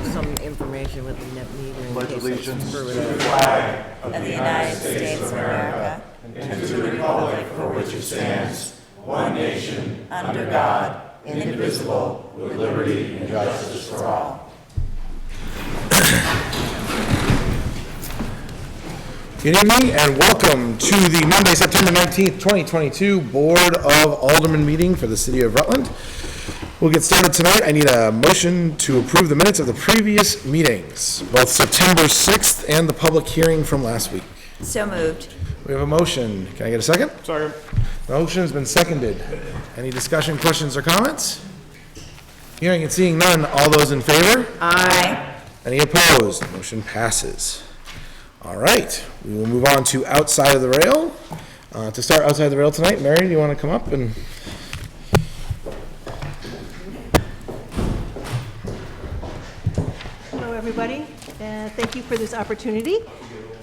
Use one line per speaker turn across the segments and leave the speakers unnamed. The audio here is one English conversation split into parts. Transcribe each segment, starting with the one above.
some information with the net meter in
Pledge
case
allegiance
it's
to the flag of the
United States of America,
and to the republic for which it stands, one nation, under God, indivisible, with liberty and justice for all.
Good evening and welcome to the Monday, September 19th, 2022 Board of Aldermen meeting for the City of Rutland. We'll get started tonight. I need a motion to approve the minutes of the previous meetings, both September 6th and the public hearing from last week.
So moved.
We have a motion. Can I get a second?
Second.
Motion's been seconded. Any discussion, questions, or comments? Hearing and seeing none. All those in favor?
Aye.
Any opposed? Motion passes. All right, we will move on to outside of the rail. To start outside the rail tonight, Mary, do you want to come up and?
Hello, everybody, and thank you for this opportunity.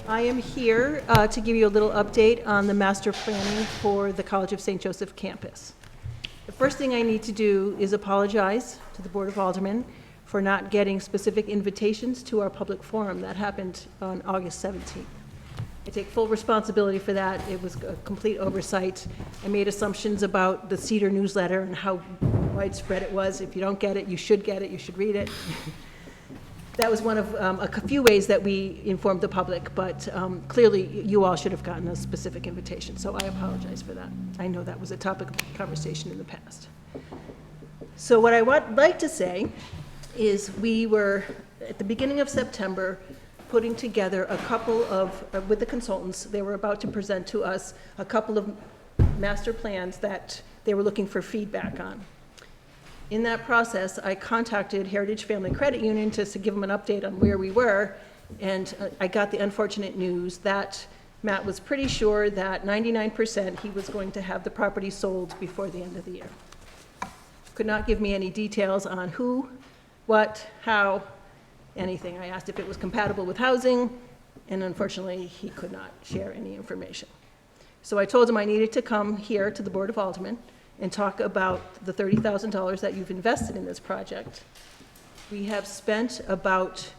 I am here to give you a little update on the master planning for the College of St. Joseph campus. The first thing I need to do is apologize to the Board of Aldermen for not getting specific invitations to our public forum. That happened on August 17th. I take full responsibility for that. It was a complete oversight. I made assumptions about the Cedar newsletter and how widespread it was. If you don't get it, you should read it. That was one of a few ways that we informed the public, but clearly you all should have gotten a specific invitation, so I apologize for that. I know that was a topic of conversation in the past. So what I would like to say is we were, at the beginning of September, putting together a couple of, with the consultants, they were about to present to us a couple of master plans that they were looking for feedback on. In that process, I contacted Heritage Family Credit Union to give them an update on where we were, and I got the unfortunate news that Matt was pretty sure that 99% he was going to have the property sold before the end of the year. Could not give me any details on who, what, how, anything. I asked if it was compatible with housing, and unfortunately, he could not share any information. So I told him I needed to come here to the Board of Aldermen and talk about the $30,000 that you've invested in this project. We have spent about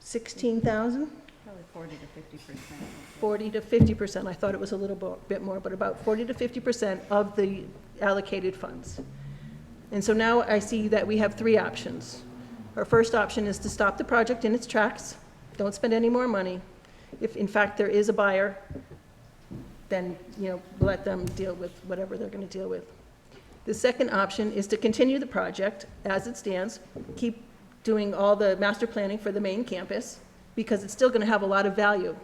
$16,000?
Probably 40 to 50%.
40 to 50%. I thought it was a little bit more, but about 40 to 50% of the allocated funds. And so now I see that we have three options. Our first option is to stop the project in its tracks, don't spend any more money. If in fact there is a buyer, then let them deal with whatever they're going to deal with. The second option is to continue the project as it stands, keep doing all the master planning for the main campus, because it's still going to have a lot of value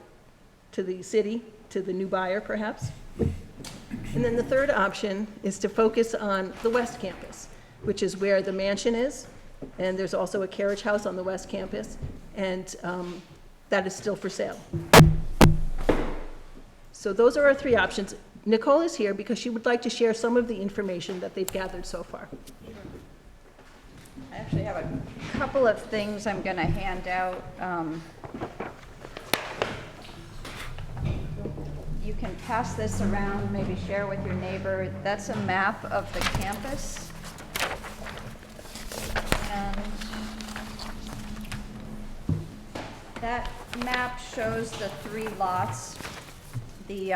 to the city, to the new buyer perhaps. And then the third option is to focus on the West Campus, which is where the mansion is. And there's also a carriage house on the West Campus, and that is still for sale. So those are our three options. Nicole is here because she would like to share some of the information that they've gathered so far.
I actually have a couple of things I'm going to hand out. You can pass this around, maybe share with your neighbor. That's a map of the campus. And that map shows the three lots. The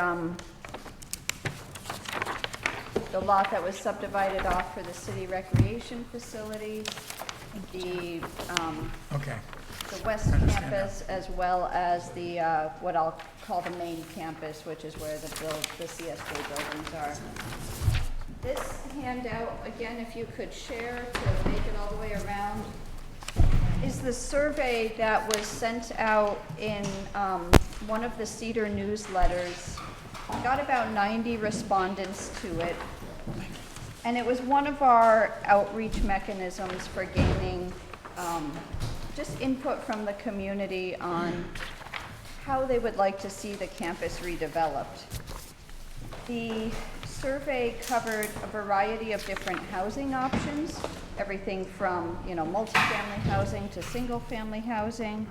lot that was subdivided off for the city recreation facility, the West Campus, as well as the what I'll call the main campus, which is where the CSK buildings are. This handout, again, if you could share to make it all the way around, is the survey that was sent out in one of the Cedar newsletters. Got about 90 respondents to it. And it was one of our outreach mechanisms for gaining just input from the community on how they would like to see the campus redeveloped. The survey covered a variety of different housing options, everything from multifamily housing to single-family housing,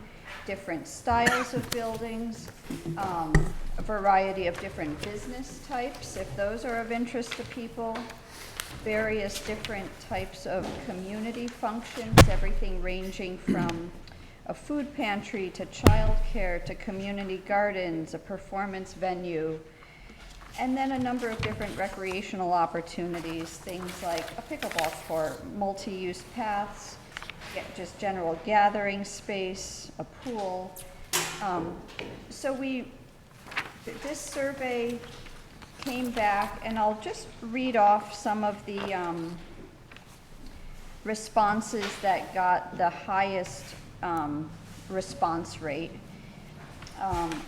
different styles of buildings, a variety of different business types, if those are of interest to people, various different types of community functions, everything ranging from a food pantry to childcare to community gardens, a performance venue, and then a number of different recreational opportunities, things like a pickleball court, multi-use paths, just general gathering space, a pool. So this survey came back, and I'll just read off some of the responses that got the highest response rate.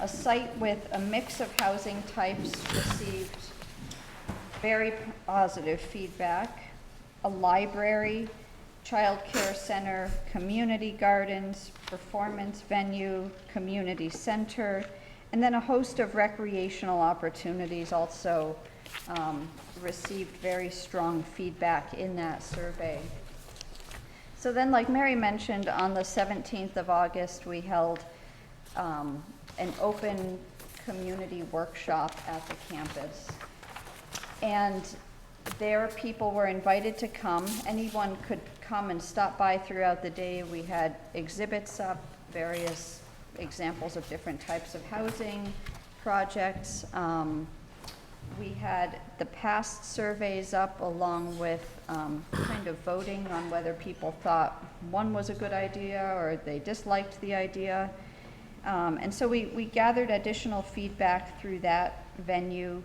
A site with a mix of housing types received very positive feedback. A library, child care center, community gardens, performance venue, community center, and then a host of recreational opportunities also received very strong feedback in that survey. So then, like Mary mentioned, on the 17th of August, we held an open community workshop at the campus. And there, people were invited to come. Anyone could come and stop by throughout the day. We had exhibits up, various examples of different types of housing projects. We had the past surveys up, along with kind of voting on whether people thought one was a good idea or they disliked the idea. And so we gathered additional feedback through that venue.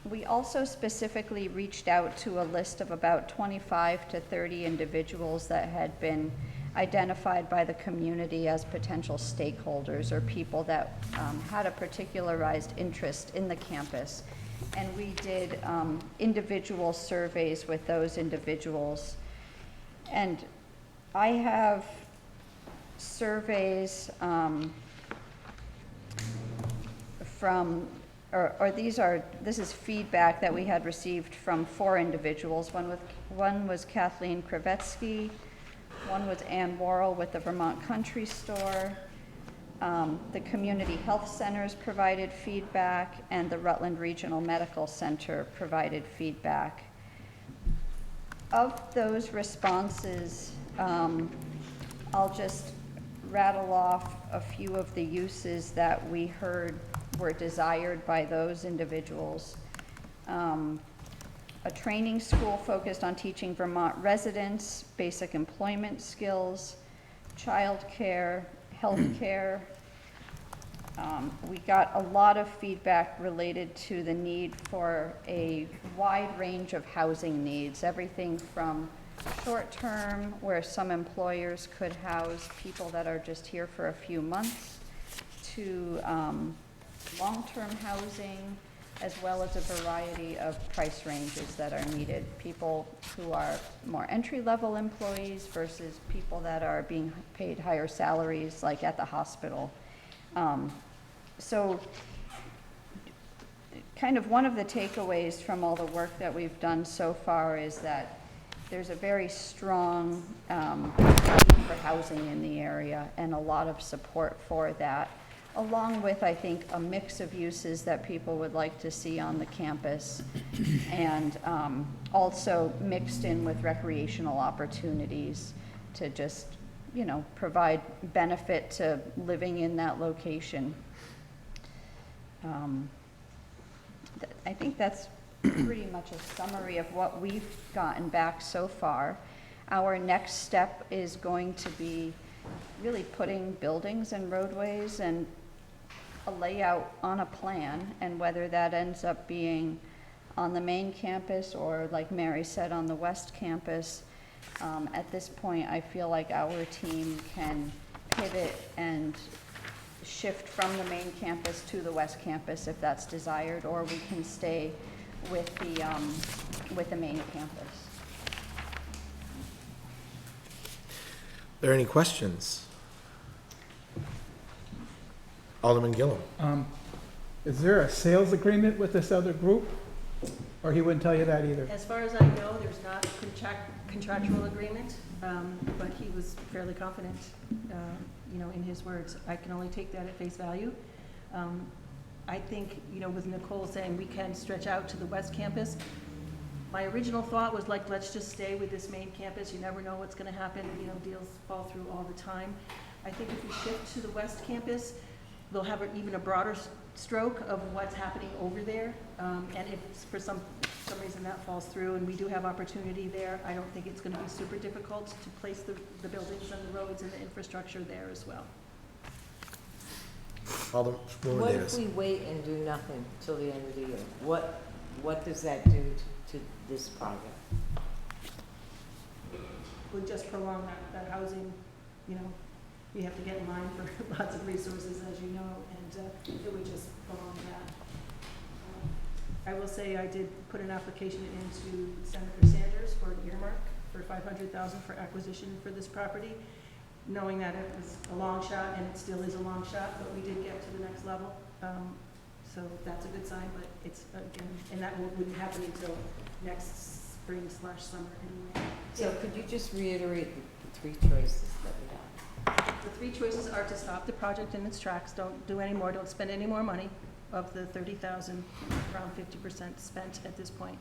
We also specifically reached out to a list of about 25 to 30 individuals that had been identified by the community as potential stakeholders or people that had a particularized interest in the campus. And we did individual surveys with those individuals. And I have surveys this is feedback that we had received from 4 individuals. One was Kathleen Kravetsky, one was Ann Worrell with the Vermont Country Store, the community health centers provided feedback, and the Rutland Regional Medical Center provided feedback. Of those responses, I'll just rattle off a few of the uses that we heard were desired by those individuals. A training school focused on teaching Vermont residents basic employment skills, childcare, healthcare. We got a lot of feedback related to the need for a wide range of housing needs, everything from short-term, where some employers could house people that are just here for a few months, to long-term housing, as well as a variety of price ranges that are needed. People who are more entry-level employees versus people that are being paid higher salaries, like at the hospital. So kind of one of the takeaways from all the work that we've done so far is that there's a very strong need for housing in the area and a lot of support for that, along with, I think, a mix of uses that people would like to see on the campus, and also mixed in with recreational opportunities to just, provide benefit to living in that location. I think that's pretty much a summary of what we've gotten back so far. Our next step is going to be really putting buildings and roadways and a layout on a plan, and whether that ends up being on the main campus or, like Mary said, on the west campus. At this point, I feel like our team can pivot and shift from the main campus to the west campus if that's desired, or we can stay with the main campus.
Are there any questions? Alderman Gillum.
Is there a sales agreement with this other group? Or he wouldn't tell you that either?
As far as I know, there's not a contractual agreement, but he was fairly confident, in his words. I can only take that at face value. I think, with Nicole saying we can stretch out to the west campus, my original thought was let's just stay with this main campus. You never know what's gonna happen, deals fall through all the time. I think if we shift to the west campus, they'll have even a broader stroke of what's happening over there. And if for some reason that falls through and we do have opportunity there, I don't think it's gonna be super difficult to place the buildings and the roads and the infrastructure there as well.
Alderwoman
What
Davis.
if we wait and do nothing till the end of the year? What does that do to this project?
We'll just prolong that housing, you know, we have to get in line for lots of resources, as you know, and it would just prolong that. I will say I did put an application into Senator Sanders for an earmark for $500,000 for acquisition for this property, knowing that it was a long shot, and it still is a long shot, but we did get to the next level. So that's a good sign, but it's, again, and that wouldn't happen until next spring/summer anyway.
So could you just reiterate the three choices that we have?
The three choices are to stop the project in its tracks, don't do any more, don't spend any more money. Of the 30,000, around 50% spent at this point.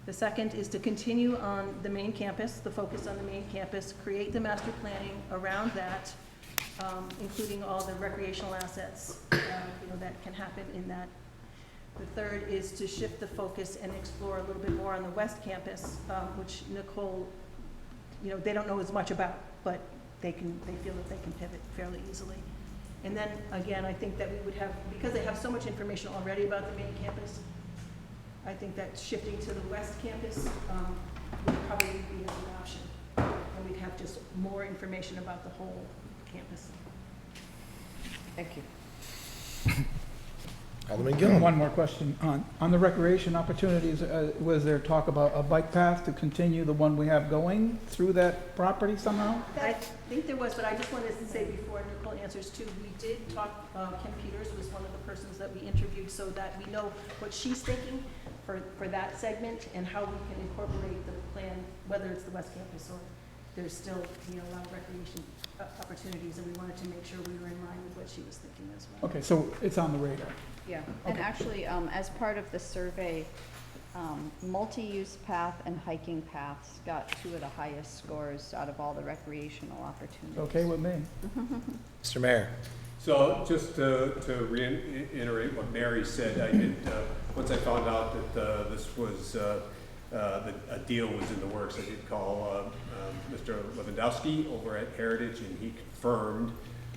The second is to continue on the main campus, the focus on the main campus, create the master planning around that, including all the recreational assets, you know, that can happen in that. The third is to shift the focus and explore a little bit more on the west campus, which Nicole, you know, they don't know as much about, but they feel that they can pivot fairly easily. And then, again, I think that we would have, because they have so much information already about the main campus, I think that shifting to the west campus would probably be a good option. And we'd have just more information about the whole campus.
Thank you.
Alderman Gillum.
One more question. On the recreation opportunities, was there talk about a bike path to continue the one we have going through that property somehow?
I think there was, but I just wanted to say before Nicole answers too, we did talk, Kim Peters was one of the persons that we interviewed so that we know what she's thinking for that segment and how we can incorporate the plan, whether it's the West Campus or there's still, you know, a lot of recreation opportunities, and we wanted to make sure we were in line with what she was thinking as well.
Okay, so it's on the radar.
Yeah, and
Okay.
actually, as part of the survey, multi-use path and hiking paths got 2 of the highest scores out of all the recreational opportunities.
Okay with me.
Mr. Mayor.
So just to reiterate what Mary said, I did, once I found out that this was, a deal was in the works, I did call Mr. Lewandowski over at Heritage, and he confirmed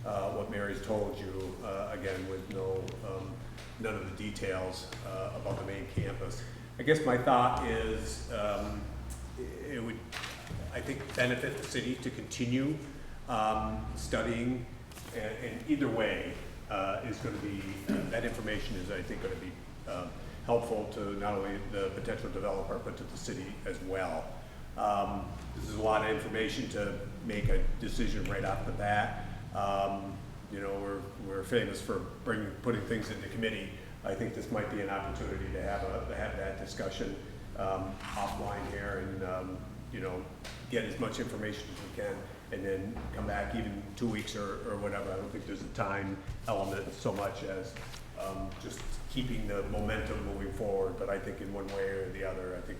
what Mary's told you, again, with none of the details about the main campus. I guess my thought is it would, I think, benefit the city to continue studying, and either way is going to be, that information is, I think, going to be helpful to not only the potential developer, but to the city as well. This is a lot of information to make a decision right off the bat. You know, we're famous for putting things into committee. I think this might be an opportunity to have that discussion offline here, and you know, get as much information as we can, and then come back even 2 weeks or whatever. I don't think there's a time element so much as just keeping the momentum moving forward. But I think in one way or the other, I think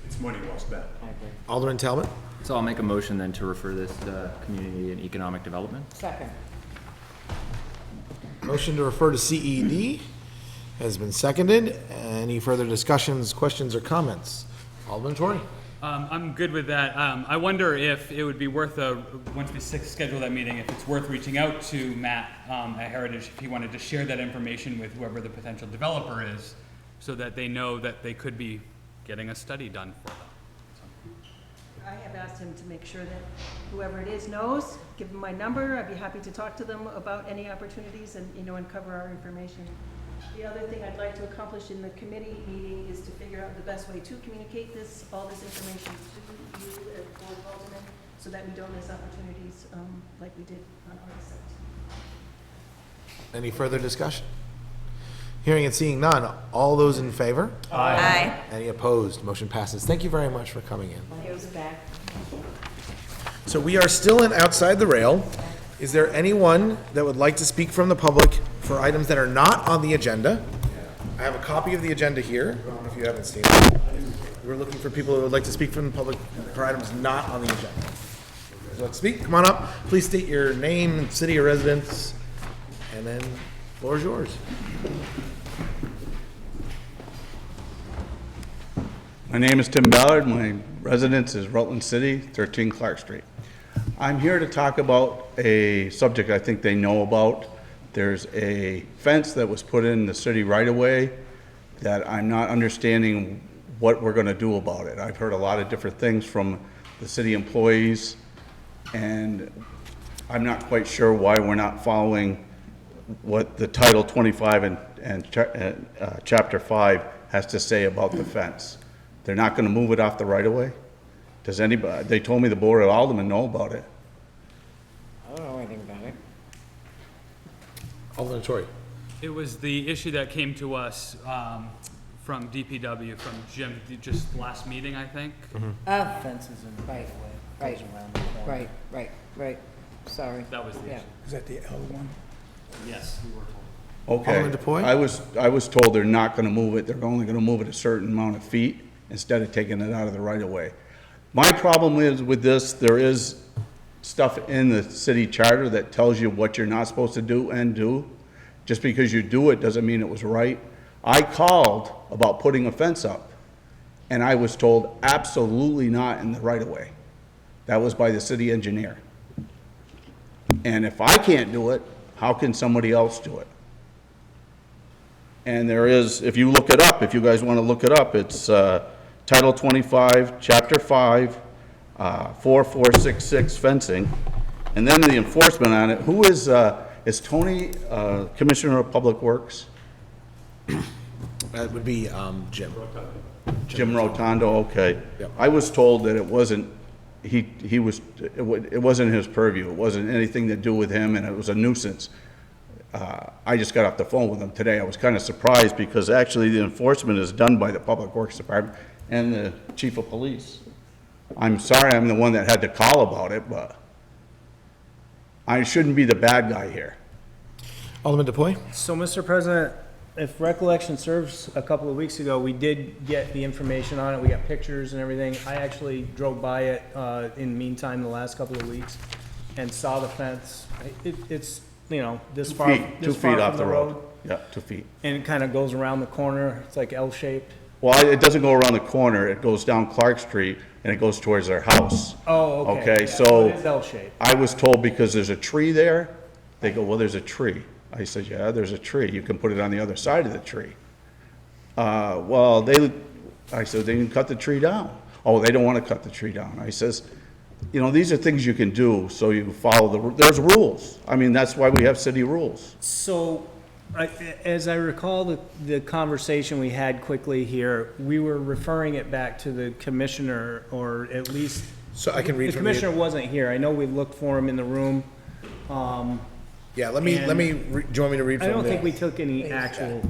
it's money well spent.
I agree.
Alderman Talbot.
So I'll make a motion then to refer this to Community and Economic Development.
Second.
Motion to refer to CED has been seconded. Any further discussions, questions, or comments? Alderman Torrey.
I'm good with that. I wonder if it would be worth, once we schedule that meeting, if it's worth reaching out to Matt at Heritage, if he wanted to share that information with whoever the potential developer is, so that they know that they could be getting a study done for them.
I have asked him to make sure that whoever it is knows, give them my number, I'd be happy to talk to them about any opportunities and, you know, and cover our information. The other thing I'd like to accomplish in the committee meeting is to figure out the best way to communicate all this information to you as board aldermen, so that we don't miss opportunities, like we did on August 17th.
Any further discussion? Hearing and seeing none, all those in favor?
Aye.
Any opposed? Motion passes. Thank you very much for coming in.
Here's back.
So we are still in Outside the Rail. Is there anyone that would like to speak from the public for items that are not on the agenda? I have a copy of the agenda here, if you haven't seen it. We're looking for people who would like to speak from the public for items not on the agenda. Is would like to speak, come on up. Please state your name and city of residence, and then floor is yours.
My name is Tim Ballard. My residence is Rutland City, 13 Clark Street. I'm here to talk about a subject I think they know about. There's a fence that was put in the city right-of-way that I'm not understanding what we're going to do about it. I've heard a lot of different things from the city employees, and I'm not quite sure why we're not following what the Title 25 and Chapter 5 has to say about the fence. They're not going to move it off the right-of-way? Does anybody, they told me the Board of Aldermen know about it.
I don't know anything about it.
Alderman Tory.
It was the issue that came to us from DPW, from Jim, just last meeting, I think.
Oh,
Fences and
right,
right,
right, right, sorry.
That was the
Yeah.
issue.
Is that the L one?
Yes, we were told.
Okay.
Alderman DePoy?
I was told they're not going to move it. They're only going to move it a certain amount of feet instead of taking it out of the right-of-way. My problem is with this, there is stuff in the city charter that tells you what you're not supposed to do and do. Just because you do it doesn't mean it was right. I called about putting a fence up, and I was told absolutely not in the right-of-way. That was by the city engineer. And if I can't do it, how can somebody else do it? And there is, if you look it up, if you guys want to look it up, it's Title 25, Chapter 5, 4466 fencing, and then the enforcement on it. Who is Tony Commissioner of Public Works?
That would be Jim.
Jim Rotondo, okay.
Yep.
I was told that it wasn't, it wasn't his purview. It wasn't anything to do with him, and it was a nuisance. I just got off the phone with him today. I was kind of surprised because actually the enforcement is done by the Public Works Department and the Chief of Police. I'm sorry I'm the one that had to call about it, but I shouldn't be the bad guy here.
Alderman DePoy?
So, Mr. President, if recollection serves, a couple of weeks ago, we did get the information on it. We got pictures and everything. I actually drove by it in the meantime the last couple of weeks and saw the fence. It's, you know, this far,
2 feet off the road. Yeah, 2 feet.
And it kind of goes around the corner. It's like L-shaped.
Well, it doesn't go around the corner. It goes down Clark Street and it goes towards their house.
Oh, okay.
Okay,
Yeah,
so
it is L-shaped.
I was told because there's a tree there, they go, well, there's a tree. I said, yeah, there's a tree. You can put it on the other side of the tree. Well, I said, they can cut the tree down. Oh, they don't want to cut the tree down. I says, you know, these are things you can do so you follow there's rules. I mean, that's why we have city rules.
So, as I recall the conversation we had quickly here, we were referring it back to the commissioner, or at least.
So I can read
The
from the-
commissioner wasn't here. I know we looked for him in the room.
Yeah, do you want me to read from
I don't
the-
think we took any actual.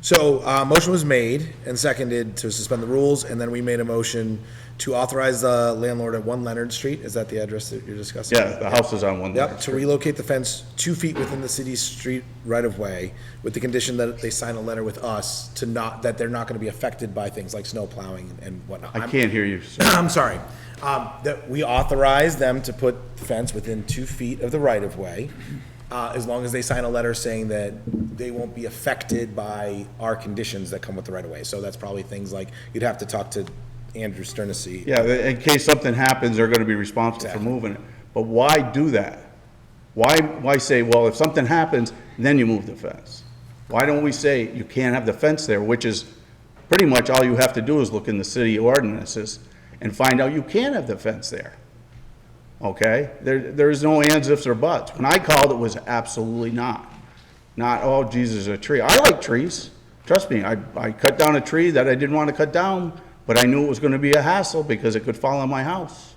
So, motion was made and seconded to suspend the rules, and then we made a motion to authorize the landlord at 1 Leonard Street. Is that the address that you're discussing?
Yeah, the house is on 1
Yep,
Leonard
to
Street.
relocate the fence 2 feet within the city's street right-of-way, with the condition that they sign a letter with us to not, that they're not gonna be affected by things like snow plowing and whatnot.
I can't hear you, sir.
I'm sorry. That we authorize them to put the fence within 2 feet of the right-of-way, as long as they sign a letter saying that they won't be affected by our conditions that come with the right-of-way. So that's probably things like, you'd have to talk to Andrew Sternessy.
Yeah, in case something happens, they're gonna be responsible for
Exactly.
moving it. But why do that? Why say, well, if something happens, then you move the fence? Why don't we say you can't have the fence there, which is pretty much all you have to do is look in the city ordinances and find out you can have the fence there. Okay? There's no ands, ifs, or buts. When I called, it was absolutely not. Not, oh, Jesus, a tree. I like trees. Trust me, I cut down a tree that I didn't want to cut down, but I knew it was going to be a hassle because it could fall on my house.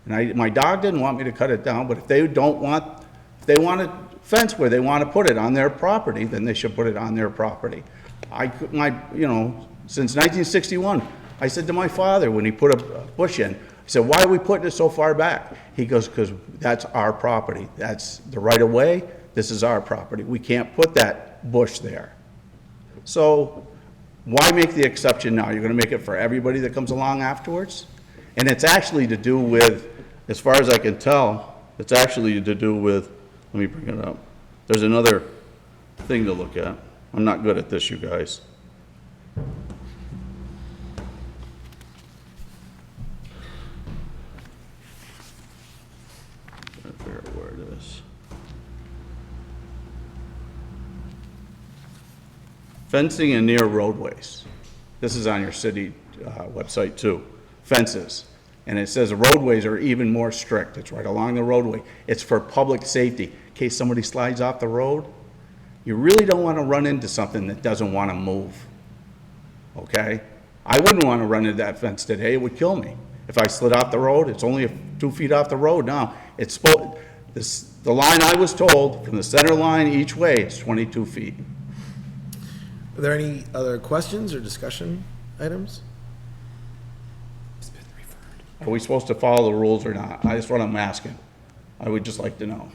And my dog didn't want me to cut it down, but if they want a fence where they want to put it on their property, then they should put it on their property. Since 1961, I said to my father when he put a bush in, I said, why are we putting it so far back? He goes, because that's our property. That's the right of way. This is our property. We can't put that bush there. So why make the exception now? You're going to make it for everybody that comes along afterwards? And it's actually to do with as far as I can tell, it's actually to do with, let me bring it up. There's another thing to look at. I'm not good at this, you guys. Trying to figure out where it is. Fencing in near roadways. This is on your city website too. Fences. And it says roadways are even more strict. It's right along the roadway. It's for public safety. In case somebody slides off the road, you really don't want to run into something that doesn't want to move. Okay? I wouldn't want to run into that fence today. It would kill me. If I slid off the road, it's only 2 feet off the road now. It's the line I was told, from the center line each way, it's 22 feet.
Are there any other questions or discussion items?
Are we supposed to follow the rules or not? That's what I'm asking. I would just like to know.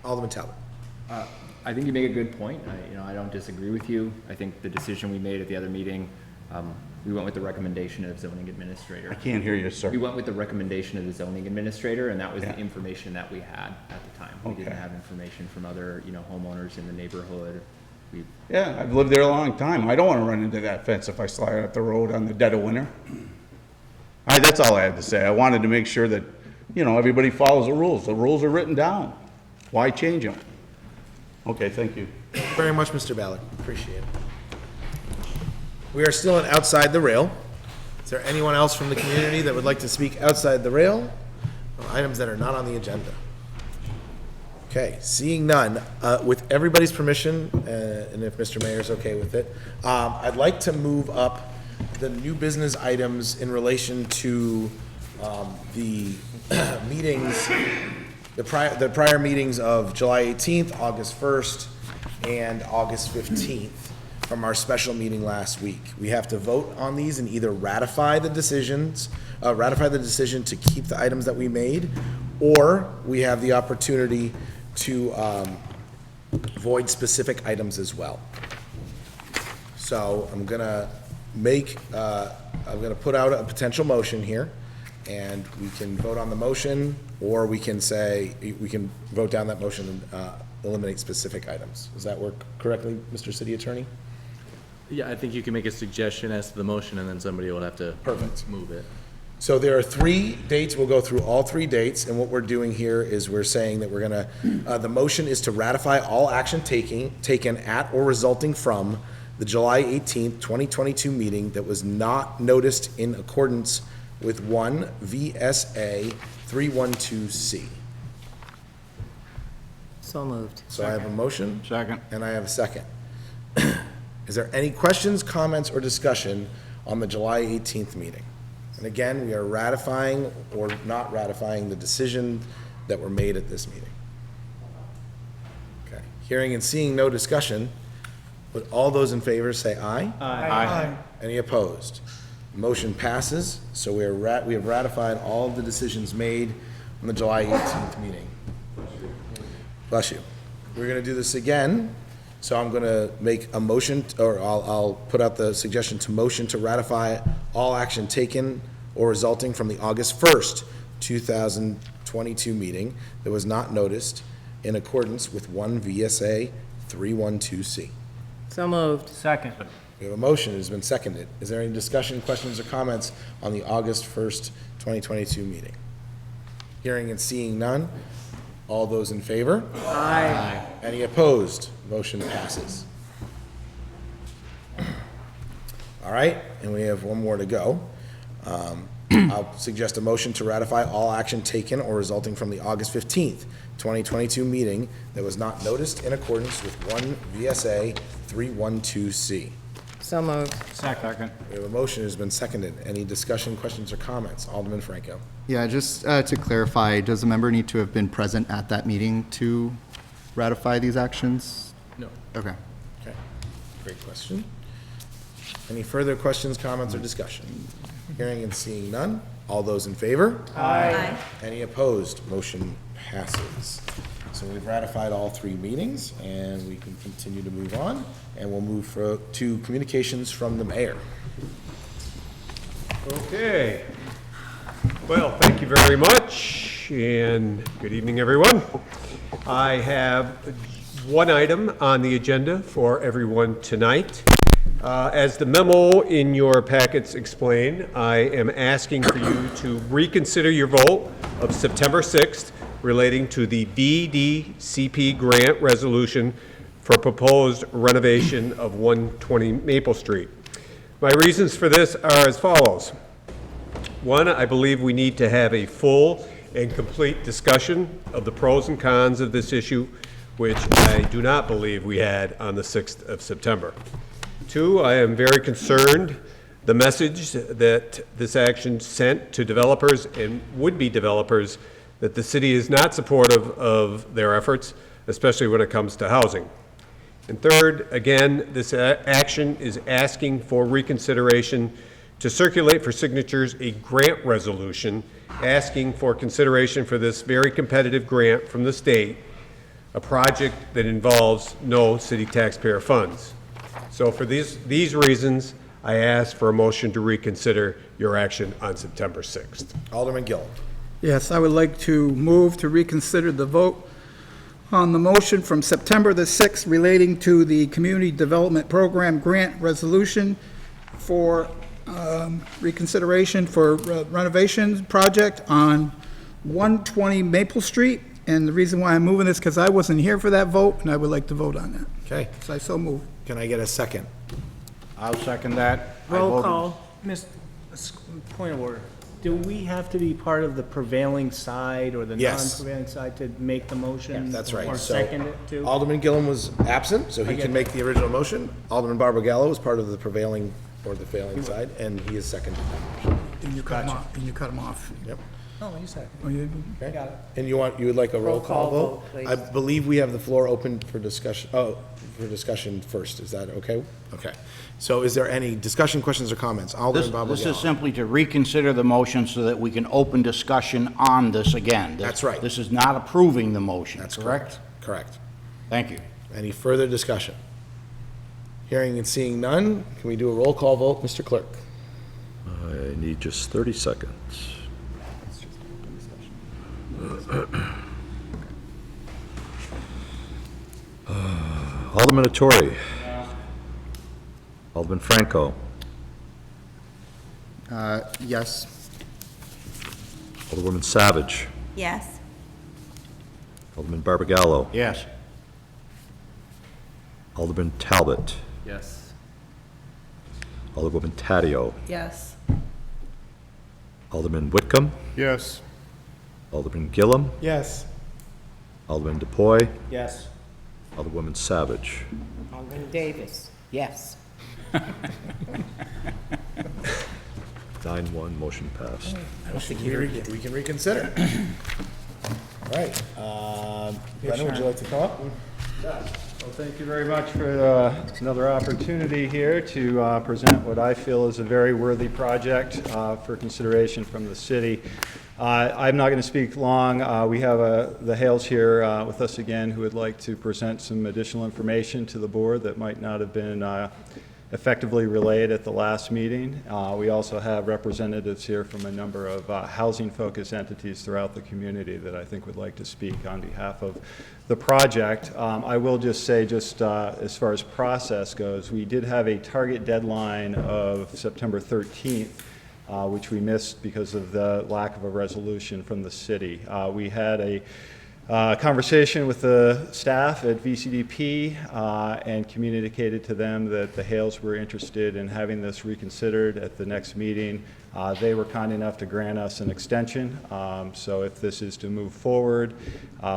Alderman Talbot.
I think you make a good point. I don't disagree with you. I think the decision we made at the other meeting, we went with the recommendation of zoning administrator.
I can't hear you, sir.
We went with the recommendation of the zoning administrator, and that was the information that we had at the time. We didn't
Okay.
have information from other, homeowners in the neighborhood.
Yeah, I've lived there a long time. I don't want to run into that fence if I slide up the road on the dead of winter. That's all I had to say. I wanted to make sure that, everybody follows the rules. The rules are written down. Why change them? Okay, thank you.
Thank you very much, Mr. Ballard. Appreciate it. We are still in Outside the Rail. Is there anyone else from the community that would like to speak outside the rail on items that are not on the agenda? Okay, seeing none, with everybody's permission, and if Mr. Mayor's okay with it, I'd like to move up the new business items in relation to the meetings, the prior meetings of July 18th, August 1st, and August 15th from our special meeting last week. We have to vote on these and either ratify the decision to keep the items that we made, or we have the opportunity to void specific items as well. So I'm gonna put out a potential motion here, and we can vote on the motion, or we can vote down that motion and eliminate specific items. Does that work correctly, Mr. City Attorney?
Yeah, I think you can make a suggestion as to the motion, and then somebody will have to move it.
So there are 3 dates, we'll go through all 3 dates, and what we're doing here is we're saying that we're gonna, the motion is to ratify all action taken at or resulting from the July 18th, 2022 meeting that was not noticed in accordance with 1 VSA 312C.
So moved.
So I have a motion.
Second.
And I have a second. Is there any questions, comments, or discussion on the July 18th meeting? And again, we are ratifying or not ratifying the decision that were made at this meeting. Okay, hearing and seeing no discussion, would all those in favor say aye?
Aye.
Any opposed? Motion passes, so we have ratified all of the decisions made on the July 18th meeting. Bless you. We're gonna do this again, so I'm gonna make a motion, or I'll put out the suggestion to motion to ratify all action taken or resulting from the August 1st, 2022 meeting that was not noticed in accordance with 1 VSA 312C.
So moved.
Second.
We have a motion, it has been seconded. Is there any discussion, questions, or comments on the August 1st, 2022 meeting? Hearing and seeing none, all those in favor?
Aye.
Any opposed? Motion passes. All right, and we have one more to go. I'll suggest a motion to ratify all action taken or resulting from the August 15th, 2022 meeting that was not noticed in accordance with 1 VSA 312C.
So moved.
Second.
We have a motion, it has been seconded. Any discussion, questions, or comments? Alderman Franco.
Yeah, just to clarify, does a member need to have been present at that meeting to ratify these actions?
No.
Okay.
Okay, great question. Any further questions, comments, or discussion? Hearing and seeing none, all those in favor?
Aye.
Any opposed? Motion passes. So we've ratified all 3 meetings, and we can continue to move on, and we'll move to communications from the mayor.
Okay.
Well, thank you very much, and good evening, everyone. I have one item on the agenda for everyone tonight. As the memo in your packets explain, I am asking for you to reconsider your vote of September 6th relating to the VDCP grant resolution for proposed renovation of 120 Maple Street. My reasons for this are as follows. One, I believe we need to have a full and complete discussion of the pros and cons of this issue, which I do not believe we had on the 6th of September. Two, I am very concerned the message that this action sent to developers and would-be developers that the city is not supportive of their efforts, especially when it comes to housing. And third, again, this action is asking for reconsideration to circulate for signatures a grant resolution asking for consideration for this very competitive grant from the state, a project that involves no city taxpayer funds. So for these reasons, I ask for a motion to reconsider your action on September 6th.
Alderman Gill.
Yes, I would like to move to reconsider the vote on the motion from September the 6th relating to the Community Development Program Grant Resolution for reconsideration for renovation project on 120 Maple Street. And the reason why I'm moving this because I wasn't here for that vote, and I would like to vote on that.
Okay,
So I so move.
can I get a second?
I'll second that. I
Roll
voted-
call. Point of order. Do we have to be part of the prevailing side or the
Yes.
non-prevailing side to make the motion?
That's right.
Or
So,
second it too?
Alderman Gillum was absent, so he can make the original motion. Alderman Barbagallo was part of the prevailing or the failing side, and he is seconded that motion.
And you cut him off. And you cut him off.
Yep.
Oh, you second.
Oh, you-
Okay.
Got it.
And you would like a roll call vote?
please.
I believe we have the floor open for discussion, for discussion first. Is that okay? Okay. So is there any discussion, questions, or comments? Alderman
This is
Barbagallo.
simply to reconsider the motion so that we can open discussion on this again.
That's right.
This is not approving the motion,
That's
correct?
Correct.
Thank you.
Any further discussion? Hearing and seeing none, can we do a roll call vote? Mr. Clerk?
I need just 30 seconds. Alderman Attore. Alderman Franco.
Yes.
Alderwoman Savage.
Yes.
Alderman Barbagallo.
Yes.
Alderman Talbot.
Yes.
Alderwoman Taddeo.
Yes.
Alderman Whitcomb.
Yes.
Alderman Gillum.
Yes.
Alderman DePoy.
Yes.
Alderwoman Savage.
Alderman Davis, yes.
9-1, motion passed.
We can reconsider. All right. Brennan, would you like to come up?
Well, thank you very much for another opportunity here to present what I feel is a very worthy project for consideration from the city. I'm not going to speak long. We have the Hales here with us again who would like to present some additional information to the board that might not have been effectively relayed at the last meeting. We also have representatives here from a number of housing-focused entities throughout the community that I think would like to speak on behalf of the project. I will just say, as far as process goes, we did have a target deadline of September 13th, which we missed because of the lack of a resolution from the city. We had a conversation with the staff at VCDP and communicated to them that the Hales were interested in having this reconsidered at the next meeting. They were kind enough to grant us an extension. So if this is to move forward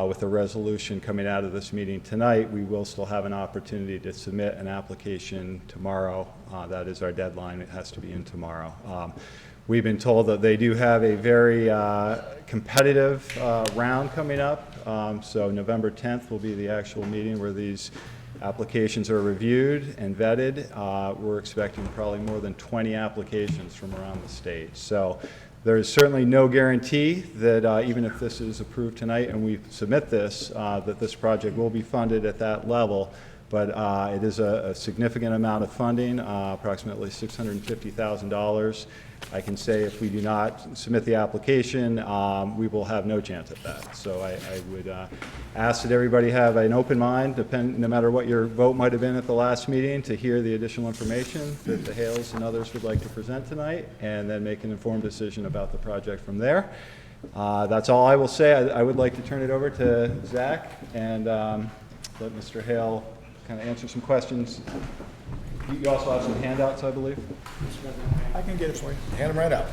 with a resolution coming out of this meeting tonight, we will still have an opportunity to submit an application tomorrow. That is our deadline. It has to be in tomorrow. We've been told that they do have a very competitive round coming up. So November 10th will be the actual meeting where these applications are reviewed and vetted. We're expecting probably more than 20 applications from around the state. So there is certainly no guarantee that even if this is approved tonight and we submit this, that this project will be funded at that level. but it is a significant amount of funding, approximately $650,000. I can say if we do not submit the application, we will have no chance at that. So I would ask that everybody have an open mind, no matter what your vote might have been at the last meeting, to hear the additional information that the Hales and others would like to present tonight, and then make an informed decision about the project from there. That's all I will say. I would like to turn it over to Zach and let Mr. Hale kind of answer some questions. You also have some handouts, I believe?
I can get it for you. Hand them right out.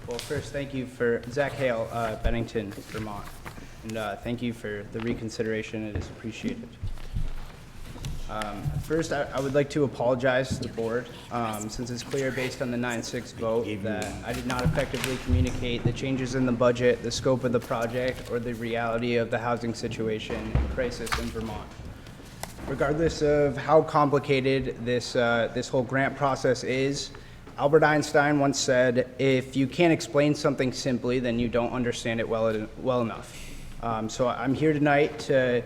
Well, first, thank you for Zach Hale, Bennington, Vermont. And thank you for the reconsideration. It is appreciated. First, I would like to apologize to the board, since it's clear based on the 9-6 vote that I did not effectively communicate the changes in the budget, the scope of the project, or the reality of the housing situation and crisis in Vermont. Regardless of how complicated this whole grant process is, Albert Einstein once said, if you can't explain something simply, then you don't understand it well enough. So I'm here tonight to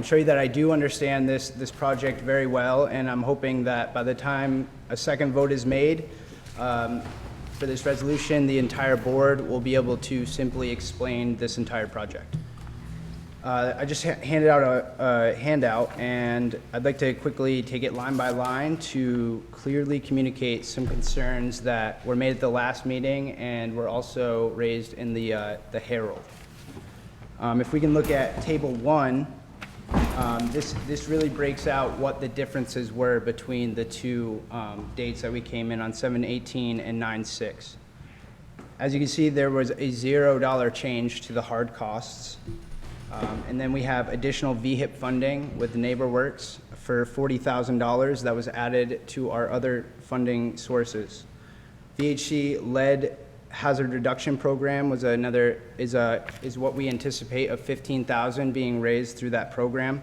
show you that I do understand this project very well, and I'm hoping that by the time a second vote is made for this resolution, the entire board will be able to simply explain this entire project. I just handed out a handout, and I'd like to quickly take it line by line to clearly communicate some concerns that were made at the last meeting and were also raised in the Herald. If we can look at Table 1, this really breaks out what the differences were between the two dates that we came in on 7/18 and 9/6. As you can see, there was a $0 change to the hard costs. And then we have additional VHIP funding with NeighborWorks for $40,000 that was added to our other funding sources. VHC lead hazard reduction program was is what we anticipate of $15,000 being raised through that program.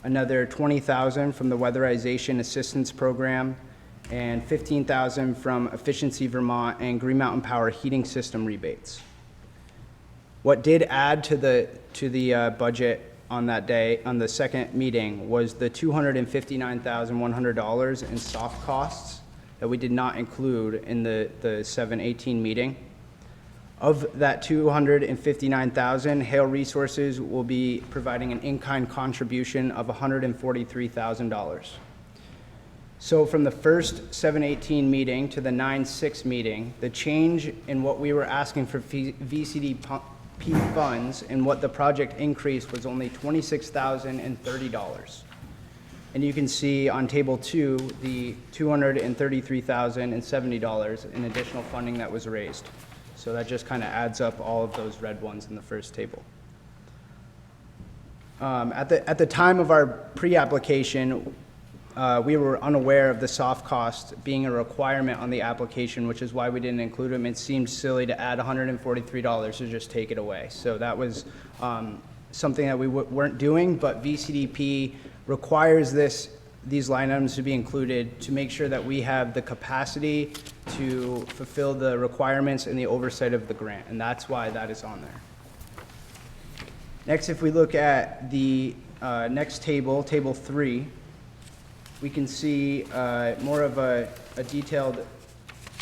Another $20,000 from the weatherization assistance program, and $15,000 from Efficiency Vermont and Green Mountain Power heating system rebates. What did add to the budget on that day, on the second meeting, was the $259,100 in soft costs that we did not include in the 7/18 meeting. Of that $259,000, Hale Resources will be providing an in-kind contribution of $143,000. So from the first 7/18 meeting to the 9/6 meeting, the change in what we were asking for VCDP funds and what the project increased was only $26,030. And you can see on Table 2 the $233,070 in additional funding that was raised. So that just kind of adds up all of those red ones in the first table. At the time of our pre-application, we were unaware of the soft cost being a requirement on the application, which is why we didn't include them. It seemed silly to add $143 to just take it away. So that was something that we weren't doing, but VCDP requires these line items to be included to make sure that we have the capacity to fulfill the requirements and the oversight of the grant, and that's why that is on there. Next, if we look at the next table, Table 3, we can see more of a detailed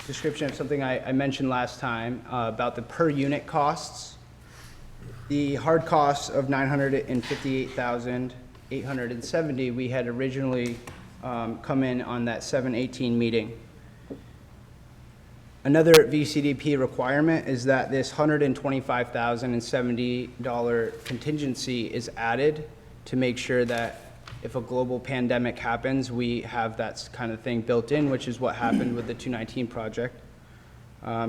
description of something I mentioned last time about the per unit costs. The hard costs of $958,870 we had originally come in on that 7/18 meeting. Another VCDP requirement is that this $125,070 contingency is added to make sure that if a global pandemic happens, we have that kind of thing built in, which is what happened with the 219 project.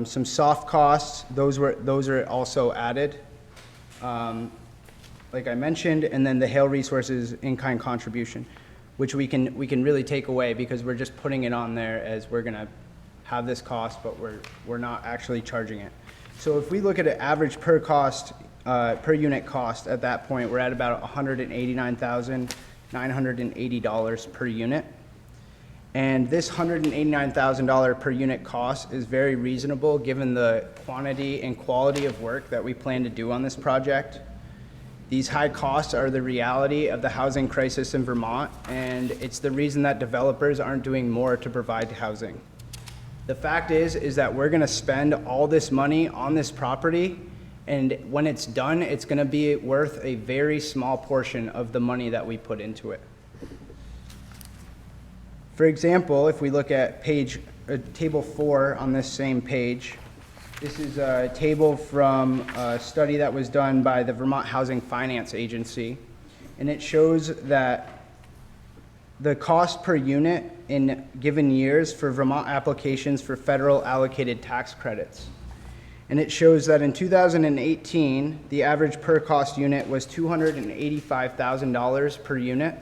Some soft costs, those are also added, like I mentioned, and then the Hale Resources in-kind contribution, which we can really take away because we're just putting it on there as we're gonna have this cost, but we're not actually charging it. So if we look at an average per unit cost at that point, we're at about $189,980 per unit. And this $189,000 per unit cost is very reasonable given the quantity and quality of work that we plan to do on this project. These high costs are the reality of the housing crisis in Vermont, and it's the reason that developers aren't doing more to provide housing. The fact is that we're gonna spend all this money on this property, and when it's done, it's gonna be worth a very small portion of the money that we put into it. For example, if we look at table 4 on this same page, this is a table from a study that was done by the Vermont Housing Finance Agency, and it shows that the cost per unit in given years for Vermont applications for federal allocated tax credits. And it shows that in 2018, the average per cost unit was $285,000 per unit.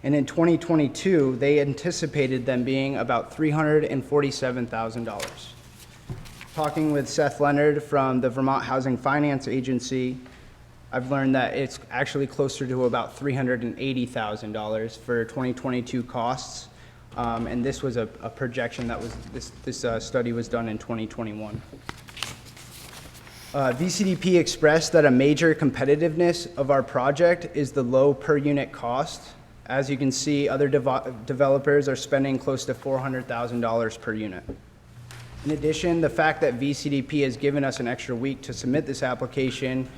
And in 2022, they anticipated them being about $347,000. Talking with Seth Leonard from the Vermont Housing Finance Agency, I've learned that it's actually closer to about $380,000 for 2022 costs. And this was a projection that was, this study was done in 2021. VCDP expressed that a major competitiveness of our project is the low per unit cost. As you can see, other developers are spending close to $400,000 per unit. In addition, the fact that VCDP has given us an extra week to submit this application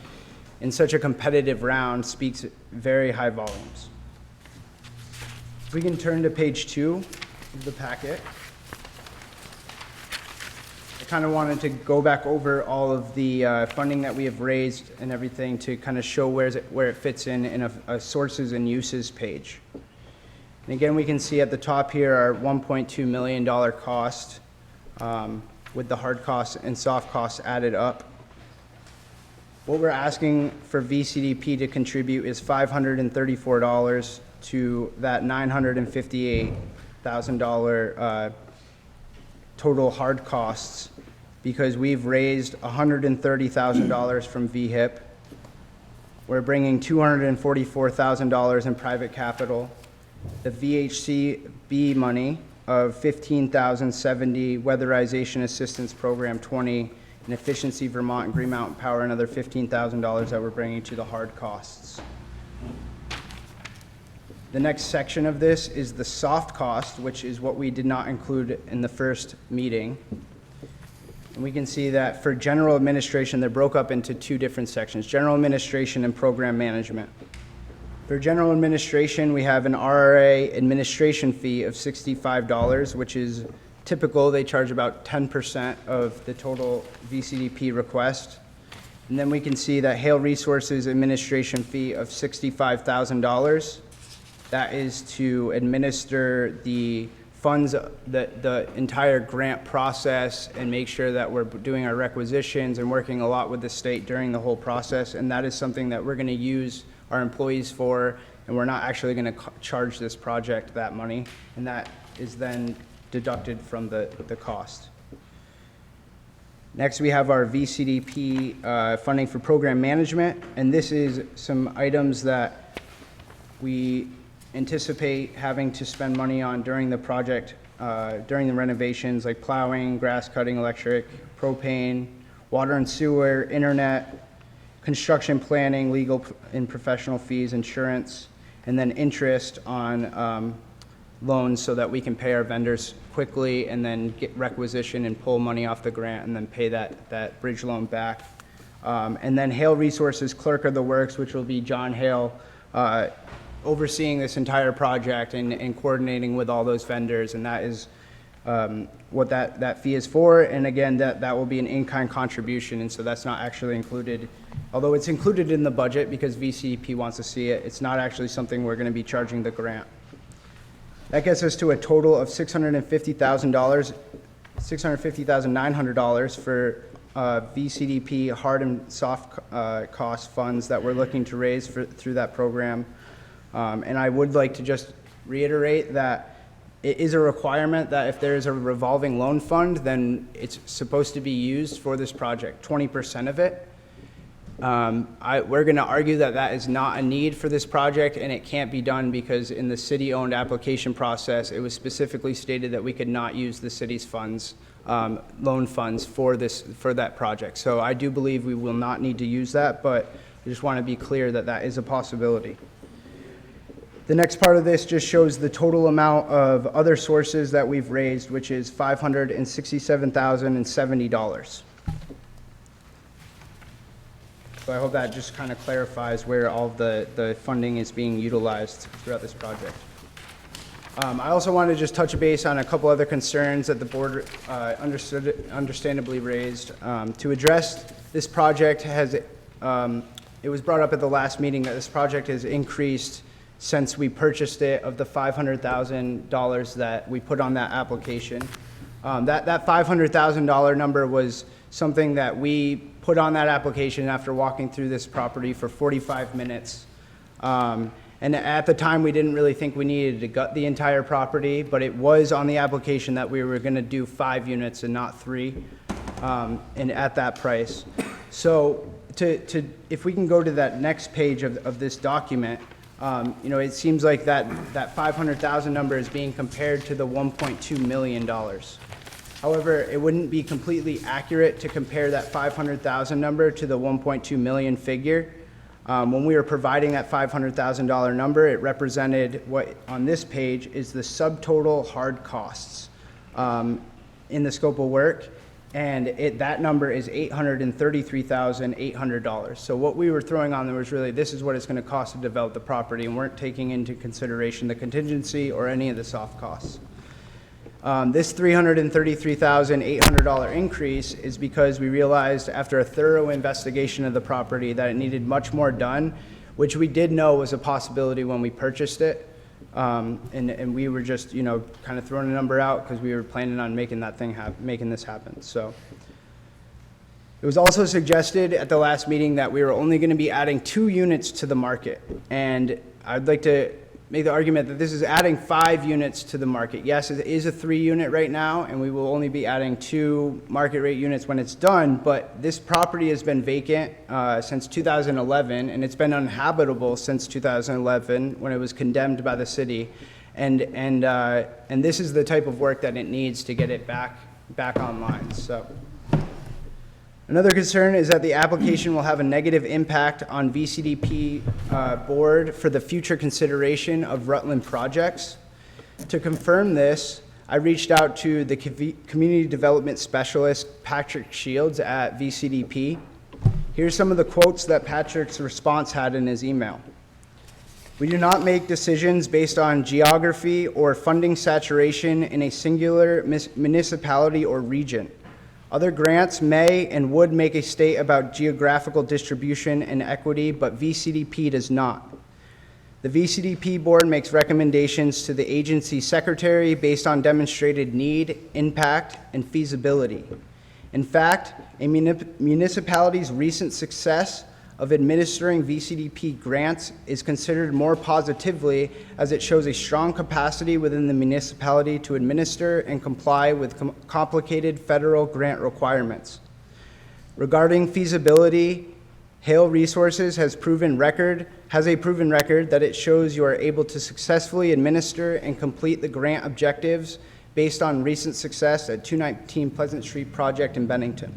in such a competitive round speaks very high volumes. If we can turn to page 2 of the packet. I kind of wanted to go back over all of the funding that we have raised and everything to kind of show where it fits in a sources and uses page. And again, we can see at the top here our $1.2 million cost with the hard costs and soft costs added up. What we're asking for VCDP to contribute is $534 to that $958,000 total hard costs, because we've raised $130,000 from VHIP. We're bringing $244,000 in private capital, the VHCB money of $15,070, Weatherization Assistance Program 20, and Efficiency Vermont and Green Mountain Power, another $15,000 that we're bringing to the hard costs. The next section of this is the soft cost, which is what we did not include in the first meeting. And we can see that for general administration, they're broke up into 2 different sections, general administration and program management. For general administration, we have an RRA administration fee of $65, which is typical. They charge about 10% of the total VCDP request. And then we can see that Hale Resources administration fee of $65,000. That is to administer the funds, the entire grant process, and make sure that we're doing our requisitions and working a lot with the state during the whole process. And that is something that we're going to use our employees for, and we're not actually going to charge this project that money, and that is then deducted from the cost. Next, we have our VCDP funding for program management, and this is some items that we anticipate having to spend money on during the project, during the renovations, like plowing, grass cutting, electric, propane, water and sewer, internet, construction planning, legal and professional fees, insurance, and then interest on loans so that we can pay our vendors quickly and then get requisition and pull money off the grant and then pay that bridge loan back. And then Hale Resources Clerk of the Works, which will be John Hale, overseeing this entire project and coordinating with all those vendors, and that is what that fee is for. And again, that will be an in-kind contribution, and so that's not actually included, although it's included in the budget because VCDP wants to see it. It's not actually something we're going to be charging the grant. That gets us to a total of $650,900 for VCDP hard and soft cost funds that we're looking to raise through that program. And I would like to just reiterate that it is a requirement that if there is a revolving loan fund, then it's supposed to be used for this project, 20% of it. We're going to argue that that is not a need for this project, and it can't be done because in the city-owned application process, it was specifically stated that we could not use the city's funds, loan funds for that project. So I do believe we will not need to use that, but I just want to be clear that that is a possibility. The next part of this just shows the total amount of other sources that we've raised, which is $567,070. So I hope that just kind of clarifies where all of the funding is being utilized throughout this project. I also want to just touch base on a couple other concerns that the board understandably raised. To address this project, it was brought up at the last meeting that this project has increased since we purchased it of the $500,000 that we put on that application. That $500,000 number was something that we put on that application after walking through this property for 45 minutes. And at the time, we didn't really think we needed to gut the entire property, but it was on the application that we were gonna do 5 units and not 3, and at that price. So if we can go to that next page of this document, it seems like that $500,000 number is being compared to the $1.2 million. However, it wouldn't be completely accurate to compare that $500,000 number to the $1.2 million figure. When we were providing that $500,000 number, it represented what on this page is the subtotal hard costs in the scope of work, and that number is $833,800. So what we were throwing on there was really, this is what it's going to cost to develop the property, and weren't taking into consideration the contingency or any of the soft costs. This $333,800 increase is because we realized after a thorough investigation of the property that it needed much more done, which we did know was a possibility when we purchased it. And we were just, kind of throwing a number out because we were planning on making this happen. So it was also suggested at the last meeting that we were only going to be adding 2 units to the market. And I'd like to make the argument that this is adding 5 units to the market. Yes, it is a 3-unit right now, and we will only be adding 2 market rate units when it's done, but this property has been vacant since 2011, and it's been uninhabitable since 2011 when it was condemned by the city. And this is the type of work that it needs to get it back online. So another concern is that the application will have a negative impact on VCDP board for the future consideration of Rutland projects. To confirm this, I reached out to the community development specialist, Patrick Shields at VCDP. Here's some of the quotes that Patrick's response had in his email. We do not make decisions based on geography or funding saturation in a singular municipality or region. Other grants may and would make a state about geographical distribution and equity, but VCDP does not. The VCDP board makes recommendations to the agency secretary based on demonstrated need, impact, and feasibility. In fact, a municipality's recent success of administering VCDP grants is considered more positively as it shows a strong capacity within the municipality to administer and comply with complicated federal grant requirements. Regarding feasibility, Hale Resources has a proven record that it shows you are able to successfully administer and complete the grant objectives based on recent success at 219 Pleasant Street project in Bennington.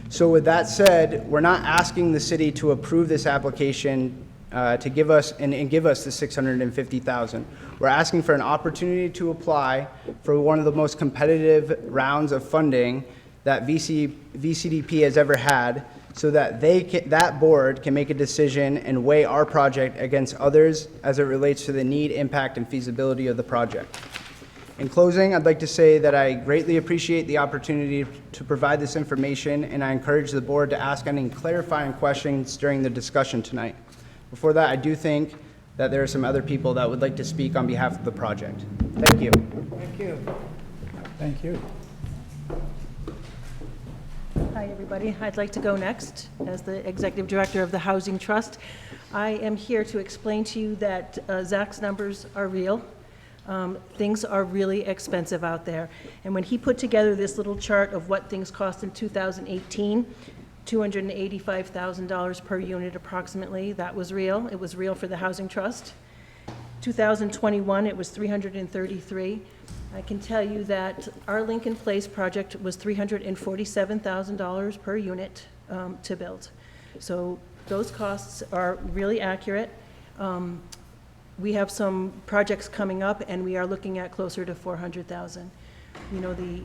So with that said, we're not asking the city to approve this application to give us the $650,000. We're asking for an opportunity to apply for one of the most competitive rounds of funding that VCDP has ever had, so that that board can make a decision and weigh our project against others as it relates to the need, impact, and feasibility of the project. In closing, I'd like to say that I greatly appreciate the opportunity to provide this information, and I encourage the board to ask any clarifying questions during the discussion tonight. Before that, I do think that there are some other people that would like to speak on behalf of the project. Thank you.
Thank you.
Thank you.
Hi, everybody. I'd like to go next as the Executive Director of the Housing Trust. I am here to explain to you that Zach's numbers are real. Things are really expensive out there. And when he put together this little chart of what things cost in 2018, $285,000 per unit approximately. That was real. It was real for the Housing Trust. 2021, it was 333. I can tell you that our Lincoln Place project was $347,000 per unit to build. So those costs are really accurate. We have some projects coming up, and we are looking at closer to 400,000. You know, the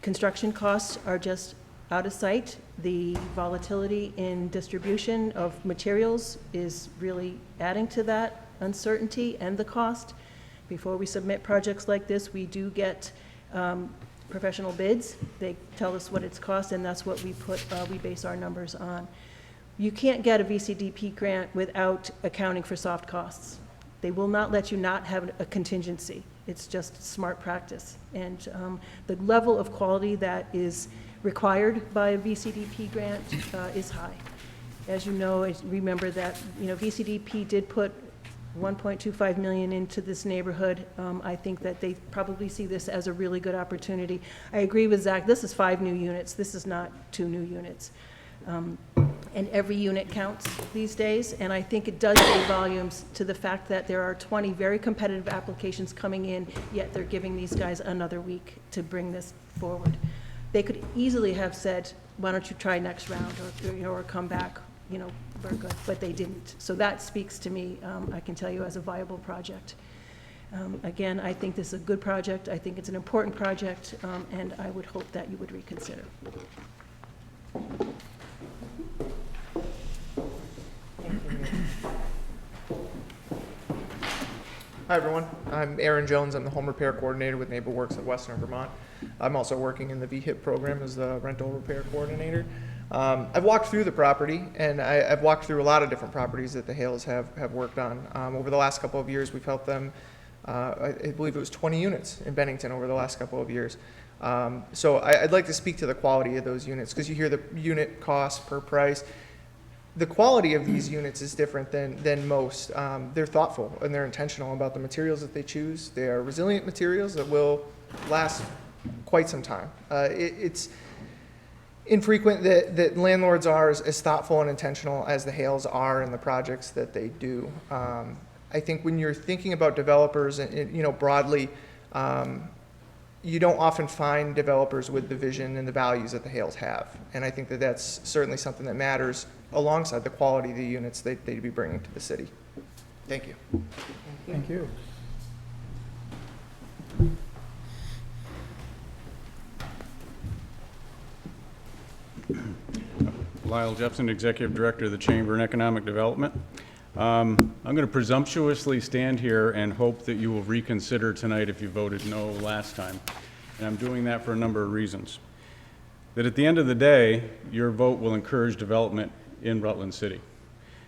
construction costs are just out of sight. The volatility in distribution of materials is really adding to that uncertainty and the cost. Before we submit projects like this, we do get professional bids. They tell us what it's cost, and that's what we base our numbers on. You can't get a VCDP grant without accounting for soft costs. They will not let you not have a contingency. It's just smart practice. And the level of quality that is required by a VCDP grant is high. As you know, remember that, you know, VCDP did put $1.25 million into this neighborhood. I think that they probably see this as a really good opportunity. I agree with Zach, this is 5 new units. This is not 2 new units. And every unit counts these days, and I think it does say volumes to the fact that there are 20 very competitive applications coming in, yet they're giving these guys another week to bring this forward. They could easily have said, why don't you try next round, or, you know, or come back, you know, we're good, but they didn't. So that speaks to me, I can tell you, as a viable project. Again, I think this is a good project. I think it's an important project, and I would hope that you would reconsider.
Hi everyone, I'm Aaron Jones. I'm the home repair coordinator with NeighborWorks of Western Vermont. I'm also working in the VHIP program as the rental repair coordinator. I've walked through the property, and I've walked through a lot of different properties that the Hales have worked on. Over the last couple of years, we've helped them, I believe it was 20 units in Bennington over the last couple of years. So I'd like to speak to the quality of those units, because you hear the unit cost per price. The quality of these units is different than most. They're thoughtful and they're intentional about the materials that they choose. They are resilient materials that will last quite some time. It's infrequent that landlords are as thoughtful and intentional as the Hales are in the projects that they do. I think when you're thinking about developers, and you know, broadly, you don't often find developers with the vision and the values that the Hales have. And I think that that's certainly something that matters alongside the quality of the units they'd be bringing to the city. Thank you.
Thank you.
Lyle Jepson, Executive Director of the Chamber and Economic Development. I'm going to presumptuously stand here and hope that you will reconsider tonight if you voted no last time. And I'm doing that for a number of reasons. That at the end of the day, your vote will encourage development in Rutland City.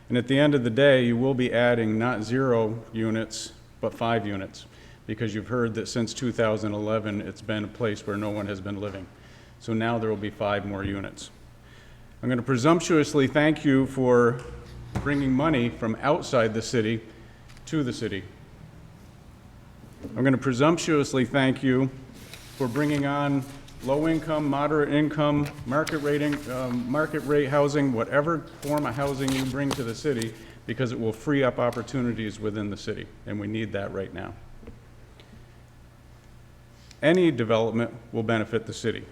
And at the end of the day, you will be adding not 0 units, but 5 units, because you've heard that since 2011, it's been a place where no one has been living. So now there will be 5 more units. I'm going to presumptuously thank you for bringing money from outside the city to the city. I'm going to presumptuously thank you for bringing on low-income, moderate-income, market rate housing, whatever form of housing you bring to the city, because it will free up opportunities within the city, and we need that right now. Any development will benefit the city.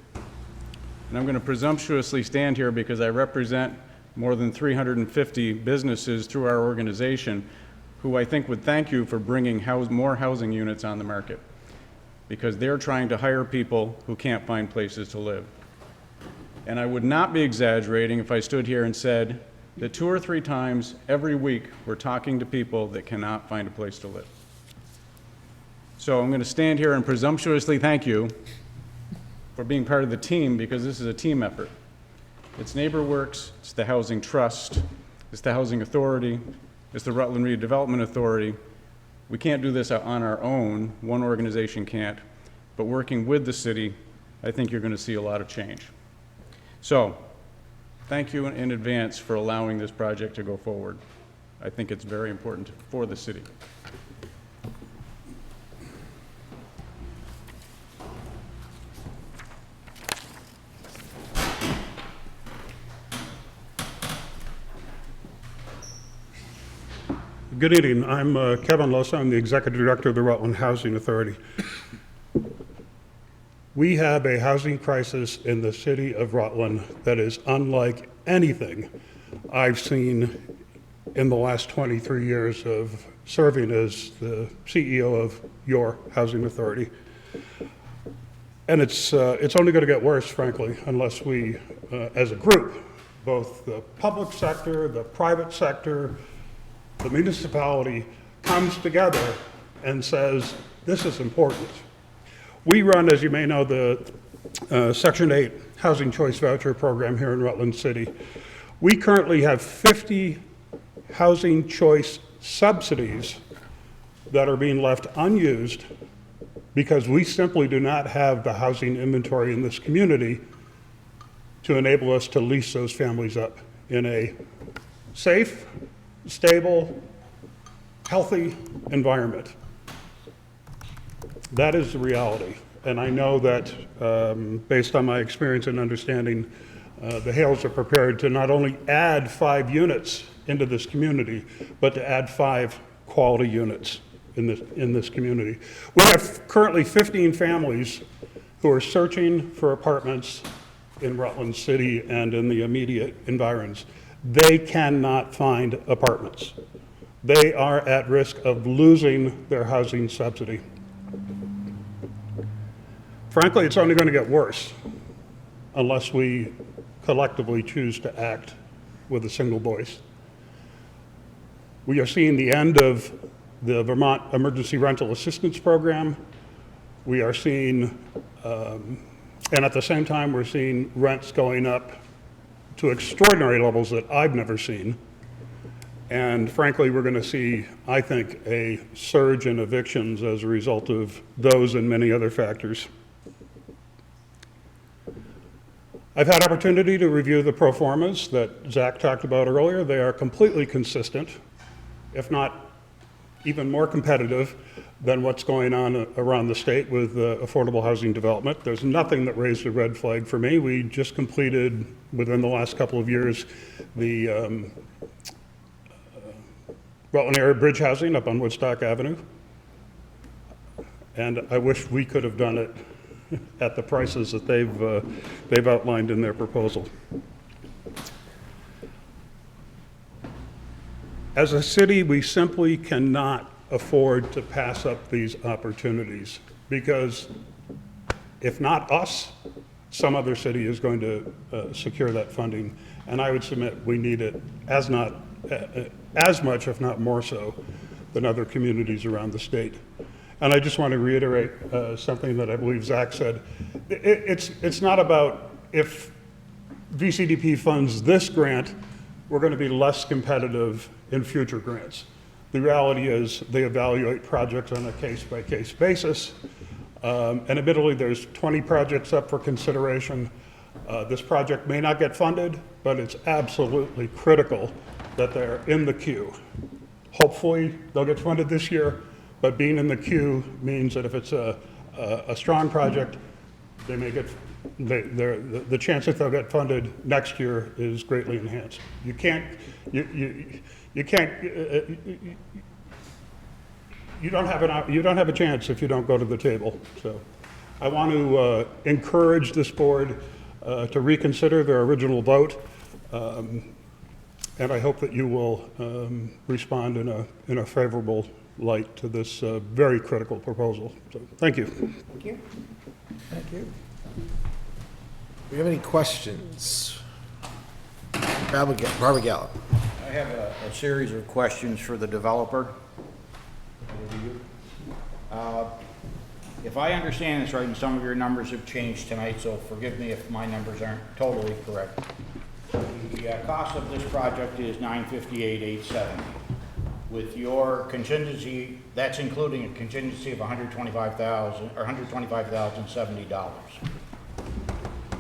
And I'm going to presumptuously stand here because I represent more than 350 businesses through our organization who I think would thank you for bringing more housing units on the market, because they're trying to hire people who can't find places to live. And I would not be exaggerating if I stood here and said that 2 or 3 times every week we're talking to people that cannot find a place to live. So I'm going to stand here and presumptuously thank you for being part of the team, because this is a team effort. It's NeighborWorks, it's the Housing Trust, it's the Housing Authority, it's the Rutland Redevelopment Authority. We can't do this on our own, one organization can't, but working with the city, I think you're going to see a lot of change. So, thank you in advance for allowing this project to go forward. I think it's very important for the city.
Good evening. I'm Kevin Losa. I'm the Executive Director of the Rutland Housing Authority. We have a housing crisis in the city of Rutland that is unlike anything I've seen in the last 23 years of serving as the CEO of your housing authority. And it's only going to get worse, frankly, unless we, as a group, both the public sector, the private sector, the municipality, comes together and says, this is important. We run, as you may know, the Section 8 Housing Choice Voucher Program here in Rutland City. We currently have 50 housing choice subsidies that are being left unused because we simply do not have the housing inventory in this community to enable us to lease those families up in a safe, stable, healthy environment. That is the reality. And I know that based on my experience and understanding, the Hales are prepared to not only add 5 units into this community, but to add 5 quality units in this community. We have currently 15 families who are searching for apartments in Rutland City and in the immediate environs. They cannot find apartments. They are at risk of losing their housing subsidy. Frankly, it's only going to get worse unless we collectively choose to act with a single voice. We are seeing the end of the Vermont Emergency Rental Assistance Program. We are seeing, and at the same time, we're seeing rents going up to extraordinary levels that I've never seen. And frankly, we're going to see, I think, a surge in evictions as a result of those and many other factors. I've had opportunity to review the pro formas that Zach talked about earlier. They are completely consistent, if not even more competitive than what's going on around the state with affordable housing development. There's nothing that raised a red flag for me. We just completed, within the last couple of years, the Rutland area bridge housing up on Woodstock Avenue. And I wish we could have done it at the prices that they've outlined in their proposal. As a city, we simply cannot afford to pass up these opportunities because if not us, some other city is going to secure that funding. And I would submit we need it as much, if not more so, than other communities around the state. And I just want to reiterate something that I believe Zach said. It's not about if VCDP funds this grant, we're going to be less competitive in future grants. The reality is they evaluate projects on a case-by-case basis. And admittedly, there's 20 projects up for consideration. This project may not get funded, but it's absolutely critical that they're in the queue. Hopefully, they'll get funded this year, but being in the queue means that if it's a strong project, they may get, the chance that they'll get funded next year is greatly enhanced. You don't have a chance if you don't go to the table. So I want to encourage this board to reconsider their original vote. And I hope that you will respond in a favorable light to this very critical proposal. So, thank you.
Thank you.
Thank you. Do we have any questions? Barbara Gallup.
I have a series of questions for the developer. If I understand this right, and some of your numbers have changed tonight, so forgive me if my numbers aren't totally correct. The cost of this project is $958,870. With your contingency, that's including a contingency of $125,000 or $125,070.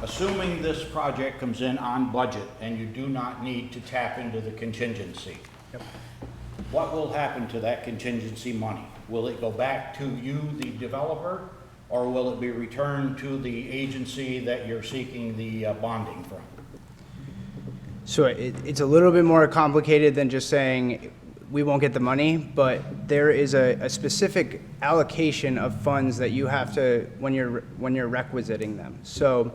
Assuming this project comes in on budget and you do not need to tap into the contingency, what will happen to that contingency money? Will it go back to you, the developer, or will it be returned to the agency that you're seeking the bonding from?
So it's a little bit more complicated than just saying we won't get the money, but there is a specific allocation of funds that you have to, when you're requisiting them. So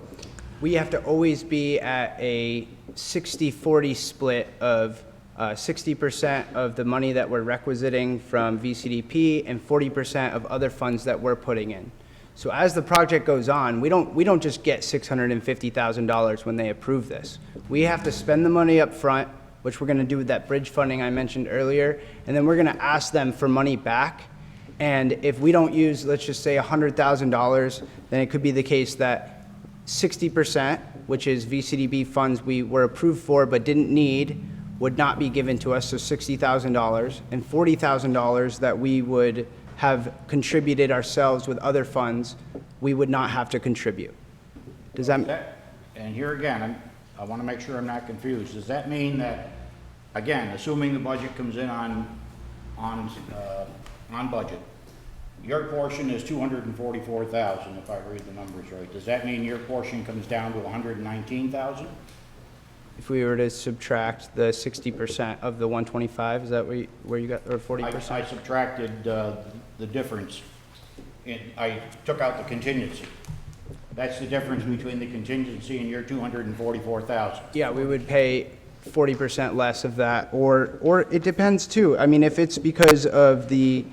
we have to always be at a 60-40 split of 60% of the money that we're requisiting from VCDP and 40% of other funds that we're putting in. So as the project goes on, we don't just get $650,000 when they approve this. We have to spend the money up front, which we're gonna do with that bridge funding I mentioned earlier, and then we're gonna ask them for money back. And if we don't use, let's just say $100,000, then it could be the case that 60%, which is VCDP funds we were approved for but didn't need, would not be given to us, so $60,000, and $40,000 that we would have contributed ourselves with other funds, we would not have to contribute. Does that?
And here again, I want to make sure I'm not confused. Does that mean that, again, assuming the budget comes in on budget, your portion is $244,000, if I read the numbers right. Does that mean your portion comes down to $119,000?
If we were to subtract the 60% of the 125, is that where you got, or 40%?
I subtracted the difference. I took out the contingency. That's the difference between the contingency and your $244,000.
Yeah, we would pay 40% less of that, or it depends too. I mean, if it's because of the,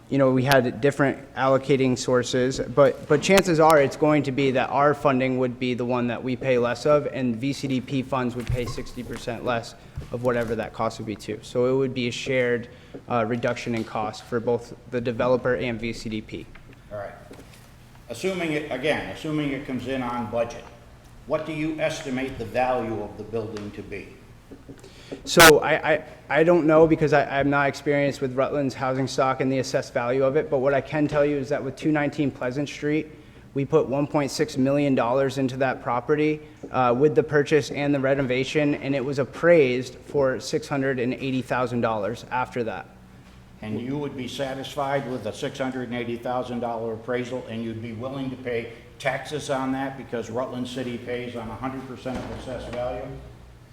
we had different allocating sources, but chances are it's going to be that our funding would be the one that we pay less of, and VCDP funds would pay 60% less of whatever that cost would be too. So it would be a shared reduction in cost for both the developer and VCDP.
All right. Assuming it comes in on budget, what do you estimate the value of the building to be?
So I don't know, because I'm not experienced with Rutland's housing stock and the assessed value of it, but what I can tell you is that with 219 Pleasant Street, we put $1.6 million into that property with the purchase and the renovation, and it was appraised for $680,000 after that.
And you would be satisfied with a $680,000 appraisal, and you'd be willing to pay taxes on that because Rutland City pays on 100% of assessed value?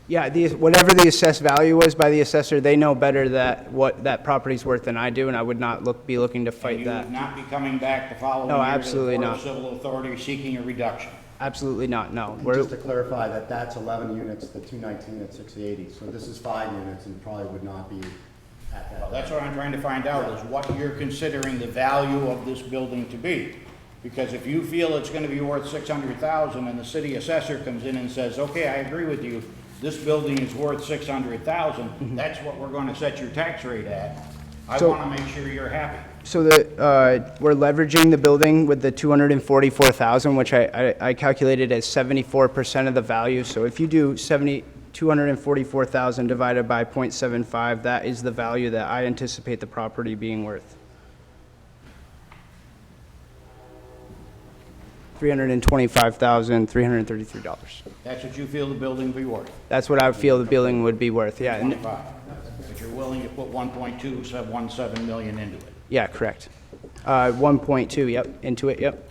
Yeah, whatever the assessed value was by the assessor, they know better what that property's worth than I do, and I would not be looking to fight that.
And you would not be coming back the following
No,
year
absolutely
to the
not.
Board of Civil Authority seeking a reduction?
Absolutely not, no.
And just to clarify, that's 11 units, the 219 at 680. So this is 5 units and probably would not be at that.
Well, that's what I'm trying to find out, is what you're considering the value of this building to be. Because if you feel it's gonna be worth $600,000 and the city assessor comes in and says, okay, I agree with you, this building is worth $600,000, that's what we're gonna set your tax rate at. I wanna make sure you're happy.
So we're leveraging the building with the $244,000, which I calculated as 74% of the value. So if you do $244,000 divided by 0.75, that is the value that I anticipate the property being worth. $325,333.
That's what you feel the building will be worth?
That's what I feel the building would be worth, yeah.
25. But you're willing to put 1.217 million into it?
Yeah, correct. 1.2, yep, into it, yep.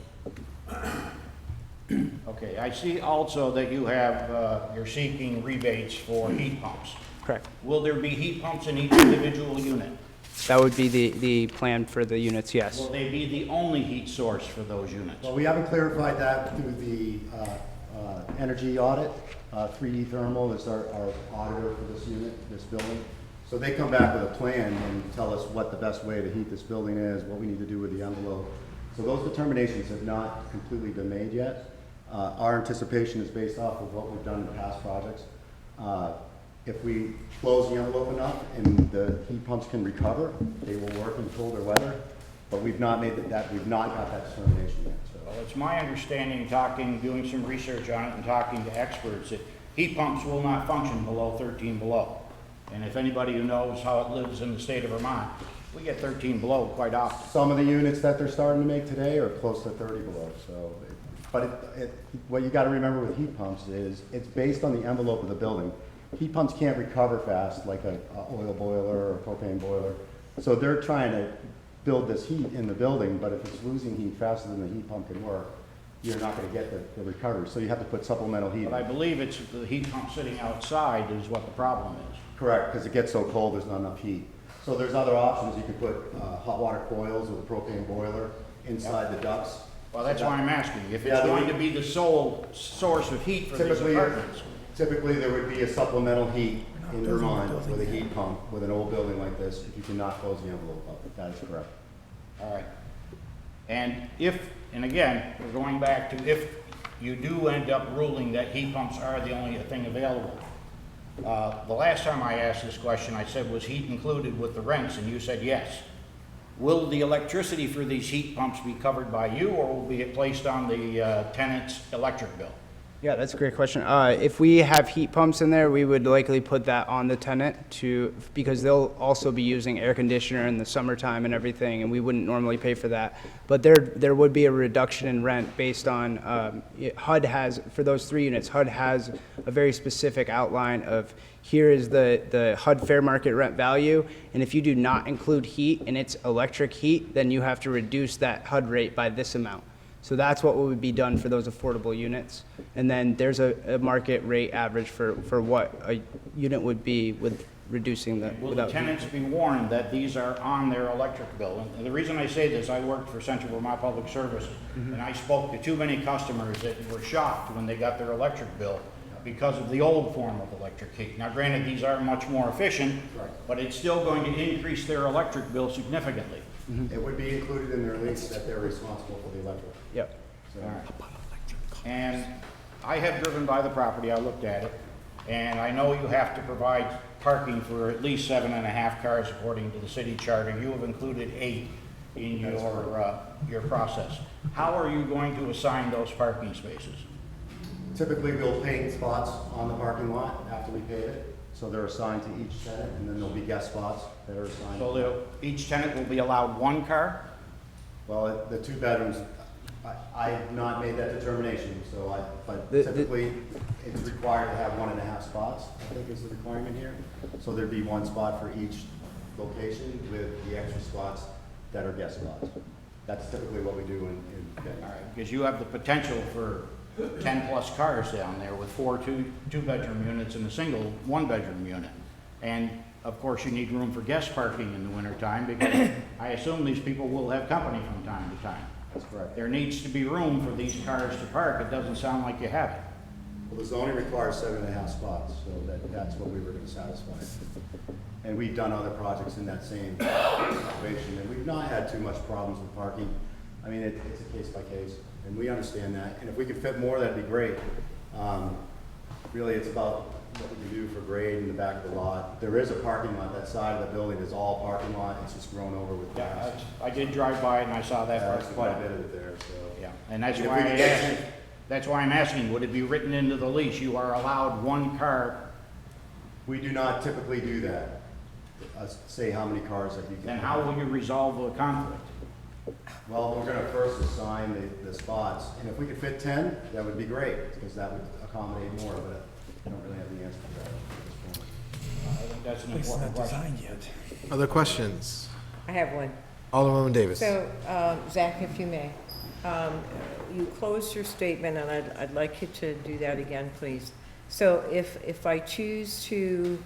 Okay, I see also that you have, you're seeking rebates for heat pumps.
Correct.
Will there be heat pumps in each individual unit?
That would be the plan for the units, yes.
Will they be the only heat source for those units?
Well, we haven't clarified that through the energy audit. 3D Thermal is our auditor for this unit, this building. So they come back with a plan and tell us what the best way to heat this building is, what we need to do with the envelope. So those determinations have not completely been made yet. Our anticipation is based off of what we've done in past projects. If we close the envelope enough and the heat pumps can recover, they will work in colder weather. But we've not made we've not got that determination yet. So.
Well, it's my understanding, doing some research on it and talking to experts, that heat pumps will not function below 13 below. And if anybody who knows how it lives in the state of Vermont, we get 13 below quite often.
Some of the units that they're starting to make today are close to 30 below. So, what you got to remember with heat pumps is it's based on the envelope of the building. Heat pumps can't recover fast like an oil boiler or a propane boiler. So they're trying to build this heat in the building, but if it's losing heat faster than the heat pump can work, you're not going to get the recovery. So you have to put supplemental heat.
But I believe it's the heat pump sitting outside is what the problem is.
Correct, because it gets so cold, there's not enough heat. So there's other options. You can put hot water coils with a propane boiler inside the ducts.
Well, that's why I'm asking. If
Yeah,
it's
there
going
would-
to be the sole source of heat for these apartments.
Typically, there would be a supplemental heat in Vermont with a heat pump with an old building like this, if you cannot close the envelope up. That is correct.
All right. And if, and again, we're going back to if you do end up ruling that heat pumps are the only thing available. The last time I asked this question, I said, was heat included with the rents? And you said yes. Will the electricity for these heat pumps be covered by you, or will be it placed on the tenant's electric bill?
Yeah, that's a great question. If we have heat pumps in there, we would likely put that on the tenant because they'll also be using air conditioner in the summertime and everything, and we wouldn't normally pay for that. But there would be a reduction in rent based on, HUD has, for those 3 units, HUD has a very specific outline of here is the HUD fair market rent value, and if you do not include heat and it's electric heat, then you have to reduce that HUD rate by this amount. So that's what would be done for those affordable units. And then there's a market rate average for what a unit would be with reducing the.
Will the tenants be warned that these are on their electric bill? And the reason I say this, I worked for Central Vermont Public Service, and I spoke to too many customers that were shocked when they got their electric bill because of the old form of electric heat. Now granted, these are much more efficient, but it's still going to increase their electric bill significantly.
It would be included in their lease that they're responsible for the electric.
Yep.
So,
And I have driven by the property, I looked at it, and I know you have to provide parking for at least 7.5 cars according to the city charter. You have included 8 in your process. How are you going to assign those parking spaces?
Typically, we'll paint spots on the parking lot after we pave it. So they're assigned to each tenant, and then there'll be guest spots that are assigned.
So each tenant will be allowed 1 car?
Well, the 2 bedrooms, I have not made that determination, but typically, it's required to have 1.5 spots, I think is the requirement here. So there'd be 1 spot for each location with the extra spots that are guest spots. That's typically what we do in
All right, because you have the potential for 10+ cars down there with 4 two-bedroom units and a single 1-bedroom unit. And of course, you need room for guest parking in the wintertime because I assume these people will have company from time to time.
That's correct.
There needs to be room for these cars to park. It doesn't sound like you have it.
Well, the zoning requires 7.5 spots, so that's what we were going to satisfy. And we've done other projects in that same situation, and we've not had too much problems with parking. I mean, it's a case by case, and we understand that. And if we could fit more, that'd be great. Really, it's about what we can do for grade in the back of the lot. There is a parking lot. That side of the building is all parking lot. It's just grown over with grass.
I did drive by it and I saw that.
There's quite a bit of it there, so.
Yeah, and that's
And if
why
we could get
I'm asking, that's why I'm asking, would it be written into the lease, you are allowed 1 car?
We do not typically do that. Say how many cars that you can.
Then how will you resolve the conflict?
Well, we're gonna first assign the spots, and if we could fit 10, that would be great, because that would accommodate more, but I don't really have the answer for that at this point.
I think that's an important question.
Other questions?
I have one.
Alderwoman Davis.
So, Zach, if you may, you closed your statement, and I'd like you to do that again, please. So if I choose to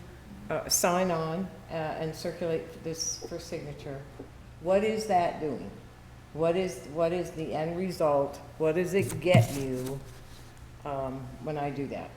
sign on and circulate this for signature, what is that doing? What is the end result? What does it get you when I do that?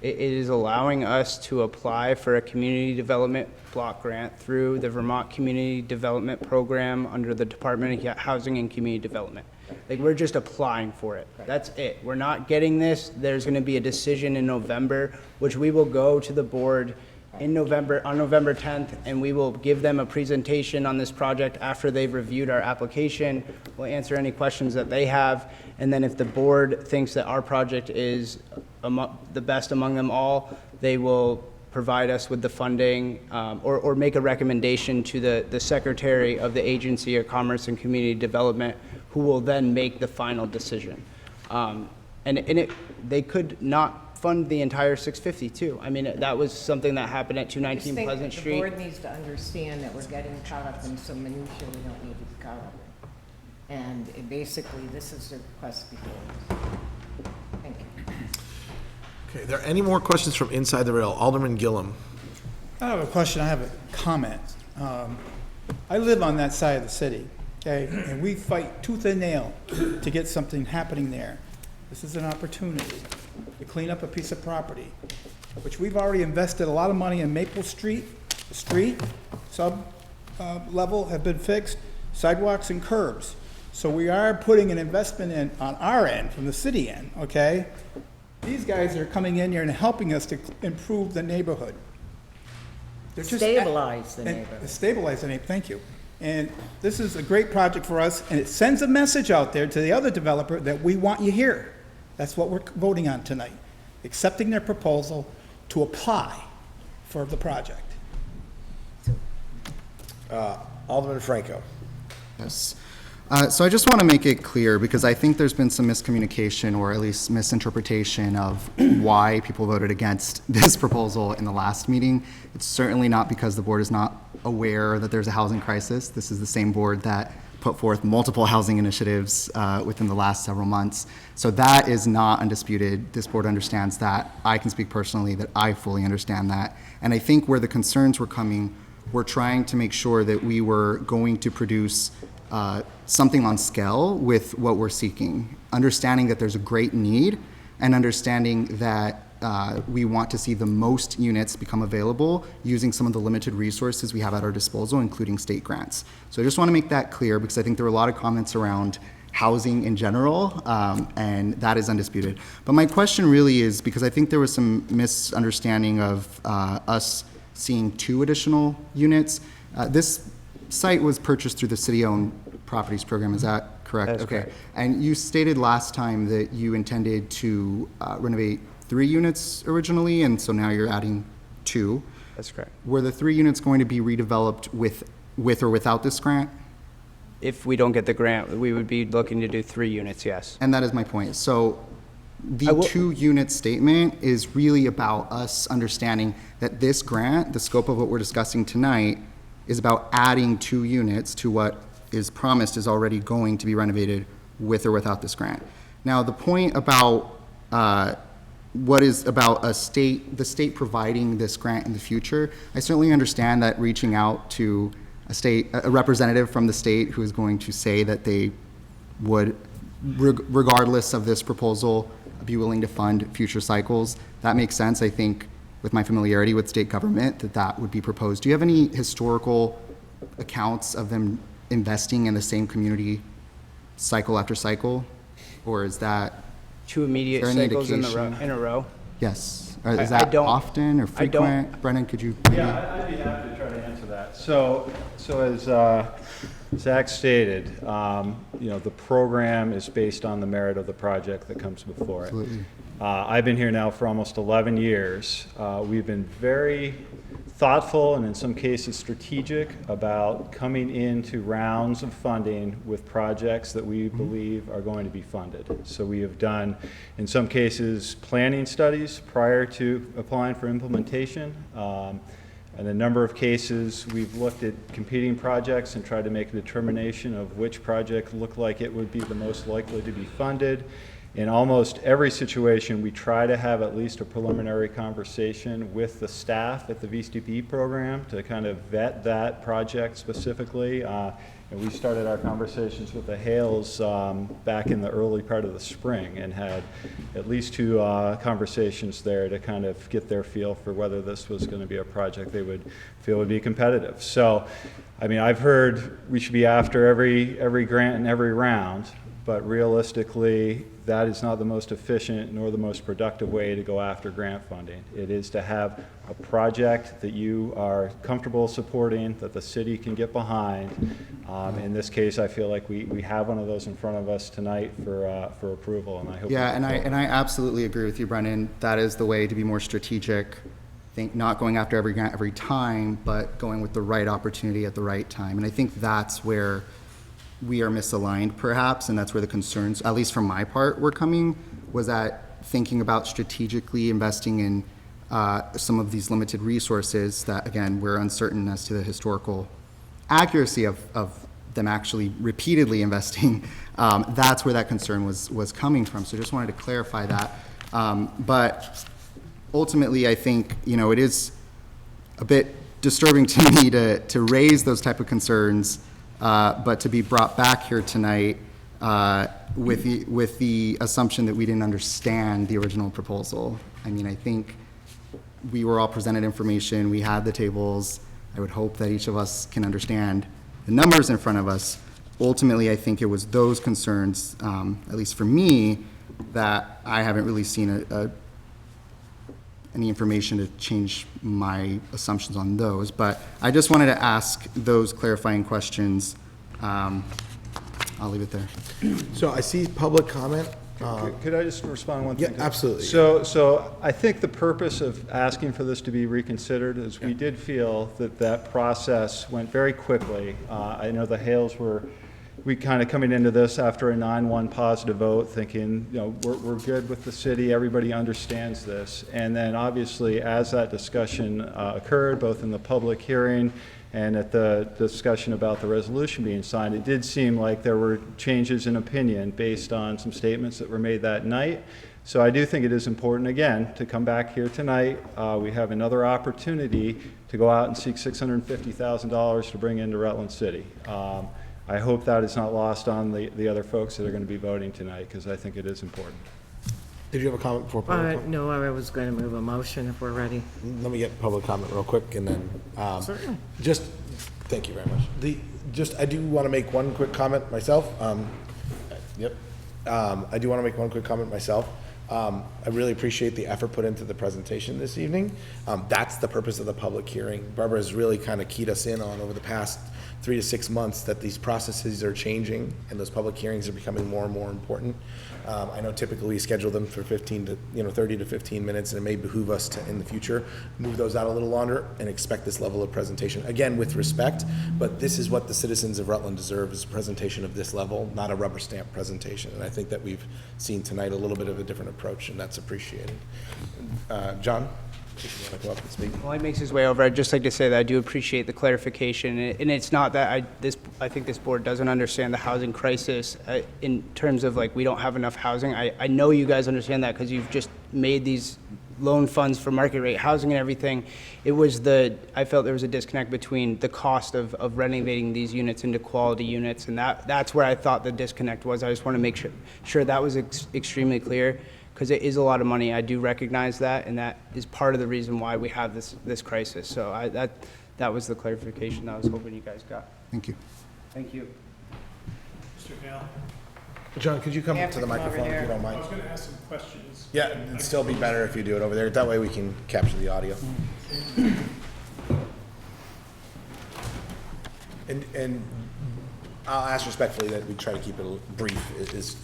It is allowing us to apply for a community development block grant through the Vermont Community Development Program under the Department of Housing and Community Development. Like, we're just applying for it. That's it. We're not getting this. There's going to be a decision in November, which we will go to the board in November, on November 10th, and we will give them a presentation on this project after they've reviewed our application. We'll answer any questions that they have, and then if the board thinks that our project is the best among them all, they will provide us with the funding or make a recommendation to the Secretary of the Agency of Commerce and Community Development, who will then make the final decision. They could not fund the entire 650 too. I mean, that was something that happened at 219 Pleasant Street.
The board needs to understand that we're getting caught up in some minutia we don't need to be caught up in. And basically, this is the request before us. Thank you.
Okay, are there any more questions from inside the rail? Alderman Gillum.
I don't have a question, I have a comment. I live on that side of the city, okay, and we fight tooth and nail to get something happening there. This is an opportunity to clean up a piece of property, which we've already invested a lot of money in Maple Street. The street, level have been fixed, sidewalks and curbs. So we are putting an investment in on our end, from the city end, okay? These guys are coming in here and helping us to improve the neighborhood. They're just
Stabilize the neighborhood.
Stabilize the neighborhood, thank you. And this is a great project for us, and it sends a message out there to the other developer that we want you here. That's what we're voting on tonight, accepting their proposal to apply for the project.
Alderman Franco.
Yes. So I just want to make it clear, because I think there's been some miscommunication or at least misinterpretation of why people voted against this proposal in the last meeting. It's certainly not because the board is not aware that there's a housing crisis. This is the same board that put forth multiple housing initiatives within the last several months. So that is not undisputed. This board understands that. I can speak personally that I fully understand that. And I think where the concerns were coming, we're trying to make sure that we were going to produce something on scale with what we're seeking, understanding that there's a great need and understanding that we want to see the most units become available using some of the limited resources we have at our disposal, including state grants. So I just want to make that clear, because I think there were a lot of comments around housing in general, and that is undisputed. But my question really is, because I think there was some misunderstanding of us seeing 2 additional units. This site was purchased through the city-owned properties program, is that correct?
That's
okay.
correct.
And you stated last time that you intended to renovate 3 units originally, and so now you're adding 2.
That's correct.
Were the 3 units going to be redeveloped with or without this grant?
If we don't get the grant, we would be looking to do 3 units, yes.
And that is my point. So the 2-unit statement is really about us understanding that this grant, the scope of what we're discussing tonight, is about adding 2 units to what is promised is already going to be renovated with or without this grant. Now, the point about what is about the state providing this grant in the future, I certainly understand that reaching out to a representative from the state who is going to say that they would, regardless of this proposal, be willing to fund future cycles, that makes sense. I think with my familiarity with state government, that would be proposed. Do you have any historical accounts of them investing in the same community cycle after cycle? Or is that
2 immediate cycles in a row?
Yes. Is that often or frequent? Brennan, could you?
Yeah, I'd be happy to try to answer that. So as Zach stated, the program is based on the merit of the project that comes before it.
Absolutely.
I've been here now for almost 11 years. We've been very thoughtful and in some cases strategic about coming into rounds of funding with projects that we believe are going to be funded. So we have done, in some cases, planning studies prior to applying for implementation. In a number of cases, we've looked at competing projects and tried to make a determination of which project looked like it would be the most likely to be funded. In almost every situation, we try to have at least a preliminary conversation with the staff at the VCDP program to kind of vet that project specifically. And we started our conversations with the Hales back in the early part of the spring and had at least 2 conversations there to kind of get their feel for whether this was going to be a project they would feel would be competitive. So, I mean, I've heard we should be after every grant and every round, but realistically, that is not the most efficient nor the most productive way to go after grant funding. It is to have a project that you are comfortable supporting, that the city can get behind. In this case, I feel like we have one of those in front of us tonight for approval, and I hope.
Yeah, and I absolutely agree with you, Brennan. That is the way to be more strategic. Think not going after every grant every time, but going with the right opportunity at the right time. And I think that's where we are misaligned perhaps, and that's where the concerns, at least from my part, were coming, was that thinking about strategically investing in some of these limited resources that, again, we're uncertain as to the historical accuracy of them actually repeatedly investing. That's where that concern was coming from. So just wanted to clarify that. But ultimately, I think, it is a bit disturbing to me to raise those type of concerns, but to be brought back here tonight with the assumption that we didn't understand the original proposal. I mean, I think we were all presented information, we had the tables. I would hope that each of us can understand the numbers in front of us. Ultimately, I think it was those concerns, at least for me, that I haven't really seen any information to change my assumptions on those. But I just wanted to ask those clarifying questions. I'll leave it there.
So I see public comment.
Could I just respond one thing?
Yeah, absolutely.
So I think the purpose of asking for this to be reconsidered is we did feel that process went very quickly. I know the Hales we kind of coming into this after a 9-1 positive vote, thinking, you know, we're good with the city, everybody understands this. And then obviously, as that discussion occurred, both in the public hearing and at the discussion about the resolution being signed, it did seem like there were changes in opinion based on some statements that were made that night. So I do think it is important, again, to come back here tonight. We have another opportunity to go out and seek $650,000 to bring into Rutland City. I hope that is not lost on the other folks that are going to be voting tonight, because I think it is important.
Did you have a comment before public comment?
No, I was going to move a motion if we're ready.
Let me get public comment real quick, and then,
Certainly.
just, thank you very much. I do want to make one quick comment myself. I do want to make one quick comment myself. I really appreciate the effort put into the presentation this evening. That's the purpose of the public hearing. Barbara has really kind of keyed us in on over the past 3 to 6 months that these processes are changing and those public hearings are becoming more and more important. I know typically we schedule them for 30 to 15 minutes, and it may behoove us to, in the future, move those out a little longer and expect this level of presentation. Again, with respect, but this is what the citizens of Rutland deserve, is a presentation of this level, not a rubber stamp presentation. And I think that we've seen tonight a little bit of a different approach, and that's appreciated. John? If you want to go up and speak.
While he makes his way over, I'd just like to say that I do appreciate the clarification, and it's not that I think this board doesn't understand the housing crisis in terms of like we don't have enough housing. I know you guys understand that because you've just made these loan funds for market rate housing and everything. I felt there was a disconnect between the cost of renovating these units into quality units, and that's where I thought the disconnect was. I just want to make sure that was extremely clear, because it is a lot of money. I do recognize that, and that is part of the reason why we have this crisis. So that was the clarification that I was hoping you guys got.
Thank you.
Thank you.
Mr. Gale?
John, could you come
You
up
have
to
to
the
come over
microphone if
here.
you don't
I
mind?
was going to ask some questions.
Yeah, it'd still be better if you do it over there. That way we can capture the audio. And I'll ask respectfully that we try to keep it brief as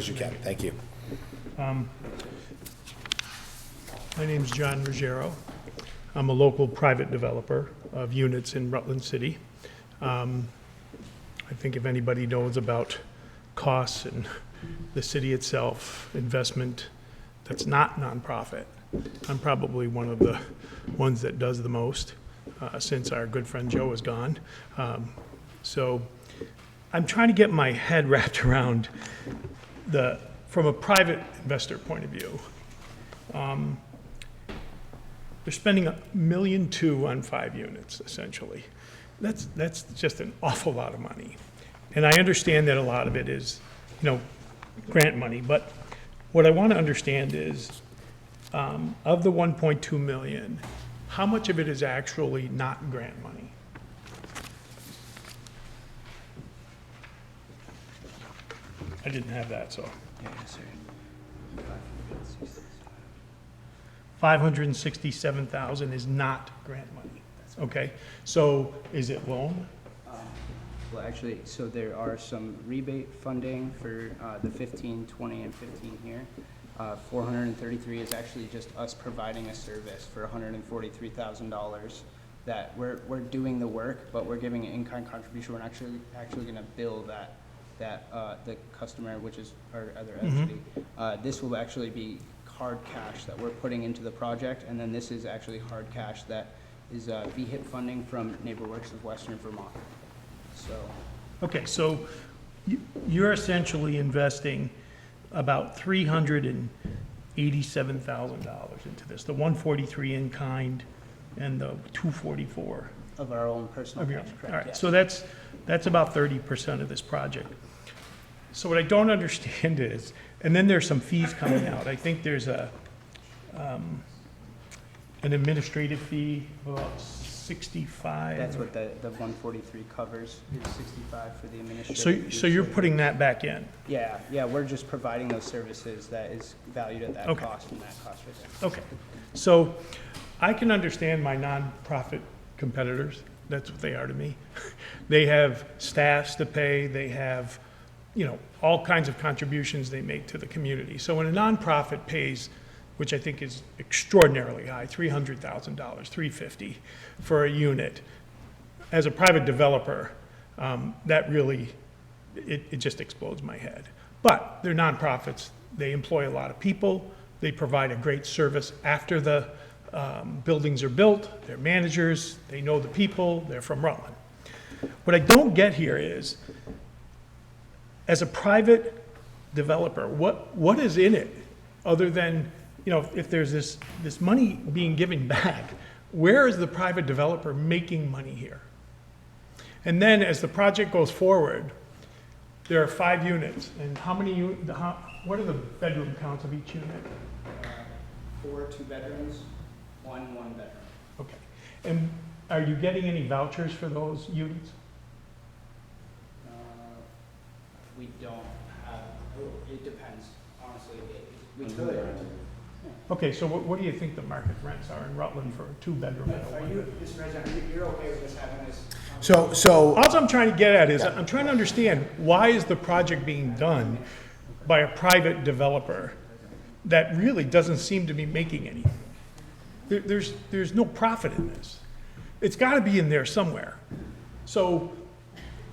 you can. Thank you.
My name's John Ruggiero. I'm a local private developer of units in Rutland City. I think if anybody knows about costs and the city itself, investment that's not nonprofit, I'm probably one of the ones that does the most since our good friend Joe is gone. So I'm trying to get my head wrapped around from a private investor point of view. They're spending $1.2 million on 5 units, essentially. That's just an awful lot of money. And I understand that a lot of it is, grant money, but what I want to understand is, of the $1.2 million, how much of it is actually not grant money? I didn't have that, so.
Yes, sir.
567,000 is not grant money. Okay, so is it loan?
Well, actually, so there are some rebate funding for the 15, 20, and 15 here. 433 is actually just us providing a service for $143,000 that we're doing the work, but we're giving an in-kind contribution. We're actually going to bill the customer, which is our other entity. This will actually be hard cash that we're putting into the project, and then this is actually hard cash that is VHIP funding from NeighborWorks of Western Vermont. So.
Okay, so you're essentially investing about $387,000 into this. The 143 in kind and the 244.
Of our own personal
Of your,
cash,
all
correct,
right,
yes.
so that's about 30% of this project. So what I don't understand is, and then there's some fees coming out. I think there's an administrative fee of about 65.
That's what the 143 covers, is 65 for the administrative.
So
fee.
you're putting that back in?
Yeah, we're just providing those services that is valued at that
Okay.
cost and that cost right there.
Okay, so I can understand my nonprofit competitors, that's what they are to me. They have staffs to pay, they have, all kinds of contributions they make to the community. So when a nonprofit pays, which I think is extraordinarily high, $300,000, $350,000 for a unit, as a private developer, that really, it just explodes my head. But they're nonprofits, they employ a lot of people, they provide a great service after the buildings are built, they're managers, they know the people, they're from Rutland. What I don't get here is, as a private developer, what is in it other than, if there's this money being given back, where is the private developer making money here? And then as the project goes forward, there are 5 units, and what are the bedroom counts of each unit?
4 2-bedrooms, 1 1-bedroom.
Okay. And are you getting any vouchers for those units?
We don't have, it depends, honestly. We could.
Okay, so what do you think the market rents are in Rutland for a 2-bedroom?
Are you, Mr. President, you're okay with us having this?
So all I'm trying to get at is, I'm trying to understand, why is the project being done by a private developer that really doesn't seem to be making any? There's no profit in this. It's got to be in there somewhere. So,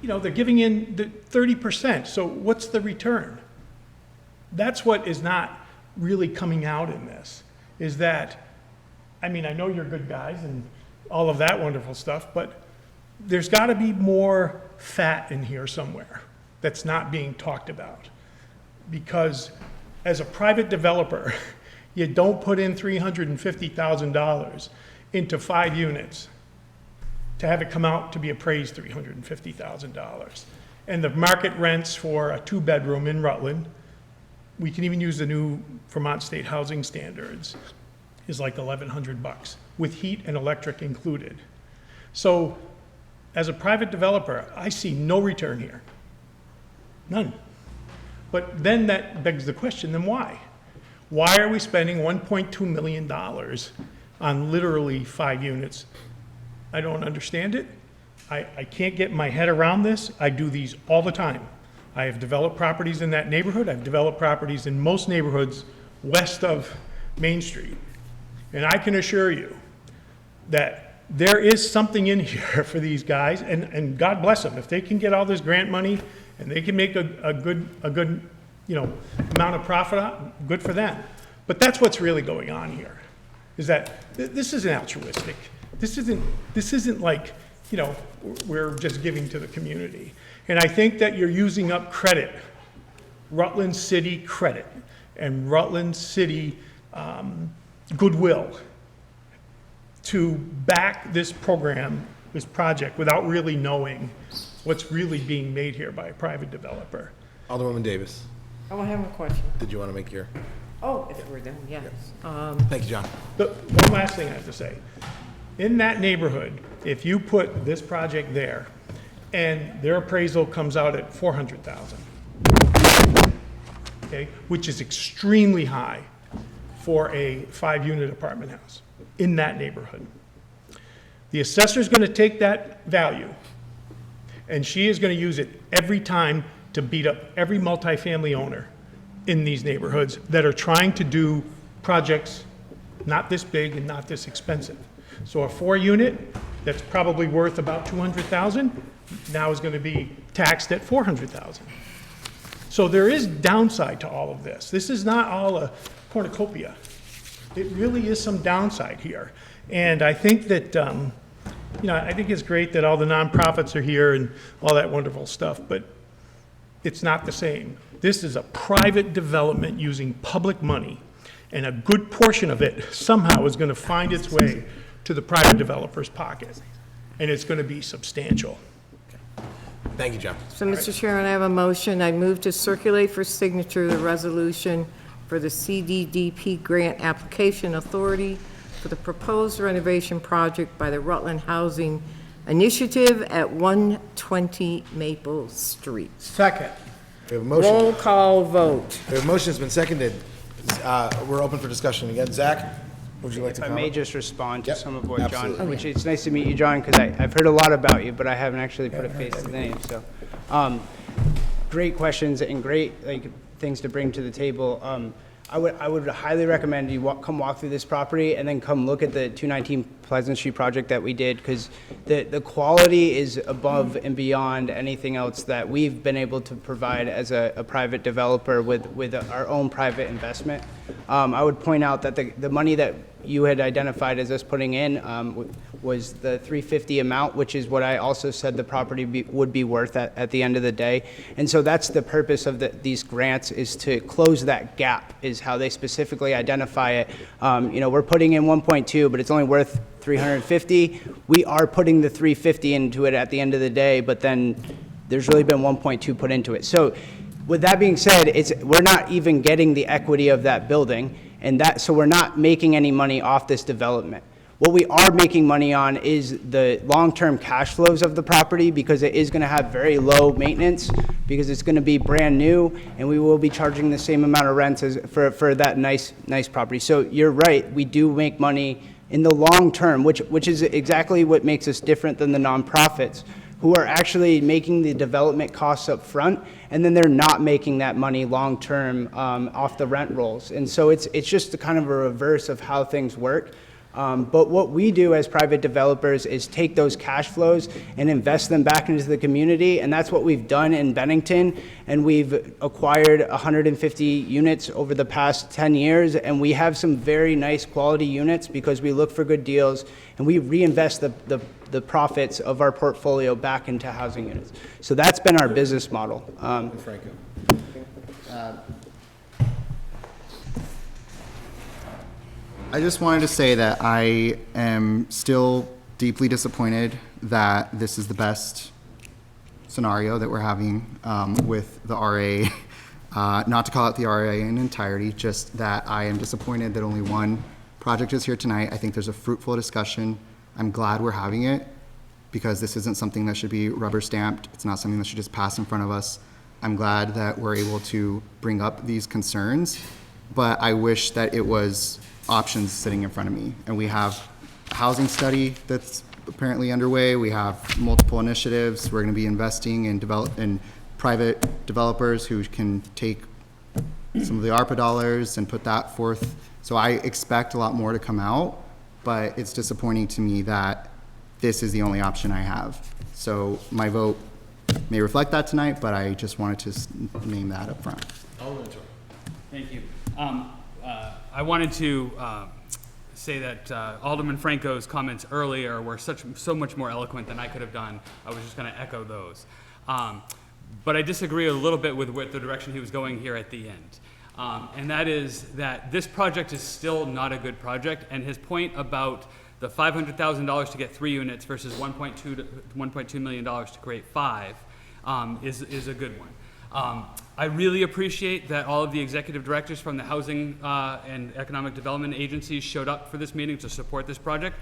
they're giving in the 30%, so what's the return? That's what is not really coming out in this, is that, I know you're good guys and all of that wonderful stuff, but there's got to be more fat in here somewhere that's not being talked about. Because as a private developer, you don't put in $350,000 into 5 units to have it come out to be appraised $350,000. And the market rents for a 2-bedroom in Rutland, we can even use the new Vermont State Housing Standards, is like $1,100 with heat and electric included. So as a private developer, I see no return here, none. But then that begs the question, then why? Why are we spending $1.2 million on literally 5 units? I don't understand it. I can't get my head around this. I do these all the time. I have developed properties in that neighborhood. I've developed properties in most neighborhoods west of Main Street. And I can assure you that there is something in here for these guys, and God bless them. If they can get all this grant money and they can make a good amount of profit, good for them. But that's what's really going on here, is that this isn't altruistic. This isn't like, we're just giving to the community. And I think that you're using up credit, Rutland City credit, and Rutland City goodwill to back this program, this project, without really knowing what's really being made here by a private developer.
Alderwoman Davis,
Oh, I have a question.
did you want to make your?
Oh, if we're done, yes.
Thank you, John.
One last thing I have to say. In that neighborhood, if you put this project there, and their appraisal comes out at $400,000, okay, which is extremely high for a 5-unit apartment house in that neighborhood. The assessor's going to take that value, and she is going to use it every time to beat up every multifamily owner in these neighborhoods that are trying to do projects not this big and not this expensive. So a 4-unit that's probably worth about $200,000 now is going to be taxed at $400,000. So there is downside to all of this. This is not all a cornucopia. It really is some downside here. And I think that, I think it's great that all the nonprofits are here and all that wonderful stuff, but it's not the same. This is a private development using public money, and a good portion of it somehow is going to find its way to the private developer's pocket. And it's going to be substantial.
Thank you, John.
So, Mr. Chairman, I have a motion. I move to circulate for signature the resolution for the CDDP Grant Application Authority for the proposed renovation project by the Rutland Housing Initiative at 120 Maple Street.
Second.
We have a motion.
Roll call vote.
We have a motion that's been seconded. We're open for discussion again. Zach, would you like to
If I
comment?
may just respond to
Yep,
some of what John,
absolutely.
which it's nice to meet you, John, because I've heard a lot about you, but I haven't actually put a face to the name, so. Great questions and great, things to bring to the table. I would highly recommend you come walk through this property and then come look at the 219 Pleasant Street project that we did, because the quality is above and beyond anything else that we've been able to provide as a private developer with our own private investment. I would point out that the money that you had identified as us putting in was the 350 amount, which is what I also said the property would be worth at the end of the day. And so that's the purpose of these grants, is to close that gap, is how they specifically identify it. We're putting in 1.2, but it's only worth 350. We are putting the 350 into it at the end of the day, but then there's really been 1.2 put into it. So with that being said, we're not even getting the equity of that building, so we're not making any money off this development. What we are making money on is the long-term cash flows of the property, because it is going to have very low maintenance, because it's going to be brand new, and we will be charging the same amount of rents for that nice property. So you're right, we do make money in the long term, which is exactly what makes us different than the nonprofits, who are actually making the development costs up front, and then they're not making that money long-term off the rent rolls. And so it's just kind of a reverse of how things work. But what we do as private developers is take those cash flows and invest them back into the community, and that's what we've done in Bennington, and we've acquired 150 units over the past 10 years, and we have some very nice quality units because we look for good deals, and we reinvest the profits of our portfolio back into housing units. So that's been our business model.
Franco.
I just wanted to say that I am still deeply disappointed that this is the best scenario that we're having with the RA. Not to call out the RA in entirety, just that I am disappointed that only one project is here tonight. I think there's a fruitful discussion. I'm glad we're having it, because this isn't something that should be rubber stamped. It's not something that should just pass in front of us. I'm glad that we're able to bring up these concerns, but I wish that it was options sitting in front of me. And we have a housing study that's apparently underway. We have multiple initiatives. We're going to be investing in private developers who can take some of the ARPA dollars and put that forth. So I expect a lot more to come out, but it's disappointing to me that this is the only option I have. So my vote may reflect that tonight, but I just wanted to name that up front.
Thank you. I wanted to say that Alderman Franco's comments earlier were so much more eloquent than I could have done. I was just going to echo those. But I disagree a little bit with the direction he was going here at the end. And that is that this project is still not a good project, and his point about the $500,000 to get 3 units versus $1.2 million to create 5 is a good one. I really appreciate that all of the executive directors from the housing and economic development agencies showed up for this meeting to support this project.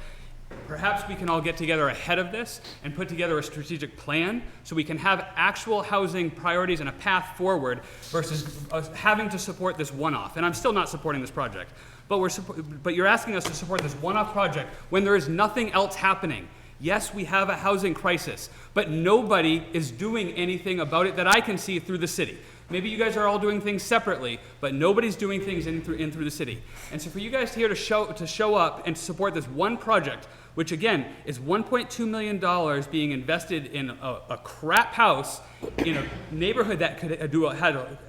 Perhaps we can all get together ahead of this and put together a strategic plan so we can have actual housing priorities and a path forward versus having to support this one-off. And I'm still not supporting this project, but you're asking us to support this one-off project when there is nothing else happening. Yes, we have a housing crisis, but nobody is doing anything about it that I can see through the city. Maybe you guys are all doing things separately, but nobody's doing things in through the city. And so for you guys here to show up and to support this one project, which again is $1.2 million being invested in a crap house in a neighborhood that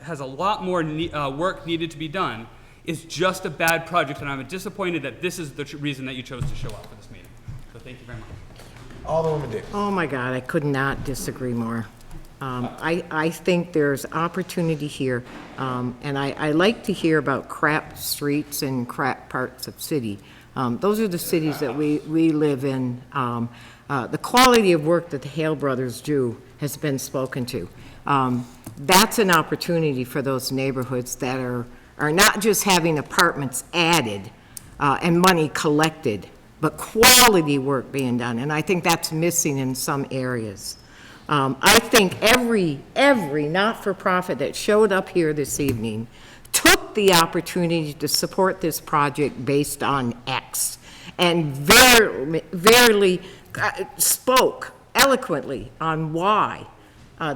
has a lot more work needed to be done, is just a bad project. And I'm disappointed that this is the reason that you chose to show up for this meeting. So thank you very much.
Alderwoman Davis.
Oh my God, I could not disagree more. I think there's opportunity here, and I like to hear about crap streets and crap parts of city. Those are the cities that we live in. The quality of work that the Hale brothers do has been spoken to. That's an opportunity for those neighborhoods that are not just having apartments added and money collected, but quality work being done, and I think that's missing in some areas. I think every not-for-profit that showed up here this evening took the opportunity to support this project based on X, and verily spoke eloquently on why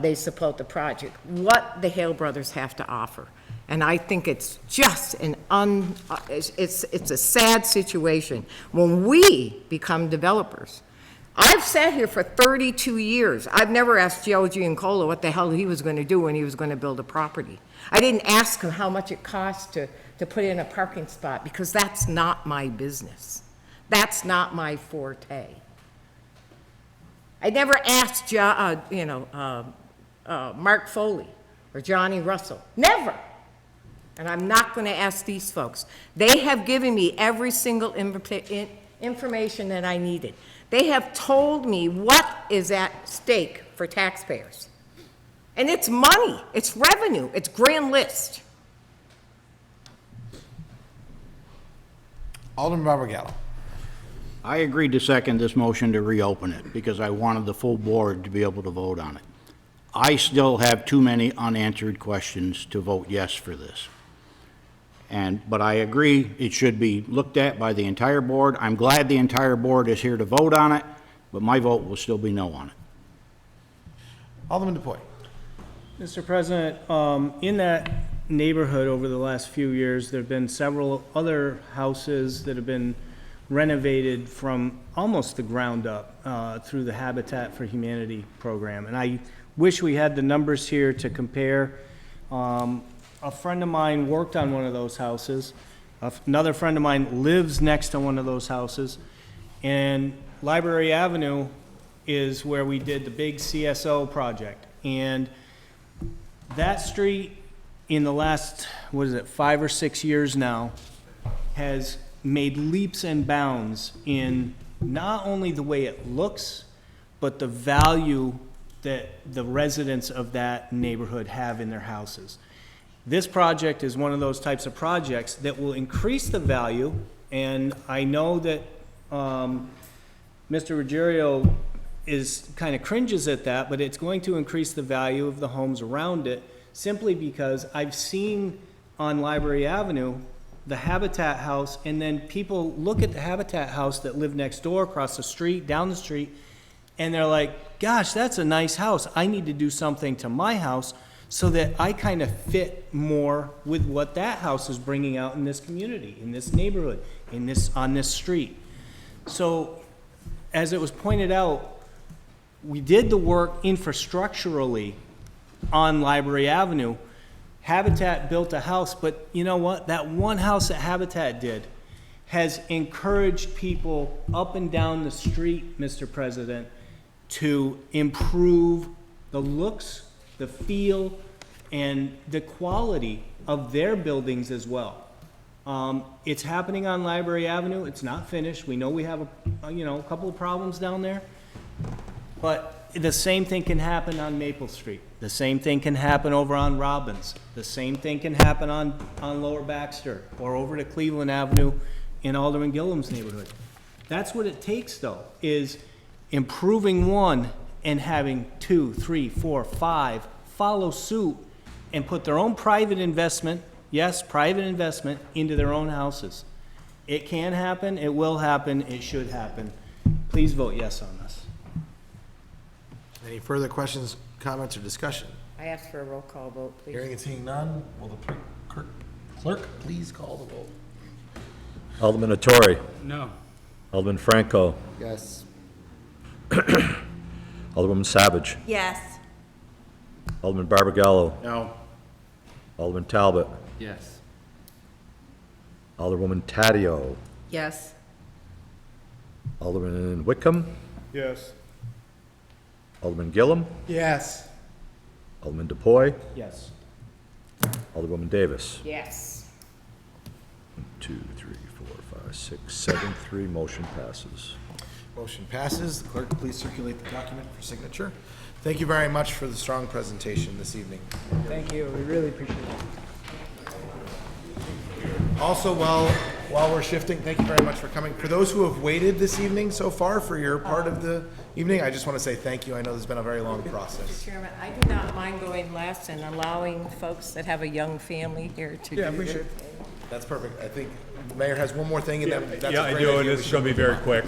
they support the project, what the Hale brothers have to offer. And I think it's just it's a sad situation when we become developers. I've sat here for 32 years. I've never asked Joe Giancola what the hell he was going to do when he was going to build a property. I didn't ask him how much it cost to put in a parking spot, because that's not my business. That's not my forte. I never asked Mark Foley or Johnny Russell. Never. And I'm not going to ask these folks. They have given me every single information that I needed. They have told me what is at stake for taxpayers. And it's money, it's revenue, it's grand list.
Alderman Barbagallo.
I agreed to second this motion to reopen it because I wanted the full board to be able to vote on it. I still have too many unanswered questions to vote yes for this. But I agree it should be looked at by the entire board. I'm glad the entire board is here to vote on it, but my vote will still be no on it.
Alderman DePoy.
Mr. President, in that neighborhood over the last few years, there have been several other houses that have been renovated from almost the ground up through the Habitat for Humanity program. And I wish we had the numbers here to compare. A friend of mine worked on one of those houses. Another friend of mine lives next to one of those houses. And Library Avenue is where we did the big CSO project. And that street in the last, 5 or 6 years now, has made leaps and bounds in not only the way it looks, but the value that the residents of that neighborhood have in their houses. This project is one of those types of projects that will increase the value, and I know that Mr. Ruggiero kind of cringes at that, but it's going to increase the value of the homes around it, simply because I've seen on Library Avenue the Habitat house, and then people look at the Habitat house that live next door, across the street, down the street, and they're like, gosh, that's a nice house. I need to do something to my house so that I kind of fit more with what that house is bringing out in this community, in this neighborhood, on this street. So, as it was pointed out, we did the work infrastructurally on Library Avenue. Habitat built a house, but you know what? That one house that Habitat did has encouraged people up and down the street, Mr. President, to improve the looks, the feel, and the quality of their buildings as well. It's happening on Library Avenue. It's not finished. We know we have a couple of problems down there, but the same thing can happen on Maple Street. The same thing can happen over on Robbins. The same thing can happen on Lower Baxter or over to Cleveland Avenue in Alderman Gillum's neighborhood. That's what it takes, though, is improving one and having 2, 3, 4, 5 follow suit and put their own private investment, yes, private investment, into their own houses. It can happen, it will happen, it should happen. Please vote yes on this.
Any further questions, comments, or discussion?
I ask for a roll call vote, please.
Hearing and seeing none, will the clerk please call the vote?
Alderman Attore.
No.
Alderman Franco.
Yes.
Alderwoman Savage.
Yes.
Alderman Barbagallo.
No.
Alderman Talbot.
Yes.
Alderwoman Taddeo.
Yes.
Alderman Whitcomb.
Yes.
Alderman Gillum.
Yes.
Alderman DePoy.
Yes.
Alderwoman Davis.
Yes.
1, 2, 3, 4, 5, 6, 7, 3, motion passes.
Motion passes. The clerk, please circulate the document for signature. Thank you very much for the strong presentation this evening.
Thank you, we really appreciate it.
Also, while we're shifting, thank you very much for coming. For those who have waited this evening so far for your part of the evening, I just want to say thank you. I know this has been a very long process.
Mr. Chairman, I do not mind going last and allowing folks that have a young family here to do
Yeah, I appreciate it. That's perfect. I think the mayor has one more thing, and then that's a great
Yeah, I do,
idea.
and
We
this is
should
going to be
move
very
on.
quick,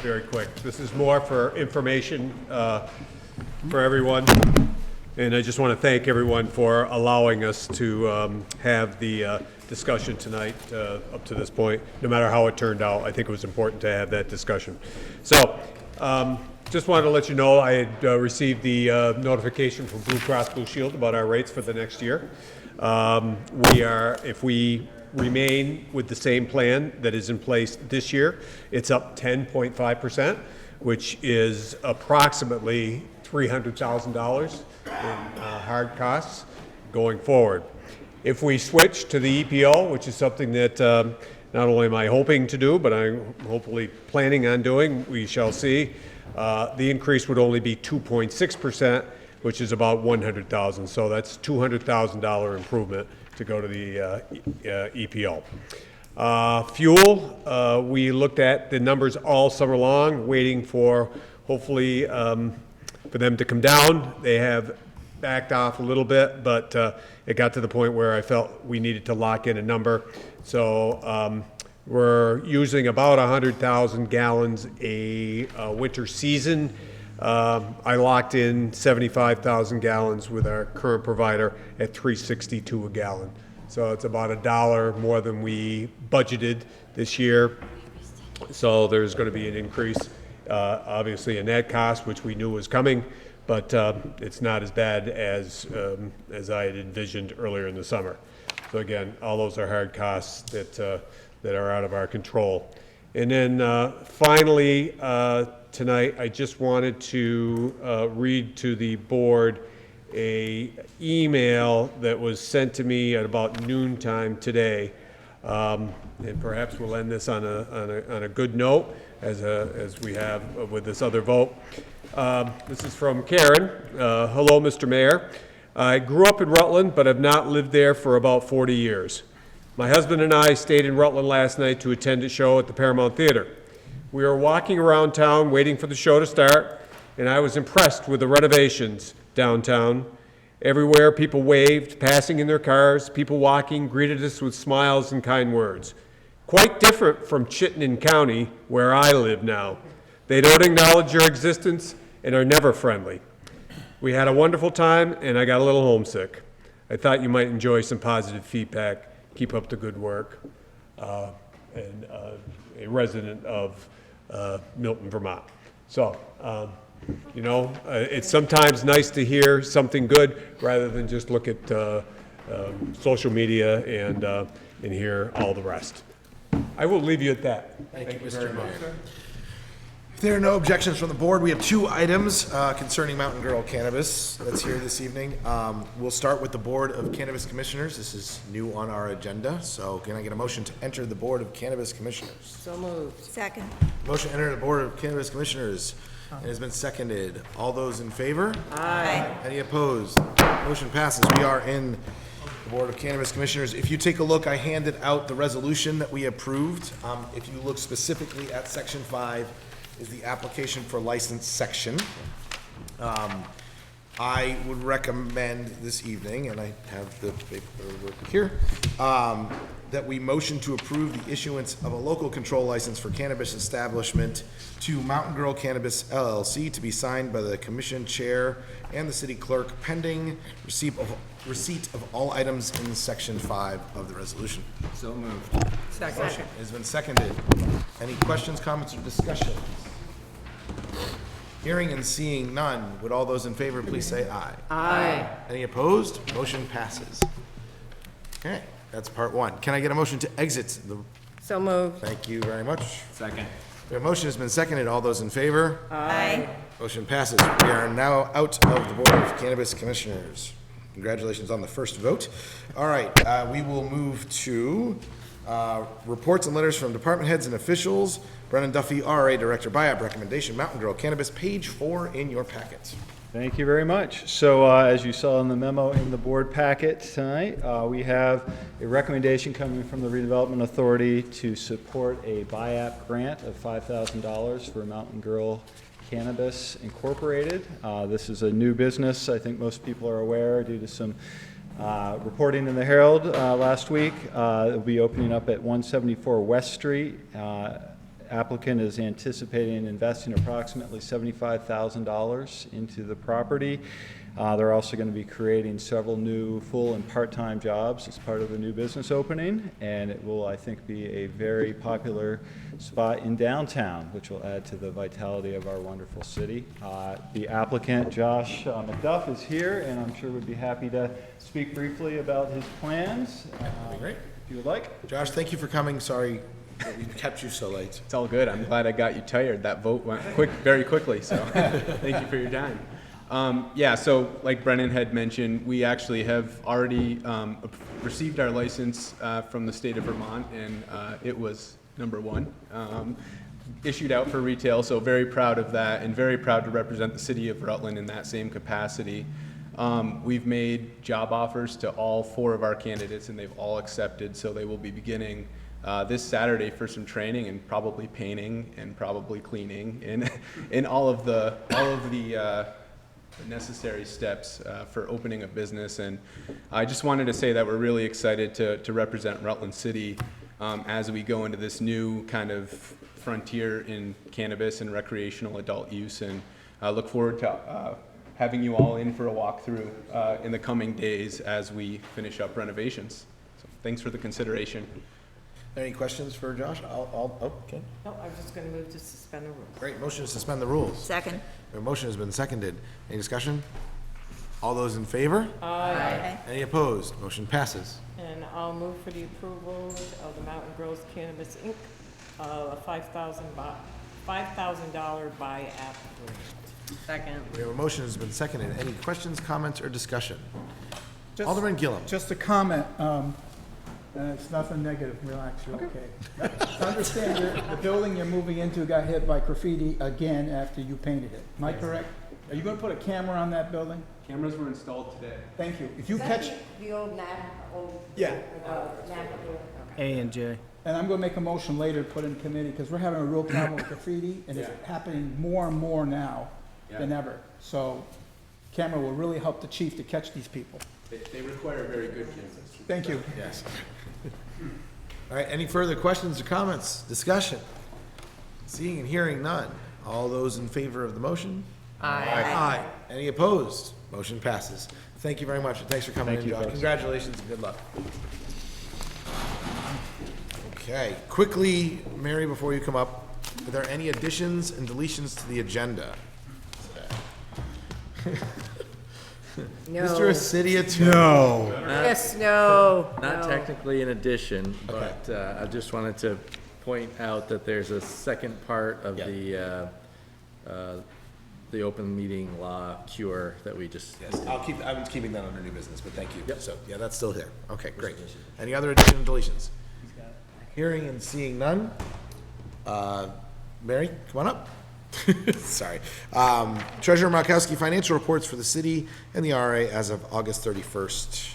very quick. This is more for information for everyone, and I just want to thank everyone for allowing us to have the discussion tonight up to this point, no matter how it turned out. I think it was important to have that discussion. So, just wanted to let you know, I had received the notification from Blue Cross Blue Shield about our rates for the next year. If we remain with the same plan that is in place this year, it's up 10.5%, which is approximately $300,000 in hard costs going forward. If we switch to the EPO, which is something that not only am I hoping to do, but I'm hopefully planning on doing, we shall see, the increase would only be 2.6%, which is about $100,000. So that's $200,000 improvement to go to the EPO. Fuel, we looked at the numbers all summer long, waiting for, hopefully, for them to come down. They have backed off a little bit, but it got to the point where I felt we needed to lock in a number. So we're using about 100,000 gallons a winter season. I locked in 75,000 gallons with our current provider at $3.62 a gallon. So it's about $1 more than we budgeted this year. So there's going to be an increase, obviously, in that cost, which we knew was coming, but it's not as bad as I had envisioned earlier in the summer. So again, all those are hard costs that are out of our control. And then finally, tonight, I just wanted to read to the board a email that was sent to me at about noontime today. And perhaps we'll end this on a good note, as we have with this other vote. This is from Karen. Hello, Mr. Mayor. I grew up in Rutland, but have not lived there for about 40 years. My husband and I stayed in Rutland last night to attend a show at the Paramount Theater. We were walking around town waiting for the show to start, and I was impressed with the renovations downtown. Everywhere, people waved, passing in their cars. People walking greeted us with smiles and kind words. Quite different from Chittenden County, where I live now. They don't acknowledge your existence and are never friendly. We had a wonderful time, and I got a little homesick. I thought you might enjoy some positive feedback. Keep up the good work. And a resident of Milton, Vermont. So, you know, it's sometimes nice to hear something good rather than just look at social media and hear all the rest. I will leave you at that.
Thank you, Mr. Mayor. If there are no objections from the board, we have two items concerning Mountain Girl Cannabis that's here this evening. We'll start with the Board of Cannabis Commissioners. This is new on our agenda, so can I get a motion to enter the Board of Cannabis Commissioners?
So moved. Second.
Motion to enter the Board of Cannabis Commissioners. It has been seconded. All those in favor?
Aye.
Any opposed? Motion passes. We are in the Board of Cannabis Commissioners. If you take a look, I handed out the resolution that we approved. If you look specifically at Section 5, is the application for license section. I would recommend this evening, and I have the paperwork here, that we motion to approve the issuance of a local control license for cannabis establishment to Mountain Girl Cannabis LLC to be signed by the commission chair and the city clerk pending receipt of all items in Section 5 of the resolution.
So moved.
Second.
Motion has been seconded. Any questions, comments, or discussion? Hearing and seeing none, would all those in favor please say aye?
Aye.
Any opposed? Motion passes. Okay, that's part one. Can I get a motion to exit the?
So moved.
Thank you very much.
Second.
The motion has been seconded. All those in favor?
Aye.
Motion passes. We are now out of the Board of Cannabis Commissioners. Congratulations on the first vote. All right, we will move to reports and letters from department heads and officials. Brennan, Duffy, RA Director, BIAP recommendation, Mountain Girl Cannabis, page 4 in your packet.
Thank you very much. So as you saw in the memo in the board packet tonight, we have a recommendation coming from the Redevelopment Authority to support a BIAP grant of $5,000 for Mountain Girl Cannabis Incorporated. This is a new business. I think most people are aware due to some reporting in the Herald last week. It'll be opening up at 174 West Street. Applicant is anticipating investing approximately $75,000 into the property. They're also going to be creating several new full and part-time jobs as part of the new business opening, and it will, I think, be a very popular spot in downtown, which will add to the vitality of our wonderful city. The applicant, Josh McDuff, is here, and I'm sure would be happy to speak briefly about his plans.
That'd be great.
If you would like.
Josh, thank you for coming. Sorry that we kept you so late.
It's all good. I'm glad I got you tired. That vote went very quickly, so thank you for your time. Yeah, so like Brennan had mentioned, we actually have already received our license from the state of Vermont, and it was #1, issued out for retail, so very proud of that, and very proud to represent the city of Rutland in that same capacity. We've made job offers to all 4 of our candidates, and they've all accepted, so they will be beginning this Saturday for some training and probably painting and probably cleaning and in all of the necessary steps for opening a business. And I just wanted to say that we're really excited to represent Rutland City as we go into this new kind of frontier in cannabis and recreational adult use, and I look forward to having you all in for a walkthrough in the coming days as we finish up renovations. So thanks for the consideration.
Any questions for Josh? Okay.
No, I was just going to move to suspend the rules.
Great, motion to suspend the rules.
Second.
The motion has been seconded. Any discussion? All those in favor?
Aye.
Any opposed? Motion passes.
And I'll move for the approval of the Mountain Girls Cannabis Inc., a $5,000 BIAP grant. Second.
We have a motion has been seconded. Any questions, comments, or discussion? Alderman Gillum.
Just a comment, it's nothing negative, relax, you're okay. Understand the building you're moving into got hit by graffiti again after you painted it. Am I correct? Are you gonna put a camera on that building?
Cameras were installed today.
Thank you. If you catch,
The old
Yeah.
A and J.
and I'm gonna make a motion later to put in committee, because we're having a real problem with graffiti, and it's happening more and more now than ever. So camera will really help the chief to catch these people.
They require very good cameras.
Thank you.
Yes. All right, any further questions or comments, discussion? Seeing and hearing none. All those in favor of the motion? Aye. Any opposed? Motion passes. Thank you very much, and thanks for coming in, Josh. Congratulations and good luck. Okay, quickly, Mary, before you come up, are there any additions and deletions to the agenda?
No.
Mr. Acidia, too.
No.
Yes, no.
Not
no.
technically an addition,
Okay.
but I just wanted to point out that there's a second part of the open meeting law cure that we just.
Yes, I'm keeping that under new business, but thank you. Yep. So, yeah, that's still here. Okay, great. Any other additions and deletions? Hearing and seeing none. Mary, come on up. Sorry. Treasurer Markowski, financial reports for the city and the RA as of August 31st.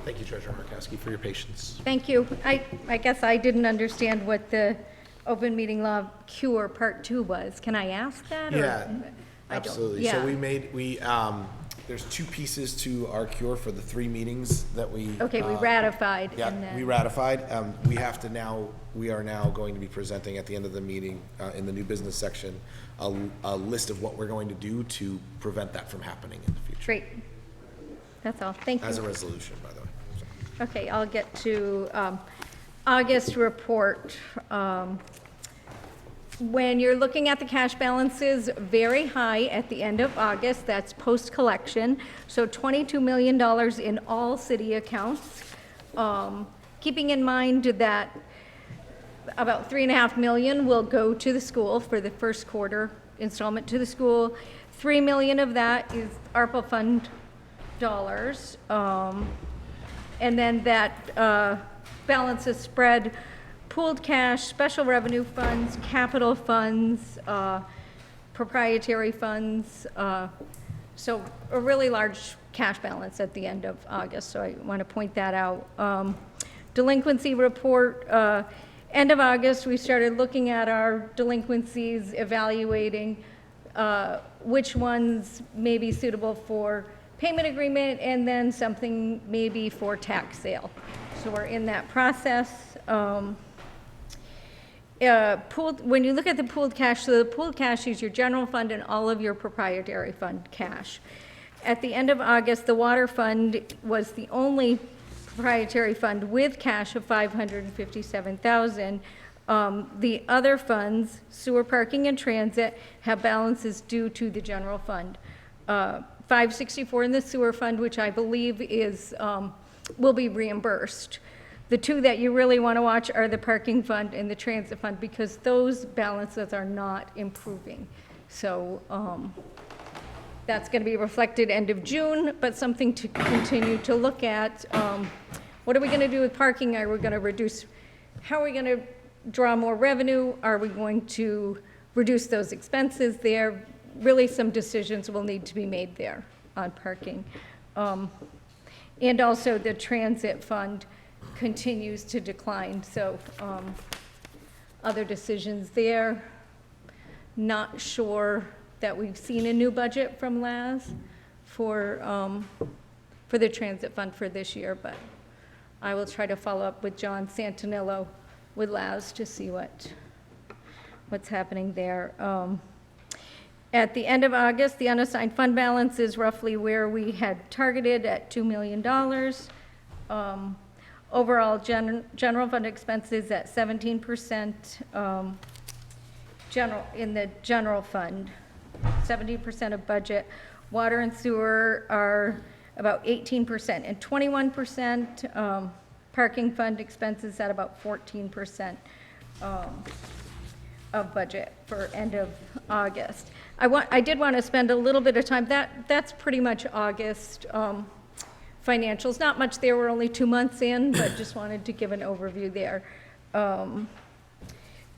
Thank you, Treasurer Markowski, for your patience.
Thank you. I guess I didn't understand what the open meeting law cure part 2 was. Can I ask that?
Yeah,
I don't-
absolutely.
yeah.
So there's 2 pieces to our cure for the 3 meetings that we.
Okay, we ratified.
Yeah,
and then-
we ratified. We are now going to be presenting at the end of the meeting, in the new business section, a list of what we're going to do to prevent that from happening in the future.
Great. That's all. Thank you.
As a resolution, by the way.
Okay, I'll get to August report. When you're looking at the cash balances, very high at the end of August, that's post-collection, so $22 million in all city accounts. Keeping in mind that about $3.5 million will go to the school for the first quarter installment to the school. $3 million of that is ARPA fund dollars. And then that balance is spread pooled cash, special revenue funds, capital funds, proprietary funds. So a really large cash balance at the end of August, so I want to point that out. Delinquency report, end of August, we started looking at our delinquencies, evaluating which ones may be suitable for payment agreement and then something maybe for tax sale. So we're in that process. When you look at the pooled cash, so the pooled cash is your general fund and all of your proprietary fund cash. At the end of August, the water fund was the only proprietary fund with cash of $557,000. The other funds, sewer, parking, and transit, have balances due to the general fund. $564 in the sewer fund, which I believe is will be reimbursed. The two that you really want to watch are the parking fund and the transit fund, because those balances are not improving. So that's going to be reflected end of June, but something to continue to look at. What are we going to do with parking? Are we going to reduce? How are we going to draw more revenue? Are we going to reduce those expenses there? Really, some decisions will need to be made there on parking. And also the transit fund continues to decline, so other decisions there. Not sure that we've seen a new budget from LAS for the transit fund for this year, but I will try to follow up with John Santinello with LAS to see what's happening there. At the end of August, the unassigned fund balance is roughly where we had targeted at $2 million. Overall, general fund expenses at 17%, in the general fund, 70% of budget. Water and sewer are about 18% and 21%. Parking fund expenses at about 14% of budget for end of August. I did want to spend a little bit of time, that's pretty much August financials. Not much there, we're only 2 months in, but just wanted to give an overview there.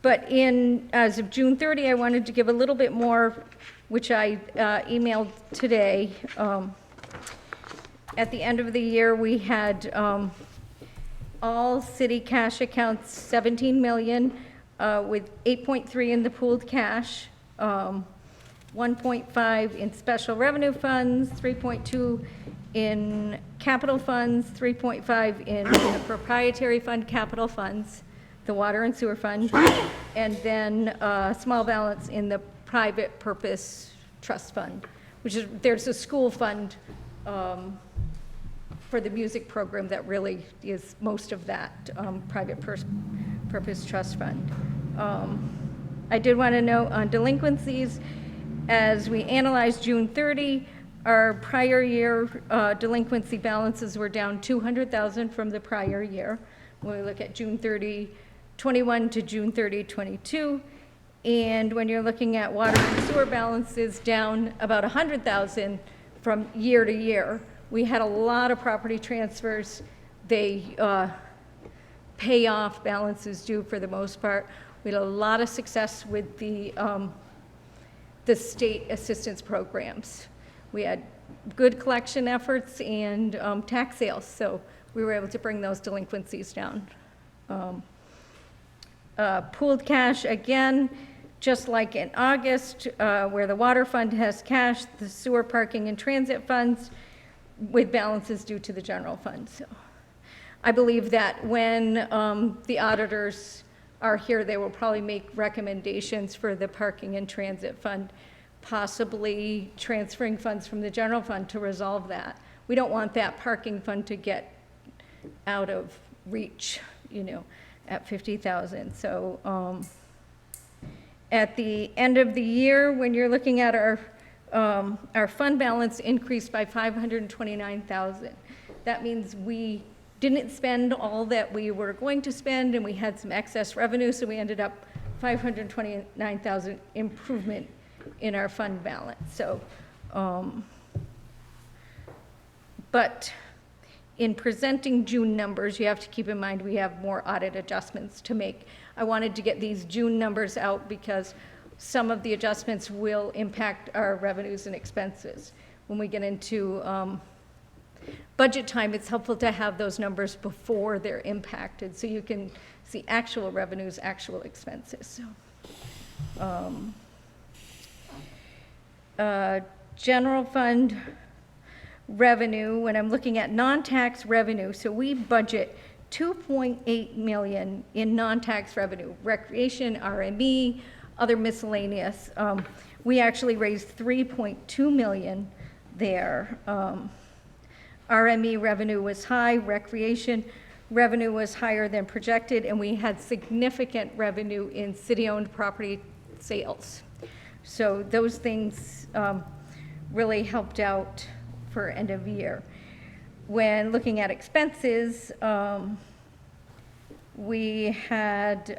But as of June 30, I wanted to give a little bit more, which I emailed today. At the end of the year, we had all city cash accounts, 17 million, with 8.3 in the pooled cash, 1.5 in special revenue funds, 3.2 in capital funds, 3.5 in the proprietary fund capital funds, the water and sewer fund, and then a small balance in the private purpose trust fund, which is, there's a school fund for the music program that really is most of that private purpose trust fund. I did want to note on delinquencies, as we analyzed June 30, our prior year delinquency balances were down 200,000 from the prior year. When we look at June 30, 21 to June 30, 22, and when you're looking at water and sewer balances, down about 100,000 from year to year. We had a lot of property transfers. They pay off balances due for the most part. We had a lot of success with the state assistance programs. We had good collection efforts and tax sales, so we were able to bring those delinquencies down. Pooled cash, again, just like in August, where the water fund has cash, the sewer, parking, and transit funds with balances due to the general fund. So I believe that when the auditors are here, they will probably make recommendations for the parking and transit fund, possibly transferring funds from the general fund to resolve that. We don't want that parking fund to get out of reach, at 50,000. So at the end of the year, when you're looking at our fund balance increased by 529,000. That means we didn't spend all that we were going to spend, and we had some excess revenue, so we ended up 529,000 improvement in our fund balance. So, but in presenting June numbers, you have to keep in mind we have more audit adjustments to make. I wanted to get these June numbers out because some of the adjustments will impact our revenues and expenses. When we get into budget time, it's helpful to have those numbers before they're impacted so you can see actual revenues, actual expenses. So, general fund revenue, when I'm looking at non-tax revenue, so we budget 2.8 million in non-tax revenue, recreation, RME, other miscellaneous. We actually raised 3.2 million there. RME revenue was high, recreation revenue was higher than projected, and we had significant revenue in city-owned property sales. So those things really helped out for end of year. When looking at expenses, we had,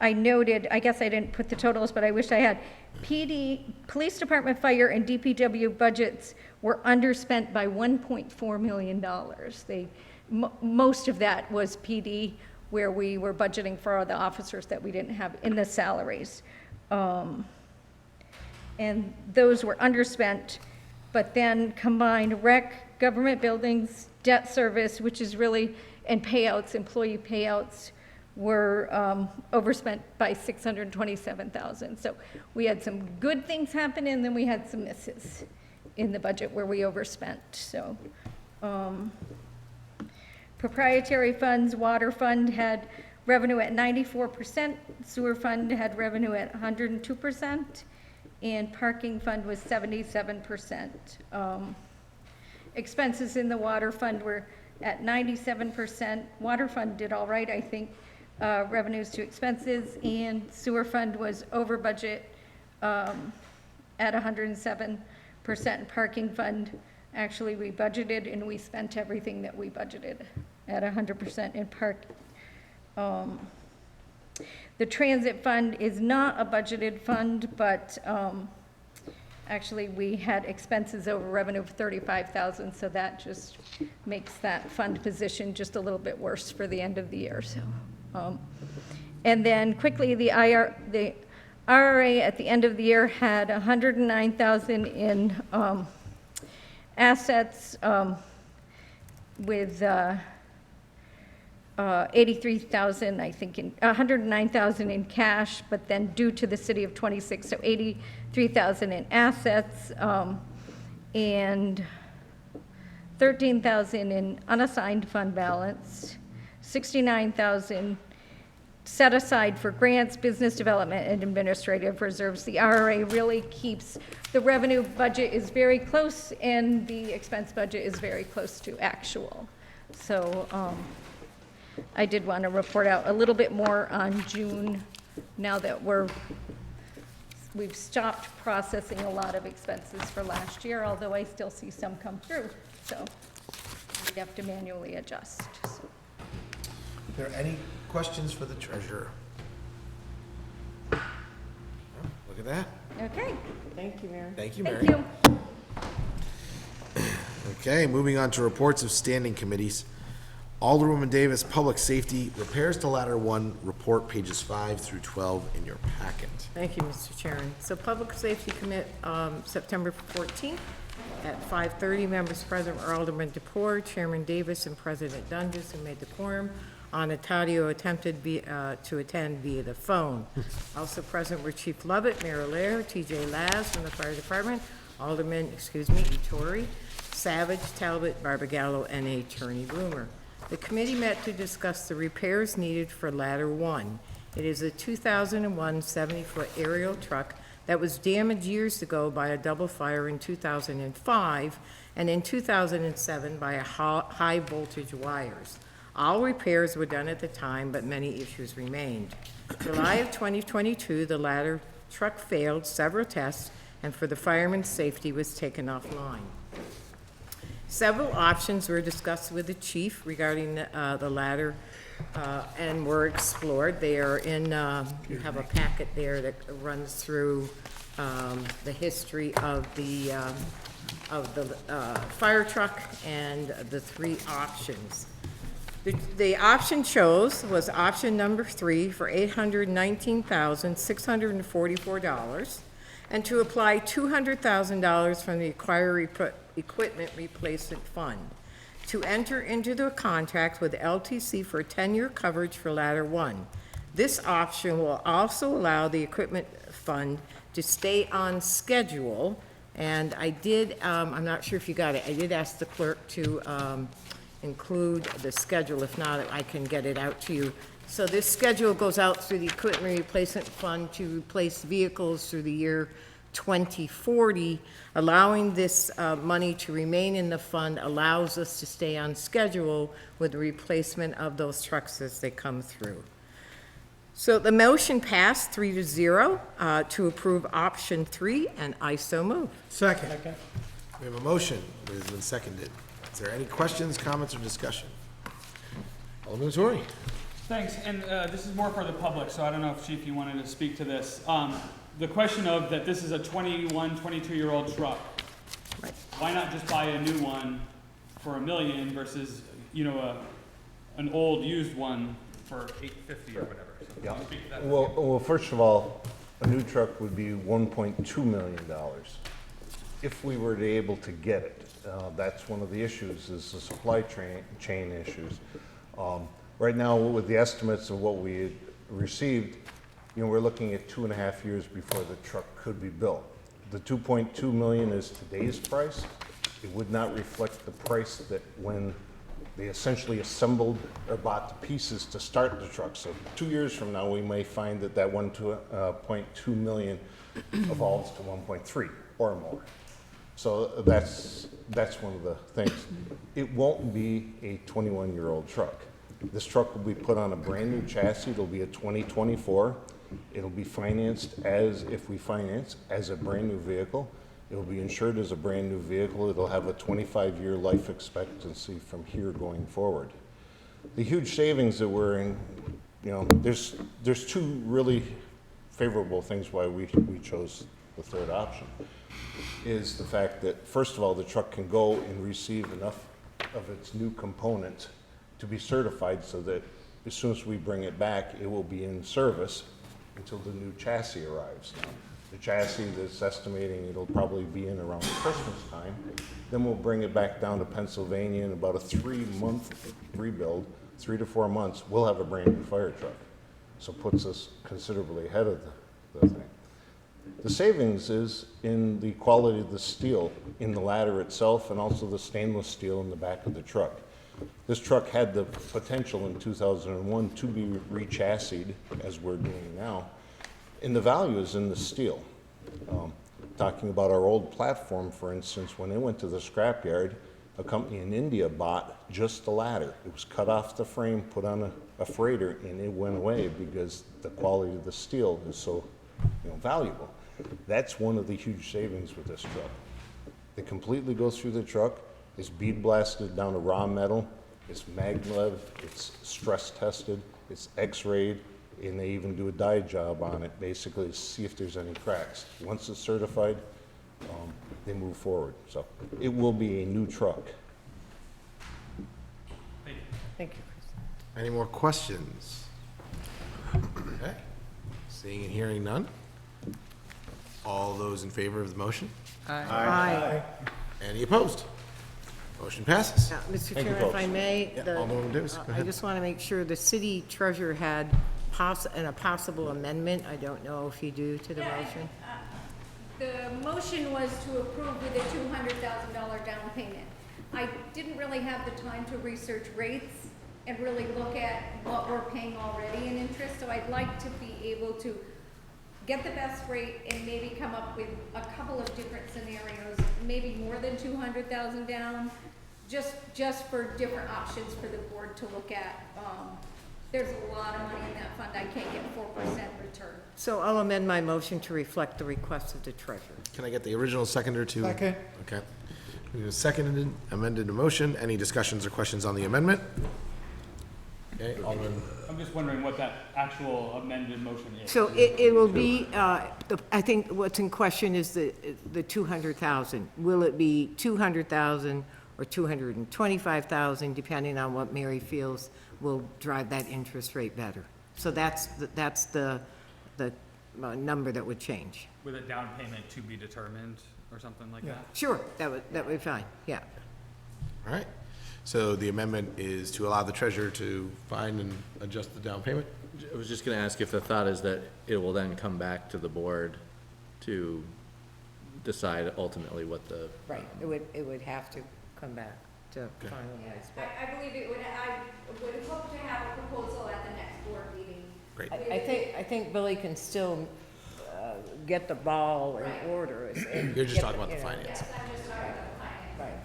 I noted, I guess I didn't put the totals, but I wish I had. PD, police department, fire, and DPW budgets were underspent by $1.4 million. Most of that was PD, where we were budgeting for all the officers that we didn't have in the salaries. And those were underspent, but then combined rec, government buildings, debt service, which is really, and payouts, employee payouts, were overspent by $627,000. So we had some good things happen, and then we had some misses in the budget where we overspent. So proprietary funds, water fund had revenue at 94%, sewer fund had revenue at 102%, and parking fund was 77%. Expenses in the water fund were at 97%. Water fund did all right, I think. Revenues to expenses, and sewer fund was over budget at 107%. Parking fund, actually we budgeted and we spent everything that we budgeted at 100% in park. The transit fund is not a budgeted fund, but actually we had expenses over revenue of $35,000, so that just makes that fund position just a little bit worse for the end of the year. So. And then quickly, the RRA at the end of the year had 109,000 in assets with 83,000, I think, in 109,000 in cash, but then due to the city of 26, so 83,000 in assets, and 13,000 in unassigned fund balance, 69,000 set aside for grants, business development, and administrative reserves. The RRA really keeps, the revenue budget is very close and the expense budget is very close to actual. So I did want to report out a little bit more on June now that we've stopped processing a lot of expenses for last year, although I still see some come through. So we have to manually adjust. So.
Are there any questions for the treasurer? Oh, look at that.
Okay.
Thank you, Mary.
Thank you, Mary.
Thank you.
Okay, moving on to reports of standing committees. Alderwoman Davis, Public Safety, Repairs to Ladder 1, report pages 5 through 12 in your packet.
Thank you, Mr. Chairman. So Public Safety Commit, September 14th at 5:30, members present were Alderman DePore, Chairman Davis, and President Dundas, who made the quorum. Onatario attempted to attend via the phone. Also present were Chief Lovett, Mayor Lair, TJ Laz from the Fire Department, Alderman, Ettore, Savage, Talbot, Barbagallo, and Attorney Bloomer. The committee met to discuss the repairs needed for Ladder 1. It is a 2001 70-foot aerial truck that was damaged years ago by a double fire in 2005 and in 2007 by a high voltage wires. All repairs were done at the time, but many issues remained. July of 2022, the ladder truck failed several tests and for the fireman's safety was taken offline. Several options were discussed with the chief regarding the ladder and were explored. They are in, you have a packet there that runs through the history of the fire truck and the three options. The option chose was option number 3 for $819,644, and to apply $200,000 from the equipment replacement fund to enter into the contract with LTC for 10-year coverage for ladder 1. This option will also allow the equipment fund to stay on schedule, and I did, I'm not sure if you got it, I did ask the clerk to include the schedule. If not, I can get it out to you. So this schedule goes out through the equipment replacement fund to replace vehicles through the year 2040. Allowing this money to remain in the fund allows us to stay on schedule with the replacement of those trucks as they come through. So the motion passed 3-0 to approve option 3, and I so move.
Second. We have a motion that has been seconded. Is there any questions, comments, or discussion? Alderman Torrey.
Thanks, and this is more for the public, so I don't know if Chief, you wanted to speak to this. The question of that this is a 21, 22-year-old truck.
Right.
Why not just buy a new one for $1 million versus, you know, an old used one for $850 or whatever? So
Yeah.
speak to that.
Well, first of all, a new truck would be $1.2 million if we were to able to get it. That's one of the issues, is the supply chain issues. Right now, with the estimates of what we had received, you know, we're looking at 2.5 years before the truck could be built. The 2.2 million is today's price. It would not reflect the price that when they essentially assembled or bought the pieces to start the truck. So 2 years from now, we may find that that 1.2 million evolves to 1.3 or more. So that's one of the things. It won't be a 21-year-old truck. This truck will be put on a brand new chassis. It'll be a 2024. It'll be financed as, if we finance, as a brand new vehicle. It'll be insured as a brand new vehicle. It'll have a 25-year life expectancy from here going forward. The huge savings that we're in, you know, there's two really favorable things why we chose the third option. Is the fact that, first of all, the truck can go and receive enough of its new components to be certified so that as soon as we bring it back, it will be in service until the new chassis arrives. The chassis that's estimating it'll probably be in around Christmas time. Then we'll bring it back down to Pennsylvania in about a 3-month rebuild, 3 to 4 months, we'll have a brand new fire truck. So puts us considerably ahead of the thing. The savings is in the quality of the steel in the ladder itself and also the stainless steel in the back of the truck. This truck had the potential in 2001 to be re-chassied, as we're doing now, and the value is in the steel. Talking about our old platform, for instance, when it went to the scrapyard, a company in India bought just the ladder. It was cut off the frame, put on a freighter, and it went away because the quality of the steel is so, you know, valuable. That's one of the huge savings with this truck. It completely goes through the truck. It's bead blasted down to raw metal. It's maglev. It's stress tested. It's x-rayed, and they even do a dye job on it, basically to see if there's any cracks. Once it's certified, they move forward. So it will be a new truck.
Thank you, Chris.
Any more questions? Okay. Seeing and hearing none. All those in favor of the motion?
Aye.
Any opposed? Motion passes.
Now, Mr.
Thank you,
Chairman, if
folks.
I may,
Yeah, Alderwoman Davis, go
I
ahead.
just want to make sure the city treasurer had a possible amendment. I don't know if you do to the motion.
The motion was to approve with a $200,000 down payment. I didn't really have the time to research rates and really look at what we're paying already in interest, so I'd like to be able to get the best rate and maybe come up with a couple of different scenarios, maybe more than 200,000 down, just for different options for the board to look at. There's a lot of money in that fund. I can't get 4% return.
So I'll amend my motion to reflect the request of the treasurer.
Can I get the original seconder to?
Second.
Okay. We have a seconded, amended motion. Any discussions or questions on the amendment? Okay, Alderman.
I'm just wondering what that actual amended motion is.
So it will be, I think what's in question is the 200,000. Will it be 200,000 or 225,000, depending on what Mary feels will drive that interest rate better? So that's the number that would change.
With a down payment to be determined or something like that?
Sure, that would be fine, yeah.
All right. So the amendment is to allow the treasurer to find and adjust the down payment?
I was just gonna ask if the thought is that it will then come back to the board to decide ultimately what the.
Right, it would have to come back to finalize. but-
I believe I would hope to have a proposal at the next board meeting.
Great.
I think Billy can still get the ball in order.
You're just talking about the finance.
Yes, I'm just talking about the finance.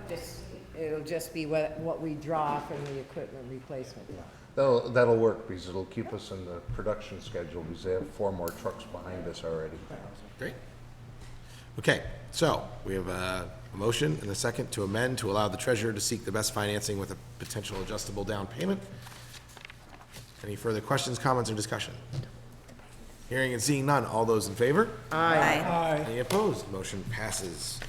Right. It'll just be what we draw from the equipment replacement.
That'll work because it'll keep us in the production schedule because they have 4 more trucks behind us already.
Great. Okay, so we have a motion and a second to amend to allow the treasurer to seek the best financing with a potential adjustable down payment. Any further questions, comments, or discussion? Hearing and seeing none. All those in favor?
Aye.
Any opposed? Motion passes.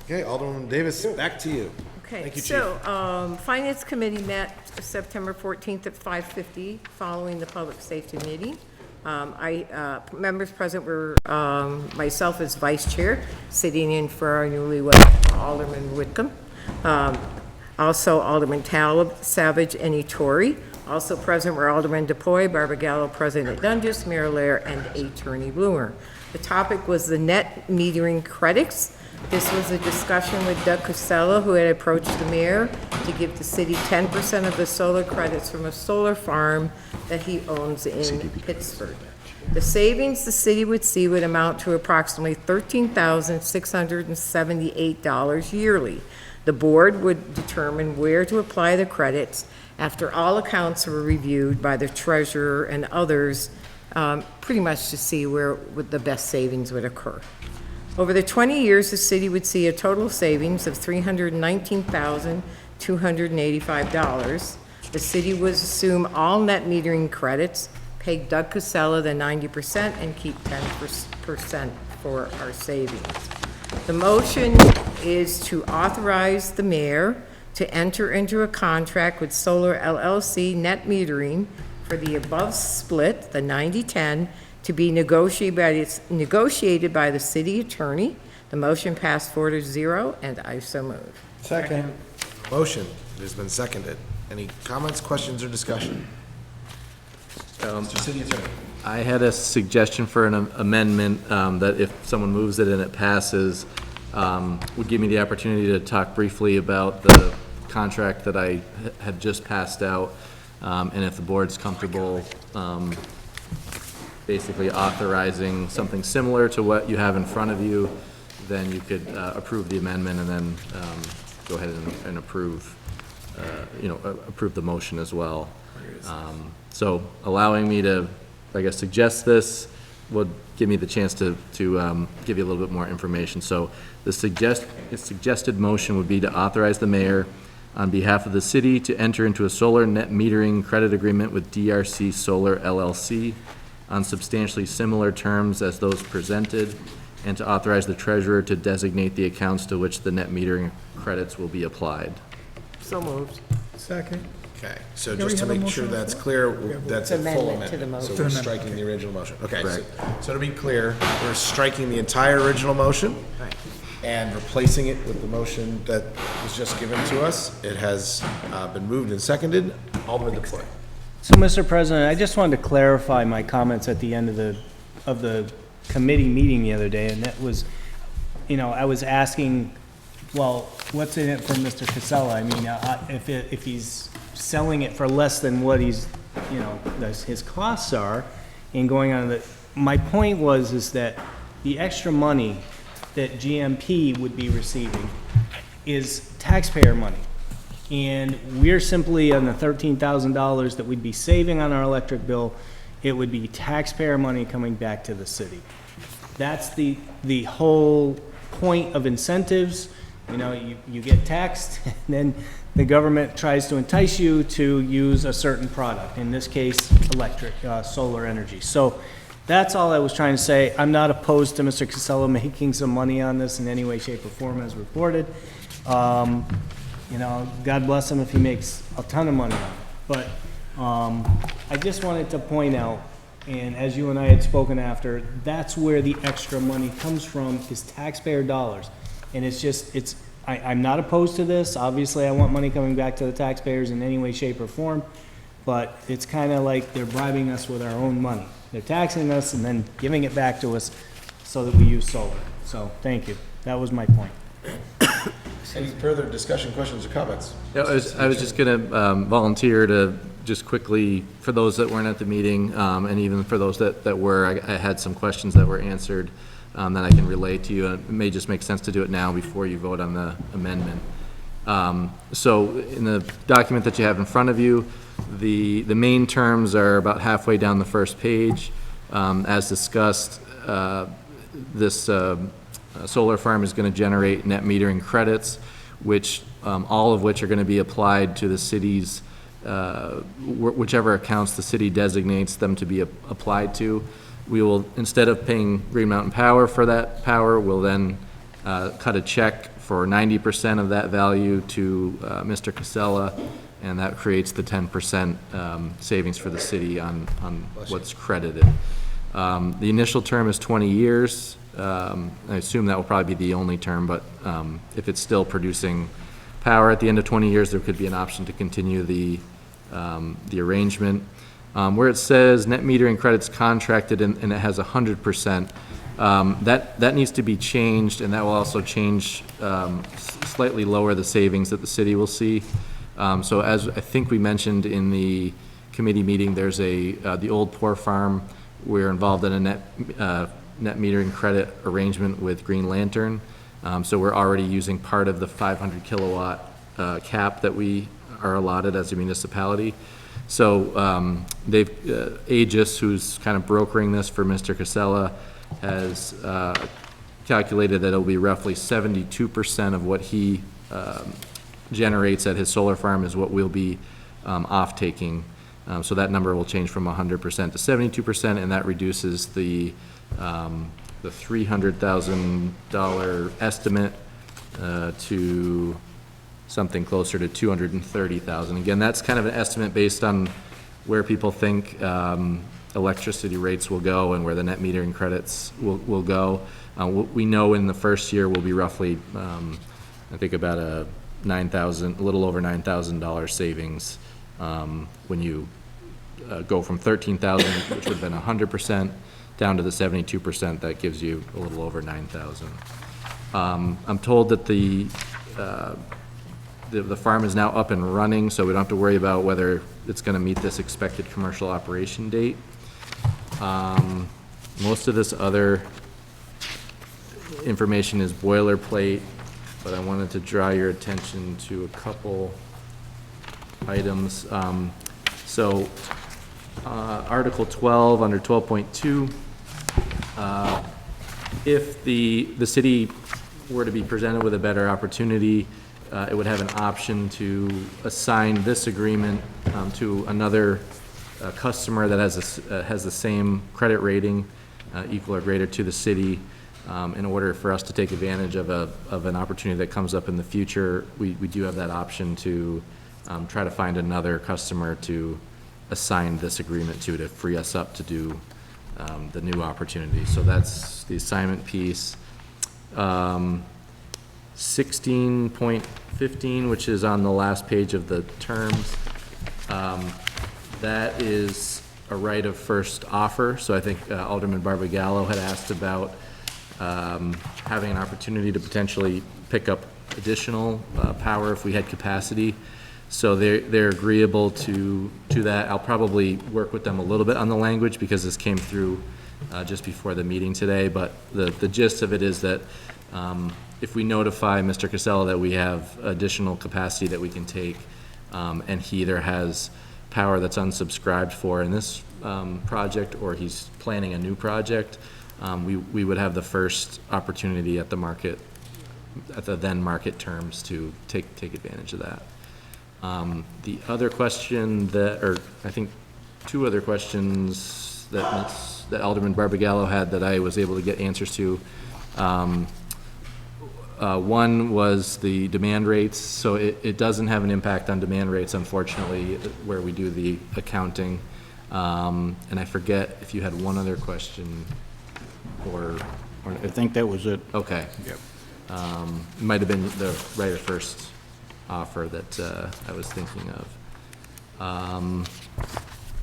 Okay, Alderman Davis, back to you.
Okay,
Thank you, Chief.
so, Finance Committee met September 14th at 5:50 following the Public Safety meeting. Members present were myself as Vice Chair, sitting in for our newlywed Alderman Whitcomb. Also Alderman Talib, Savage, and Ettore. Also present were Alderman DePoy, Barbagallo, President Dundas, Mayor Lair, and Attorney Bloomer. The topic was the net metering credits. This was a discussion with Doug Costello, who had approached the mayor to give the city 10% of the solar credits from a solar farm that he owns in Pittsburgh. The savings the city would see would amount to approximately $13,678 yearly. The board would determine where to apply the credits after all accounts were reviewed by the treasurer and others, pretty much to see where the best savings would occur. Over the 20 years, the city would see a total savings of $319,285. The city would assume all net metering credits, pay Doug Casella the 90%, and keep 10% for our savings. The motion is to authorize the mayor to enter into a contract with Solar LLC Net Metering for the above split, the 90-10, to be negotiated by the city attorney. The motion passed 4-0, and I so move.
Second.
Motion has been seconded. Any comments, questions, or discussion? Mr. City Attorney.
I had a suggestion for an amendment, that if someone moves it and it passes, would give me the opportunity to talk briefly about the contract that I have just passed out, and if the board's comfortable, basically authorizing something similar to what you have in front of you, then you could approve the amendment and then go ahead and approve, approve the motion as well. So allowing me to, I guess, suggest this would give me the chance to give you a little bit more information. So the suggested motion would be to authorize the mayor on behalf of the city to enter into a solar net metering credit agreement with DRC Solar LLC on substantially similar terms as those presented, and to authorize the treasurer to designate the accounts to which the net metering credits will be applied.
So moved.
Second.
Okay, so
Yeah, we
just to
have a
make
motion
sure
on the
that's
floor?
clear, that's a full
Amendment to the
amendment. So
motion.
we're
Amendment,
striking
okay.
the original motion. Okay,
Correct.
so to be clear, we're striking the entire original motion and replacing it with the motion that was just given to us. It has been moved and seconded. Alderman DePoy.
So, Mr. President, I just wanted to clarify my comments at the end of the committee meeting the other day, and that was, I was asking, well, what's in it for Mr. Casella? I mean, if he's selling it for less than what his costs are, and going on my point is that the extra money that GMP would be receiving is taxpayer money. And we're simply on the $13,000 that we'd be saving on our electric bill, it would be taxpayer money coming back to the city. That's the whole point of incentives, You know, you get taxed, and then the government tries to entice you to use a certain product, in this case, electric, solar energy. So that's all I was trying to say. I'm not opposed to Mr. Casella making some money on this in any way, shape, or form as reported. You know, God bless him if he makes a ton of money on it. But I just wanted to point out, and as you and I had spoken after, that's where the extra money comes from, is taxpayer dollars. And it's just, I'm not opposed to this. Obviously, I want money coming back to the taxpayers in any way, shape, or form. But it's kind of like they're bribing us with our own money. They're taxing us and then giving it back to us so that we use solar. So, thank you. That was my point.
Any further discussion, questions, or comments?
Yeah, I was just going to volunteer to just quickly, for those that weren't at the meeting, and even for those that were, I had some questions that were answered that I can relate to you. It may just make sense to do it now before you vote on the amendment. So in the document that you have in front of you, the main terms are about halfway down the first page. As discussed, this solar farm is going to generate net metering credits, which all of which are going to be applied to the city's whichever accounts the city designates them to be applied to. We will, instead of paying Green Mountain Power for that power, we'll then cut a check for 90% of that value to Mr. Casella, and that creates the 10% savings for the city on what's credited. The initial term is 20 years. I assume that will probably be the only term, but if it's still producing power at the end of 20 years, there could be an option to continue the arrangement. Where it says net metering credits contracted and it has 100%, that needs to be changed, and that will also change, slightly lower the savings that the city will see. So as I think we mentioned in the committee meeting, there's the old Poor Farm. We're involved in a net metering credit arrangement with Green Lantern. So we're already using part of the 500 kilowatt cap that we are allotted as a municipality. So Aegis, who's kind of brokering this for Mr. Casella, has calculated that it'll be roughly 72% of what he generates at his solar farm is what we'll be off-taking. So that number will change from 100% to 72%, and that reduces the $300,000 estimate to something closer to $230,000. Again, that's kind of an estimate based on where people think electricity rates will go and where the net metering credits will go. We know in the first year will be roughly, I think about a little over $9,000 savings when you go from 13,000, which would have been 100%, down to the 72%. That gives you a little over 9,000. I'm told that the farm is now up and running, so we don't have to worry about whether it's going to meet this expected commercial operation date. Most of this other information is boilerplate, but I wanted to draw your attention to a couple items. So Article 12 under 12.2, if the city were to be presented with a better opportunity, it would have an option to assign this agreement to another customer that has the same credit rating, equal or greater to the city. In order for us to take advantage of an opportunity that comes up in the future, we do have that option to try to find another customer to assign this agreement to free us up to do the new opportunity. So that's the assignment piece. 16.15, which is on the last page of the terms, that is a right of first offer. So I think Alderman Barbagallo had asked about having an opportunity to potentially pick up additional power if we had capacity. So they're agreeable to that. I'll probably work with them a little bit on the language because this came through just before the meeting today. But the gist of it is that if we notify Mr. Casella that we have additional capacity that we can take, and he either has power that's unsubscribed for in this project or he's planning a new project, we would have the first opportunity at the market at the then market terms to take advantage of that. The other question that, or I think two other questions that Alderman Barbagallo had that I was able to get answers to. One was the demand rates, so it doesn't have an impact on demand rates, unfortunately, where we do the accounting. And I forget if you had one other question, or
I think that was it.
Okay.
Yep.
It might have been the right of first offer that I was thinking of.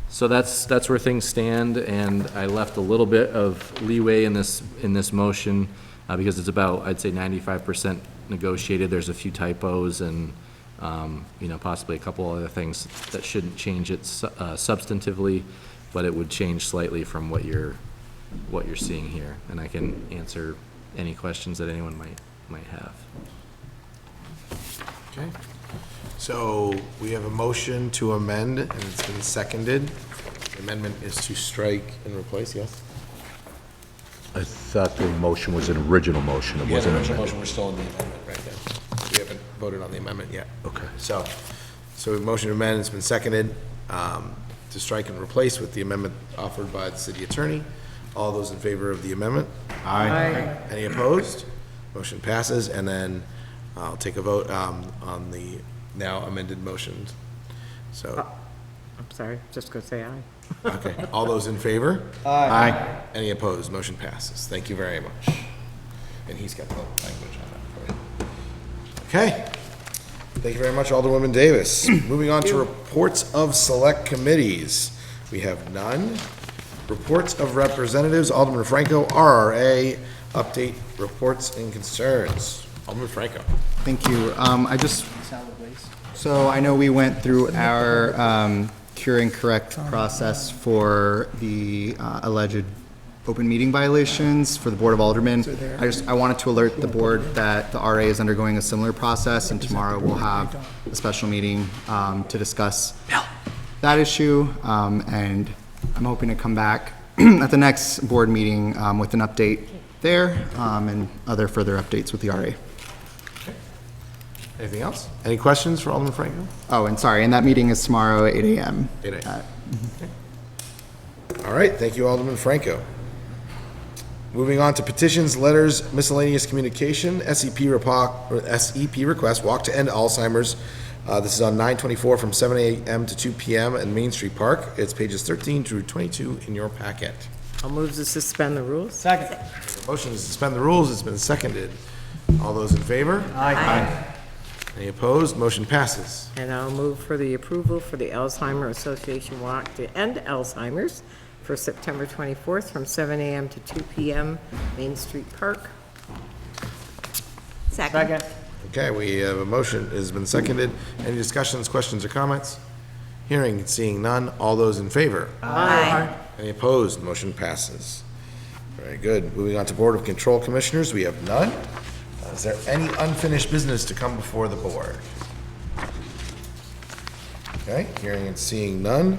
So that's where things stand, and I left a little bit of leeway in this motion because it's about, I'd say, 95% negotiated. There's a few typos and possibly a couple other things that shouldn't change it substantively, but it would change slightly from what you're seeing here, and I can answer any questions that anyone might have.
Okay, so we have a motion to amend, and it's been seconded. The amendment is to strike and replace, yes?
I thought the motion was an original motion. It
Yeah,
wasn't
the
an
original
amendment.
motion, we're still in the amendment right now. We haven't voted on the amendment yet.
Okay.
So the motion to amend has been seconded, to strike and replace with the amendment offered by the city attorney. All those in favor of the amendment?
Aye.
Any opposed? Motion passes, and then I'll take a vote on the now amended motion. So,
I'm sorry, just gonna say aye.
okay, all those in favor?
Aye.
Any opposed? Motion passes. Thank you very much. And he's got the language on that for you. Okay. Thank you very much, Alderwoman Davis. Moving on to reports of select committees. We have none. Reports of representatives, Alderman Franco, RRA, update reports and concerns. Alderman Franco.
Thank you. So I know we went through our cure and correct process for the alleged open meeting violations for the Board of Aldermen. I wanted to alert the board that the RA is undergoing a similar process, and tomorrow we'll have a special meeting to discuss that issue. And I'm hoping to come back at the next board meeting with an update there and other further updates with the RA.
Anything else? Any questions for Alderman Franco?
Oh, and sorry, and that meeting is tomorrow at 8 a.m.
8 a.m. All right, thank you, Alderman Franco. Moving on to petitions, letters, miscellaneous communication, SEP request, Walk to End Alzheimer's. This is on 9/24 from 7 a.m. to 2 p.m. in Main Street Park. It's pages 13 through 22 in your packet.
I'll move to suspend the rules.
Second.
Motion to suspend the rules has been seconded. All those in favor?
Aye.
Any opposed? Motion passes.
And I'll move for the approval for the Alzheimer Association Walk to End Alzheimer's for September 24th from 7 a.m. to 2 p.m. Main Street Park.
Second.
Okay, we have a motion, it has been seconded. Any discussions, questions, or comments? Hearing and seeing none, all those in favor?
Aye.
Any opposed? Motion passes. Very good. Moving on to Board of Control Commissioners, we have none. Is there any unfinished business to come before the board? Okay, hearing and seeing none.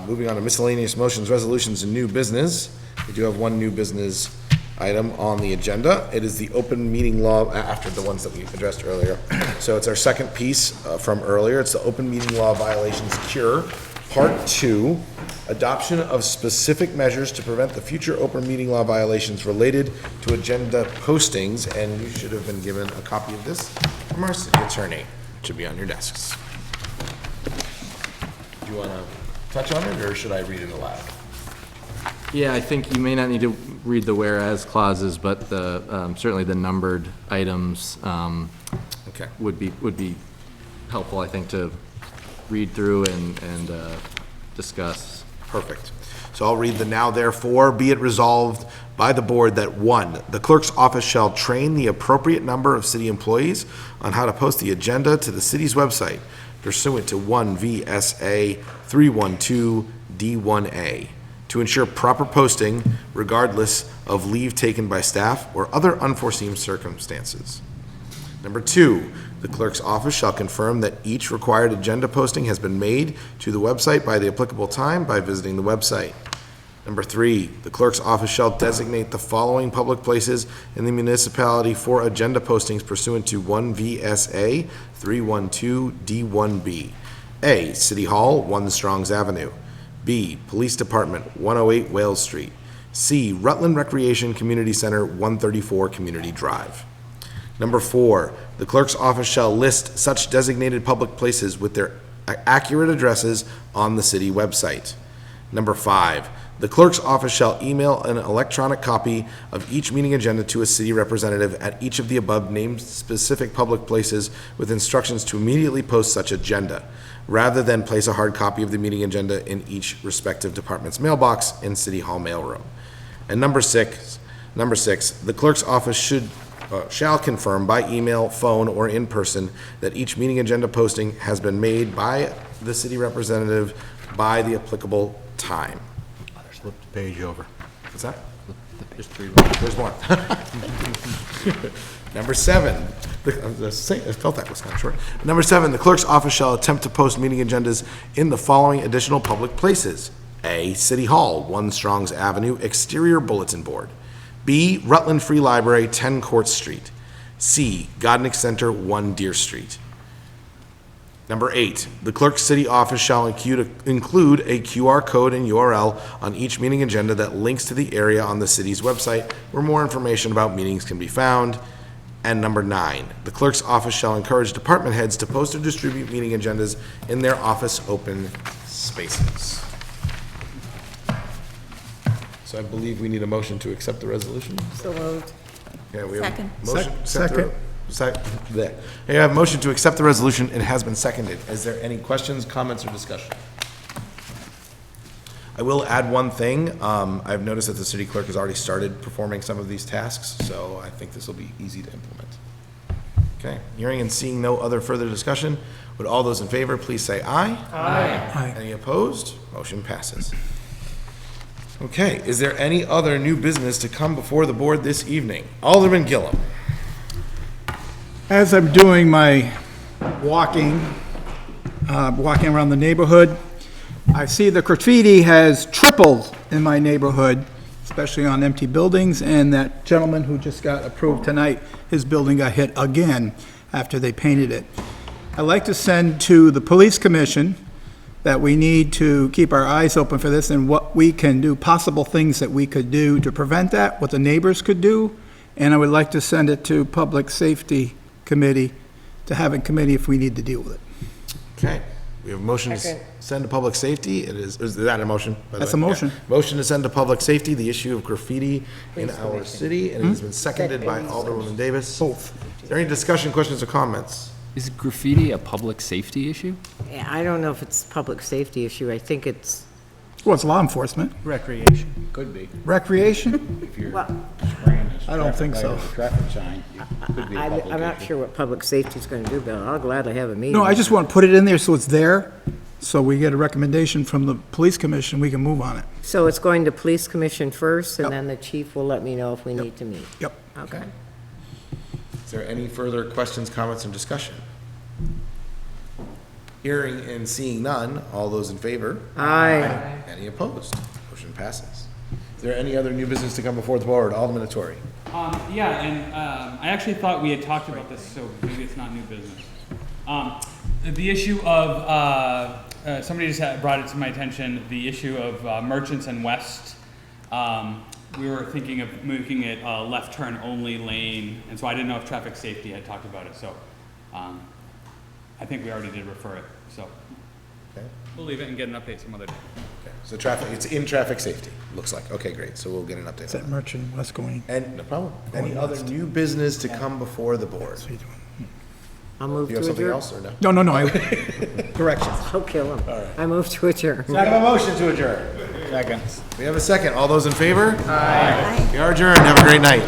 Moving on to miscellaneous motions, resolutions, and new business. We do have one new business item on the agenda. It is the open meeting law, after the ones that we addressed earlier. So it's our second piece from earlier. It's the open meeting law violations cure, part 2, adoption of specific measures to prevent the future open meeting law violations related to agenda postings. And you should have been given a copy of this from our city attorney. It should be on your desks. Do you want to touch on it, or should I read it aloud?
Yeah, I think you may not need to read the whereas clauses, but the, certainly the numbered items,
Okay.
would be helpful, I think, to read through and discuss.
Perfect. So I'll read the now therefore, be it resolved by the board that 1, the clerk's office shall train the appropriate number of city employees on how to post the agenda to the city's website pursuant to 1 VSA 312 D1A to ensure proper posting regardless of leave taken by staff or other unforeseen circumstances. Number 2, the clerk's office shall confirm that each required agenda posting has been made to the website by the applicable time by visiting the website. Number 3, the clerk's office shall designate the following public places in the municipality for agenda postings pursuant to 1 VSA 312 D1B. A, City Hall, 1 Strongs Avenue. B, Police Department, 108 Wales Street. C, Rutland Recreation Community Center, 134 Community Drive. Number 4, the clerk's office shall list such designated public places with their accurate addresses on the city website. Number 5, the clerk's office shall email an electronic copy of each meeting agenda to a city representative at each of the above named specific public places with instructions to immediately post such agenda, rather than place a hard copy of the meeting agenda in each respective department's mailbox in City Hall mailroom. And number six, the clerk's office shall confirm by email, phone, or in person that each meeting agenda posting has been made by the city representative by the applicable time.
Flip the page over.
What's that?
There's 3
There's more. Number 7, I felt that was kind of short. Number 7, the clerk's office shall attempt to post meeting agendas in the following additional public places. A, City Hall, 1 Strongs Avenue, exterior bulletin board. B, Rutland Free Library, 10 Court Street. C, Godnick Center, 1 Deer Street. Number 8, the clerk's city office shall include a QR code and URL on each meeting agenda that links to the area on the city's website where more information about meetings can be found. And number 9, the clerk's office shall encourage department heads to post or distribute meeting agendas in their office open spaces. So I believe we need a motion to accept the resolution.
So moved.
Okay, we have
Second.
motion. We have a motion to accept the resolution. It has been seconded. Is there any questions, comments, or discussion? I will add one thing. I've noticed that the city clerk has already started performing some of these tasks, so I think this will be easy to implement. Okay, hearing and seeing no other further discussion, would all those in favor please say aye?
Aye.
Any opposed? Motion passes. Okay, is there any other new business to come before the board this evening? Alderman Gillum.
As I'm doing my walking around the neighborhood, I see the graffiti has tripled in my neighborhood, especially on empty buildings, and that gentleman who just got approved tonight, his building got hit again after they painted it. I'd like to send to the police commission that we need to keep our eyes open for this and what we can do, possible things that we could do to prevent that, what the neighbors could do, and I would like to send it to Public Safety Committee to have a committee if we need to deal with it.
Okay, we have a motion to send to public safety. Is that a motion? by the
That's
way?
a motion.
Okay. Motion to send to public safety the issue of graffiti in our city, and it has been seconded by Alderwoman Davis.
Both.
Is there any discussion, questions, or comments?
Is graffiti a public safety issue?
Yeah, I don't know if it's a public safety issue. I think it's,
Well, it's law enforcement.
Recreation, could be.
Recreation?
If you're
well,
spraying this
I don't think
traffic light
so.
or traffic sign, it could be a public
I'm not
issue.
sure what public safety's gonna do, but I'll gladly have a meeting.
No, I just want to put it in there so it's there, so we get a recommendation from the police commission, we can move on it.
So it's going to police commission first, and
Yep.
then the chief will let me know if we need to meet.
Yep.
Okay.
Is there any further questions, comments, or discussion? Hearing and seeing none, all those in favor?
Aye.
Any opposed? Motion passes. Is there any other new business to come before the board? Alderman Atturi.
Yeah, and I actually thought we had talked about this, so maybe it's not new business. The issue of, somebody just brought it to my attention, the issue of Merchants and West. We were thinking of making it a left turn only lane, and so I didn't know if traffic safety had talked about it, so I think we already did refer it, so.
Okay.
We'll leave it and get an update some other day.
Okay, so traffic, it's in traffic safety, looks like. Okay, great, so we'll get an update
Is
on
that
that.
Merchant West going?
And, no problem. Any
Going
other
west.
new business to come before the board?
So you doing?
I'll move
Do you
to
have something
adjourn.
else, or no?
No, directions.
I'll kill him. I move to adjourn.
I have a motion to adjourn.
Second.
We have a second. All those in favor? Aye. We are adjourned. Have a great night.